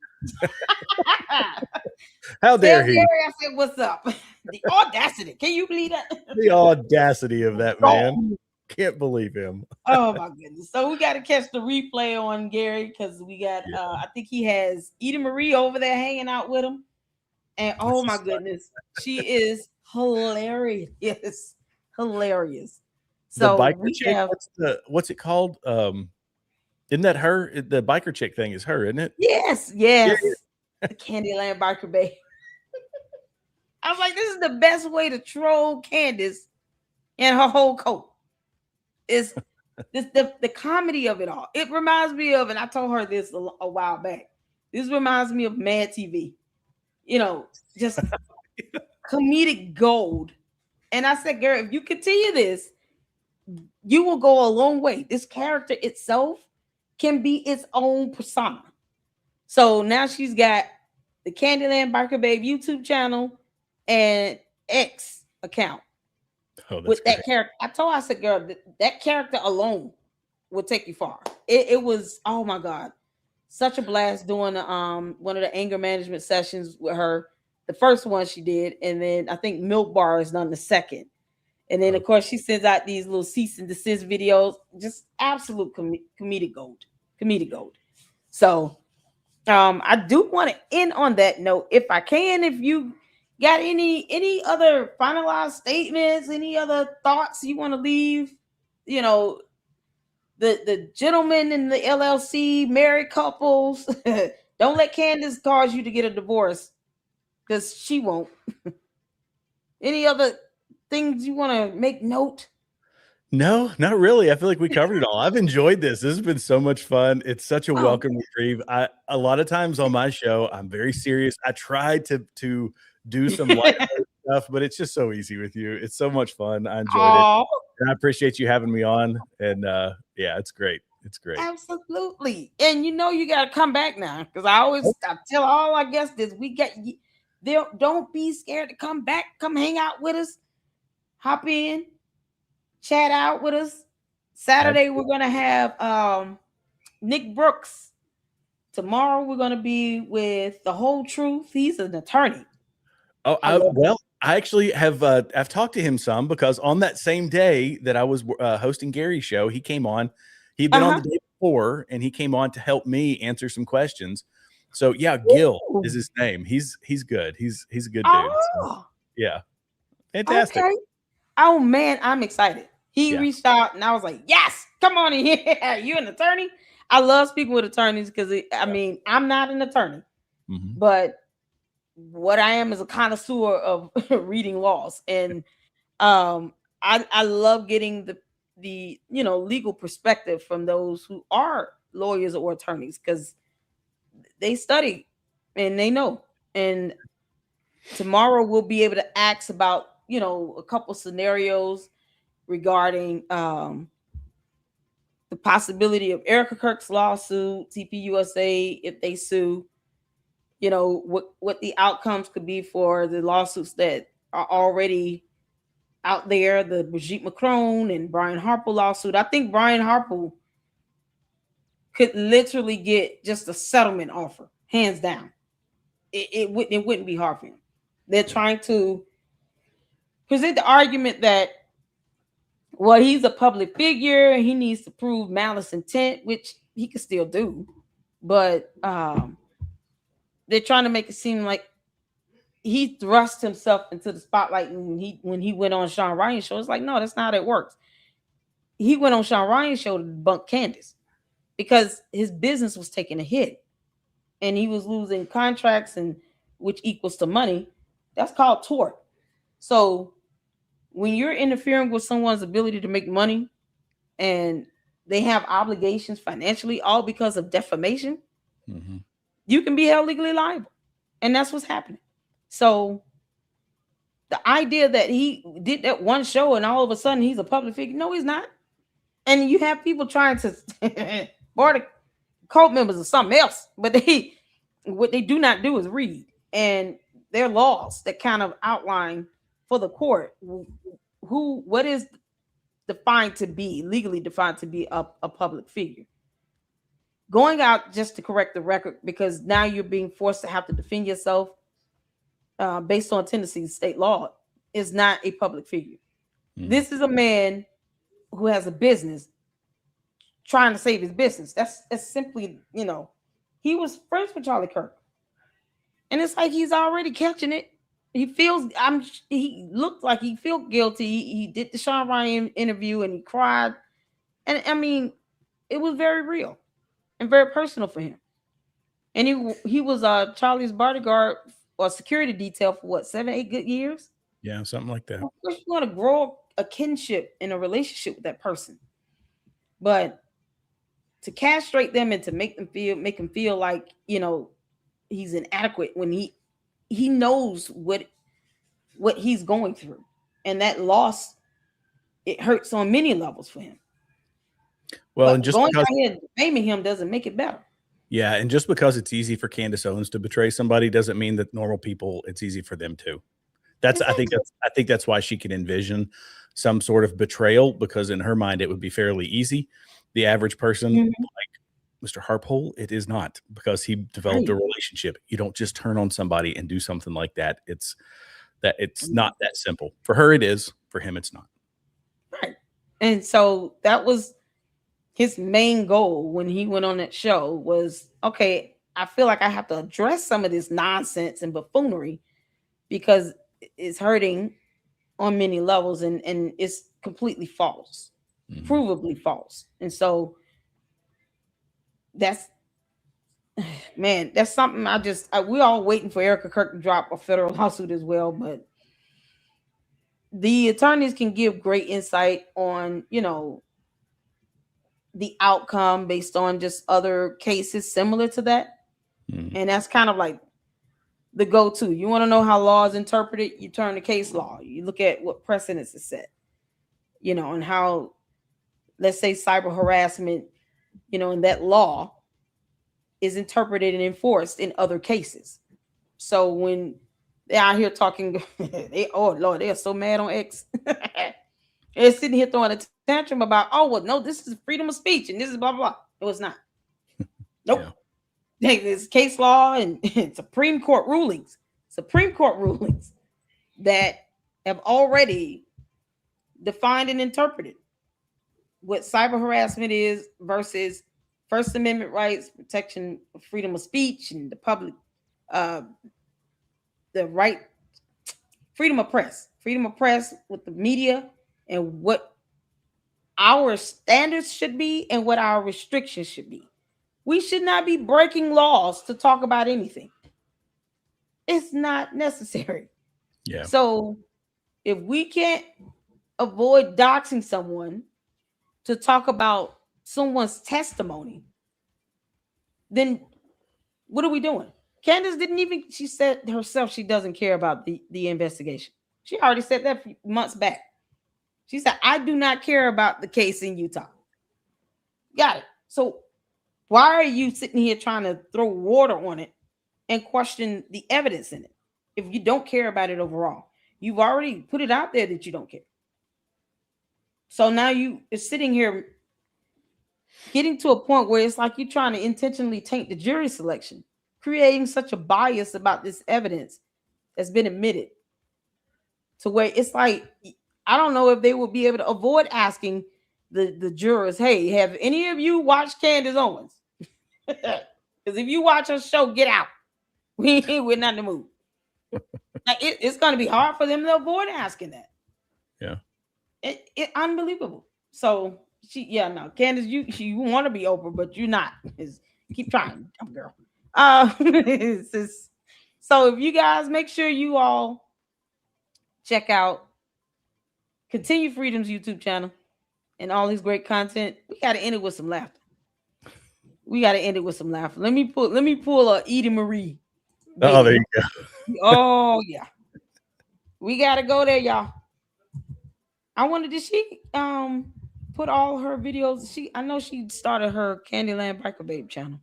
How dare he? Gary, I said, what's up? The audacity. Can you believe that? The audacity of that man. Can't believe him. Oh my goodness. So we got to catch the replay on Gary, because we got I think he has Eda Marie over there hanging out with him. And oh my goodness, she is hilarious. Hilarious. So the biker chick, what's it called? Isn't that her? The biker chick thing is her, isn't it? Yes. Yeah. The Candyland biker babe. I was like, this is the best way to troll Candace and her whole coat. Is this the comedy of it all? It reminds me of, and I told her this a while back. This reminds me of Mad TV. Just comedic gold. And I said, girl, if you continue this, you will go a long way. This character itself can be its own persona. So now she's got the Candyland Biker Babe YouTube channel and X account. With that character. I told her, I said, girl, that character alone will take you far. It was, oh my God, such a blast doing one of the anger management sessions with her. The first one she did, and then I think Milk Bar is done the second. And then of course she sends out these little cease and desist videos, just absolute comedic gold. Comedic gold. So I do want to end on that note, if I can. If you got any other finalized statements, any other thoughts you want to leave, the gentlemen in the LLC, married couples, don't let Candace cause you to get a divorce, because she won't. Any other things you want to make note? No, not really. I feel like we covered it all. I've enjoyed this. This has been so much fun. It's such a welcome reprieve. A lot of times on my show, I'm very serious. I try to do some light stuff, but it's just so easy with you. It's so much fun. I enjoyed it. And I appreciate you having me on. And it's great. It's great. Absolutely. And you got to come back now, because I tell all our guests this. Don't be scared to come back. Come hang out with us. Hop in. Chat out with us. Saturday, we're going to have Nick Brooks. Tomorrow, we're going to be with The Whole Truth. He's an attorney. Oh, I actually have I've talked to him some, because on that same day that I was hosting Gary's show, he came on. He'd been on the day before, and he came on to help me answer some questions. So yeah, Gil is his name. He's good. He's a good dude. So, yeah. Fantastic. Okay. Oh man, I'm excited. He reached out, and I was like, yes, come on in here. You an attorney? I love speaking with attorneys, because I'm not an attorney, but what I am is a connoisseur of reading laws. And I love getting the legal perspective from those who are lawyers or attorneys, because they study and they know. And tomorrow we'll be able to ask about a couple scenarios regarding the possibility of Erica Kirk's lawsuit, TPUSA, if they sue, what the outcomes could be for the lawsuits that are already out there, the Brigitte Macron and Brian Harper lawsuit. I think Brian Harper could literally get just a settlement offer, hands down. It wouldn't be hard for him. They're trying to present the argument that, well, he's a public figure and he needs to prove malice intent, which he can still do. But they're trying to make it seem like he thrust himself into the spotlight when he went on Sean Ryan's show. It's like, no, that's not how that works. He went on Sean Ryan's show to debunk Candace because his business was taking a hit and he was losing contracts, and which equals to money. That's called tort. So when you're interfering with someone's ability to make money and they have obligations financially, all because of defamation, you can be held legally liable. And that's what's happening. So the idea that he did that one show and all of a sudden he's a public figure, no, he's not. And you have people trying to board of cult members or something else, but what they do not do is read. And there are laws that kind of outline for the court what is defined to be, legally defined to be a public figure. Going out just to correct the record, because now you're being forced to have to defend yourself based on Tennessee's state law, is not a public figure. This is a man who has a business trying to save his business. That's simply, he was friends with Charlie Kirk. And it's like he's already catching it. He looked like he felt guilty. He did the Sean Ryan interview and he cried. And I mean, it was very real and very personal for him. And he was Charlie's bodyguard or security detail for 7-8 good years? Yeah, something like that. Of course, you want to grow a kinship in a relationship with that person. But to castrate them and to make him feel like, he's inadequate when he knows what he's going through. And that loss, it hurts on many levels for him. Well, but and just going because, out here and defaming him doesn't make it better. Yeah, and just because it's easy for Candace Owens to betray somebody doesn't mean that normal people, it's easy for them too. I think that's why she can envision some sort of betrayal, because in her mind it would be fairly easy. The average person, like Mr. Harpole, it is not, because he developed a relationship. You don't just turn on somebody and do something like that. It's not that simple. For her it is, for him it's not. Right. And so that was his main goal when he went on that show was, okay, I feel like I have to address some of this nonsense and buffoonery because it's hurting on many levels and it's completely false, provably false. And so that's something we're all waiting for Erica Kirk to drop a federal lawsuit as well, but the attorneys can give great insight on, the outcome based on just other cases similar to that. And that's kind of like the go-to. You want to know how law is interpreted, you turn to case law. You look at what precedents is set, and how, let's say, cyber harassment, and that law is interpreted and enforced in other cases. So when they're out here talking, they are so mad on X. They're sitting here throwing a tantrum about, no, this is freedom of speech and this is blah, blah, blah. It was not. Nope. Yeah. There's case law and Supreme Court rulings that have already defined and interpreted what cyber harassment is versus First Amendment rights, protection of freedom of speech and the public, the right, freedom of press with the media, and what our standards should be and what our restrictions should be. We should not be breaking laws to talk about anything. It's not necessary. Yeah. So if we can't avoid doxing someone to talk about someone's testimony, then what are we doing? Candace she said herself she doesn't care about the investigation. She already said that months back. She said, I do not care about the case in Utah. Got it. So why are you sitting here trying to throw water on it and question the evidence in it if you don't care about it overall? You've already put it out there that you don't care. So now you are sitting here getting to a point where it's like you're trying to intentionally taint the jury selection, creating such a bias about this evidence that's been admitted to where it's like, I don't know if they will be able to avoid asking the jurors, hey, have any of you watched Candace Owens? Because if you watch her show, get out. We're not in the mood. Like, it's going to be hard for them to avoid asking that. Yeah. It unbelievable. So Candace, you want to be Oprah, but you're not. Keep trying, dumb girl. So if you guys make sure you all check out Continue Freedom's YouTube channel and all his great content. We got to end it with some laughter. Let me pull a Edie Marie. Oh, there you go. Oh yeah. We gotta go there, y'all. I wonder, did she put all her videos? I know she started her Candyland Biker Babe channel.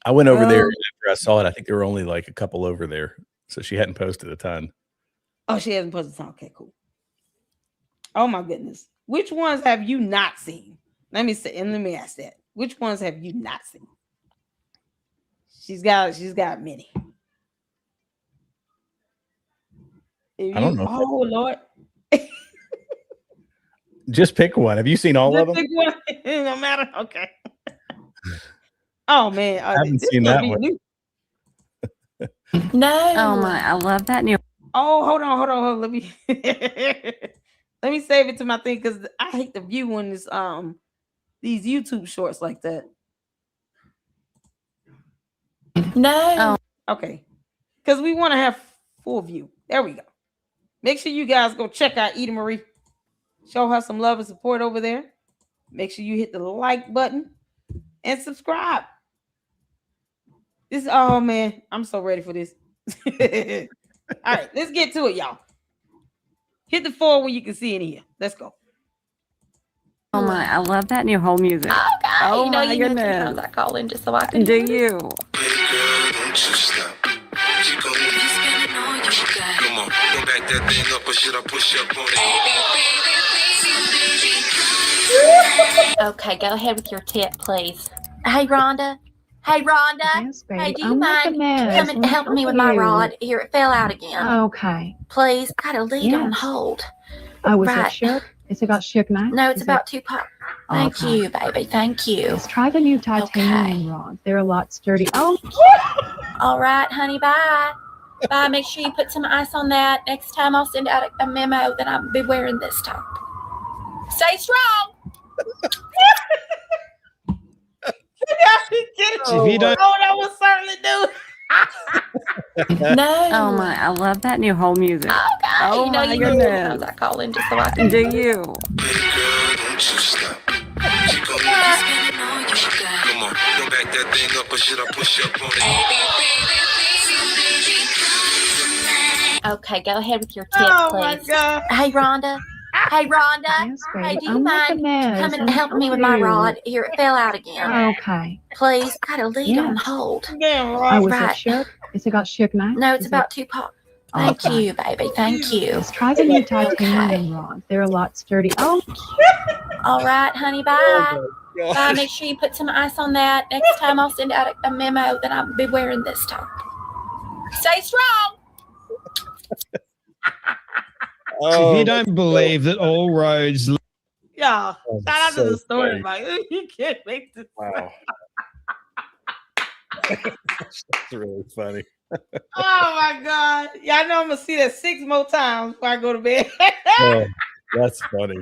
I went over there after I saw it. I think there were only like a couple over there. So she hadn't posted a ton. Oh, she hasn't posted a ton. Okay, cool. Oh my goodness. Which ones have you not seen? Let me ask that. Which ones have you not seen? She's got many. I don't know. Oh Lord. Just pick one. Have you seen all of them? Pick one. No matter. Okay. Oh man. I haven't seen that one. No. Oh my, I love that new. Oh, hold on. Let me let me save it to my thing because I hate to view when it's these YouTube shorts like that. No. Okay. Because we want to have full view. There we go. Make sure you guys go check out Edie Marie. Show her some love and support over there. Make sure you hit the like button and subscribe. Oh man, I'm so ready for this. All right, let's get to it, y'all. Hit the 4 when you can see in here. Let's go. Oh my, I love that new whole music. Oh God, oh my goodness. Sometimes I call in just so I can. Do you? Come on, go back that thing up, or should I push up on it? Okay, go ahead with your tip, please. Hey, Rhonda. Yes, baby. Hey, do you I'm mind coming and helping me with my rod? Here, it fell out again. Okay. Please, I got a lead on hold. Oh, was it shook? Is it got shook now? No, it's about Tupac. Thank you, baby. Thank you. Let's try the new titanium rods. They're a lot sturdy. Oh. All right, honey. Bye. Bye. Make sure you put some ice on that. Next time I'll send out a memo that I'll be wearing this top. Stay strong. That will certainly do. No. Oh my, I love that new whole music. Oh God. Oh my goodness. Sometimes I call in just so I can. Do you? Girl, don't you stop. Come on, go back that thing up, or should I push up on it? Okay, go ahead with your tip, please. My God. Hey, Rhonda. Yes, baby. Hey, do you mind coming and helping me with my rod? Here, it fell out again. Okay. Please, I got a lead on hold. Damn, Oh, was it shook? Is it got shook now? No, it's about Tupac. Thank you, baby. Thank you. Let's try the new titanium rods. They're a lot sturdy. Oh. All right, honey. Bye. Bye. Make sure you put some ice on that. Next time I'll send out a memo that I'll be wearing this top. Stay strong. If you don't believe that all roads, yeah, shout out to the story, Mike. You can't make this. Wow. That's really funny. Oh my God. Yeah, I know I'm gonna see that 6 more times before I go to bed. Oh, that's funny.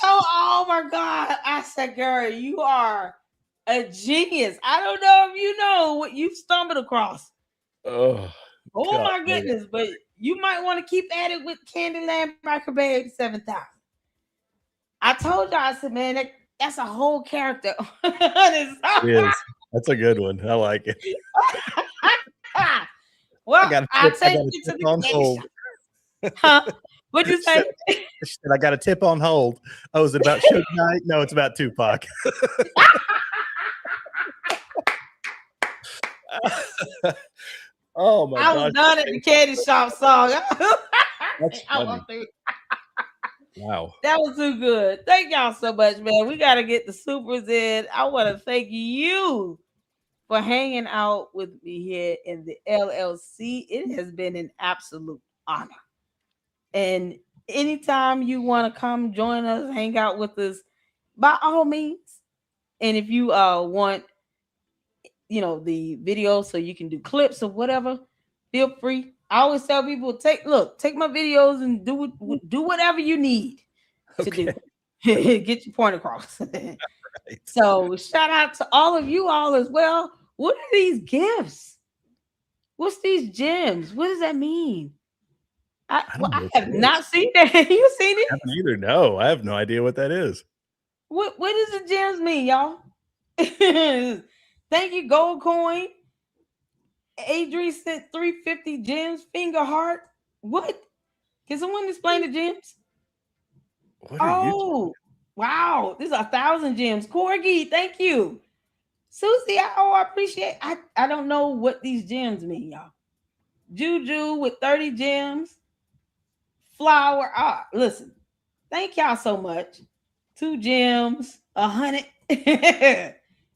Oh my God. I said, girl, you are a genius. I don't know if you know what you've stumbled across. Oh God, my goodness, but you might want to keep at it with Candyland Biker Babe 7000. I told y'all, I said, man, that's a whole character. It is. That's a good one. I like it. Well, I'll take you to the hold. Huh? What'd you say? I got a tip on hold. Oh, is it about Suge Knight? No, it's about Tupac. Oh my God! I was done at the candy shop song. That's funny. Wow. That was too good. Thank y'all so much, man. We got to get the supers in. I want to thank you for hanging out with me here in the LLC. It has been an absolute honor. And anytime you want to come join us, hang out with us, by all means. And if you want, the video so you can do clips or whatever, feel free. I always tell people, take my videos and do whatever you need to do. Get your point across. Right. So shout out to all of you all as well. What are these gifts? What's these gems? What does that mean? I have not seen that. You seen it? I haven't either. No, I have no idea what that is. What does the gems mean, y'all? Thank you, Gold Coin. Adrian sent 350 gems. Finger heart. What? Can someone explain the gems? Oh, wow. This is 1,000 gems. Corgi, thank you. Susie, I appreciate. I don't know what these gems mean, y'all. Juju with 30 gems. Flower. Listen, thank y'all so much. 2 gems, 100.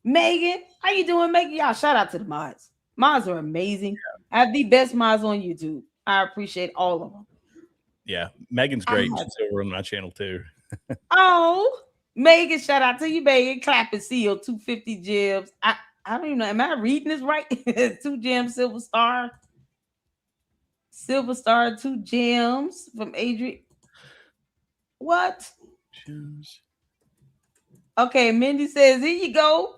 Megan, how you doing, Megan? Y'all shout out to the mods. Mods are amazing. I have the best mods on YouTube. I appreciate all of them. Yeah, Megan's great. She's over on my channel too. Oh, Megan, shout out to you, Megan. Clap and seal 250 gems. I don't even know. Am I reading this right? 2 gems, silver star. Silver star, 2 gems from Adrian. What? Gems. Okay, Mindy says, here you go.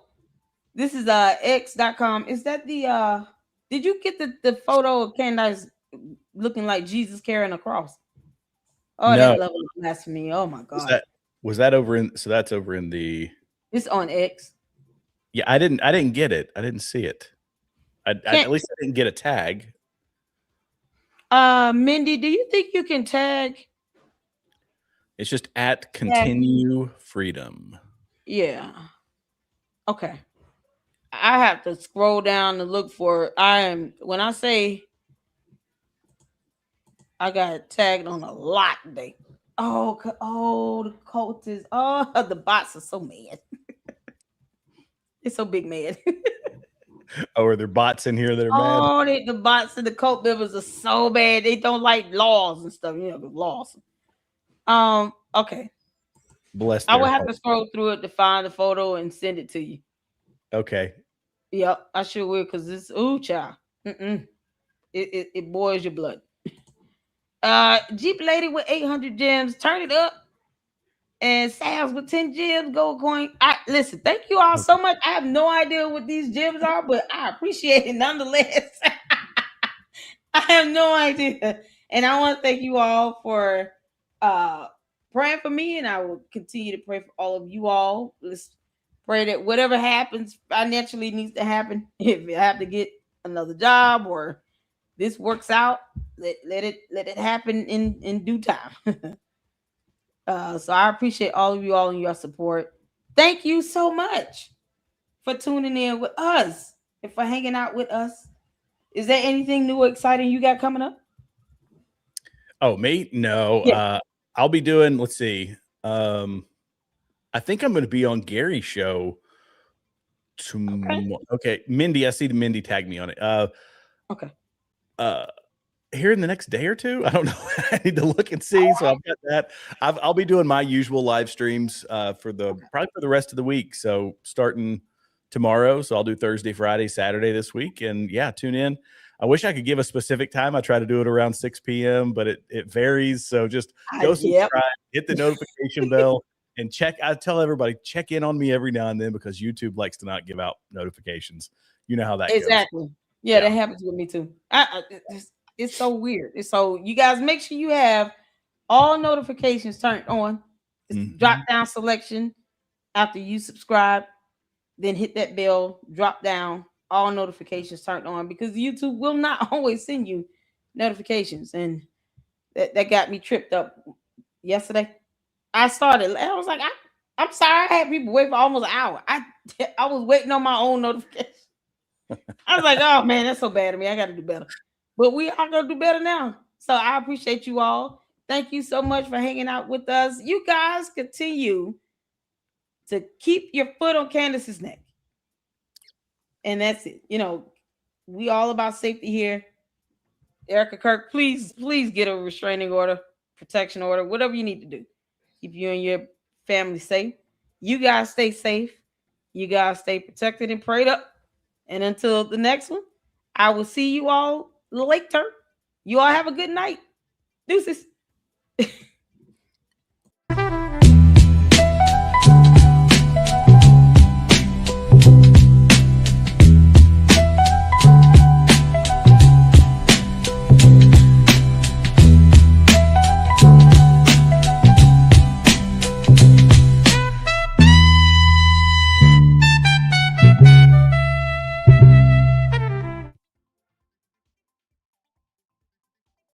This is x.com. Is that the did you get the photo of Candace looking like Jesus carrying a cross? Oh, no. That level of blasphemy. Oh my God. Was that over in that's over in the it's on X. Yeah, I didn't get it. I didn't see it. At least I didn't get a tag. Mindy, do you think you can tag? It's just at continue freedom. Yeah. Okay. I have to scroll down and look for when I say I got tagged on a lot today. Oh, the cultists. Oh, the bots are so mad. It's so big mad. Oh, are there bots in here that are mad? Oh, the bots and the cult members are so bad. They don't like laws and stuff. The laws. Okay. Bless. I will have to scroll through it to find the photo and send it to you. Okay. Yep, I sure will, because this child. It boils your blood. Jeep Lady with 800 gems, turn it up. And Sal's with 10 gems, gold coin. Listen, thank you all so much. I have no idea what these gems are, but I appreciate it nonetheless. I have no idea. And I want to thank you all for praying for me, and I will continue to pray for all of you all. Let's pray that whatever happens financially needs to happen. If I have to get another job or this works out, let it happen in due time. So I appreciate all of you all and your support. Thank you so much for tuning in with us and for hanging out with us. Is there anything new or exciting you got coming up? Oh, me? No. Yeah. I'll be doing, let's see. I think I'm going to be on Gary's show tomorrow. Okay. Mindy, I see the Mindy tagged me on it. Okay. Here in the next day or two, I don't know. I need to look and see. So I've got that. I'll be doing my usual live streams probably for the rest of the week. So starting tomorrow. So I'll do Thursday, Friday, Saturday this week. And yeah, tune in. I wish I could give a specific time. I try to do it around 6 p.m., but it varies. So just go subscribe, hit the notification bell, and check. I tell everybody, check in on me every now and then because YouTube likes to not give out notifications. You know how that goes. Exactly. Yeah, that happens with me too. It's so weird. So you guys make sure you have all notifications turned on. Drop down selection after you subscribe, then hit that bell, drop down, all notifications turned on, because YouTube will not always send you notifications. And that got me tripped up yesterday. I was like, I'm sorry, I had people wait for almost an hour. I was waiting on my own notification. I was like, oh man, that's so bad of me. I got to do better. But we are going to do better now. So I appreciate you all. Thank you so much for hanging out with us. You guys continue to keep your foot on Candace's neck. And that's it. You know, we all about safety here. Erica Kirk, please get a restraining order, protection order, whatever you need to do. Keep you and your family safe. You guys stay safe. You guys stay protected and prayed up. And until the next one, I will see you all later. You all have a good night. Deuces.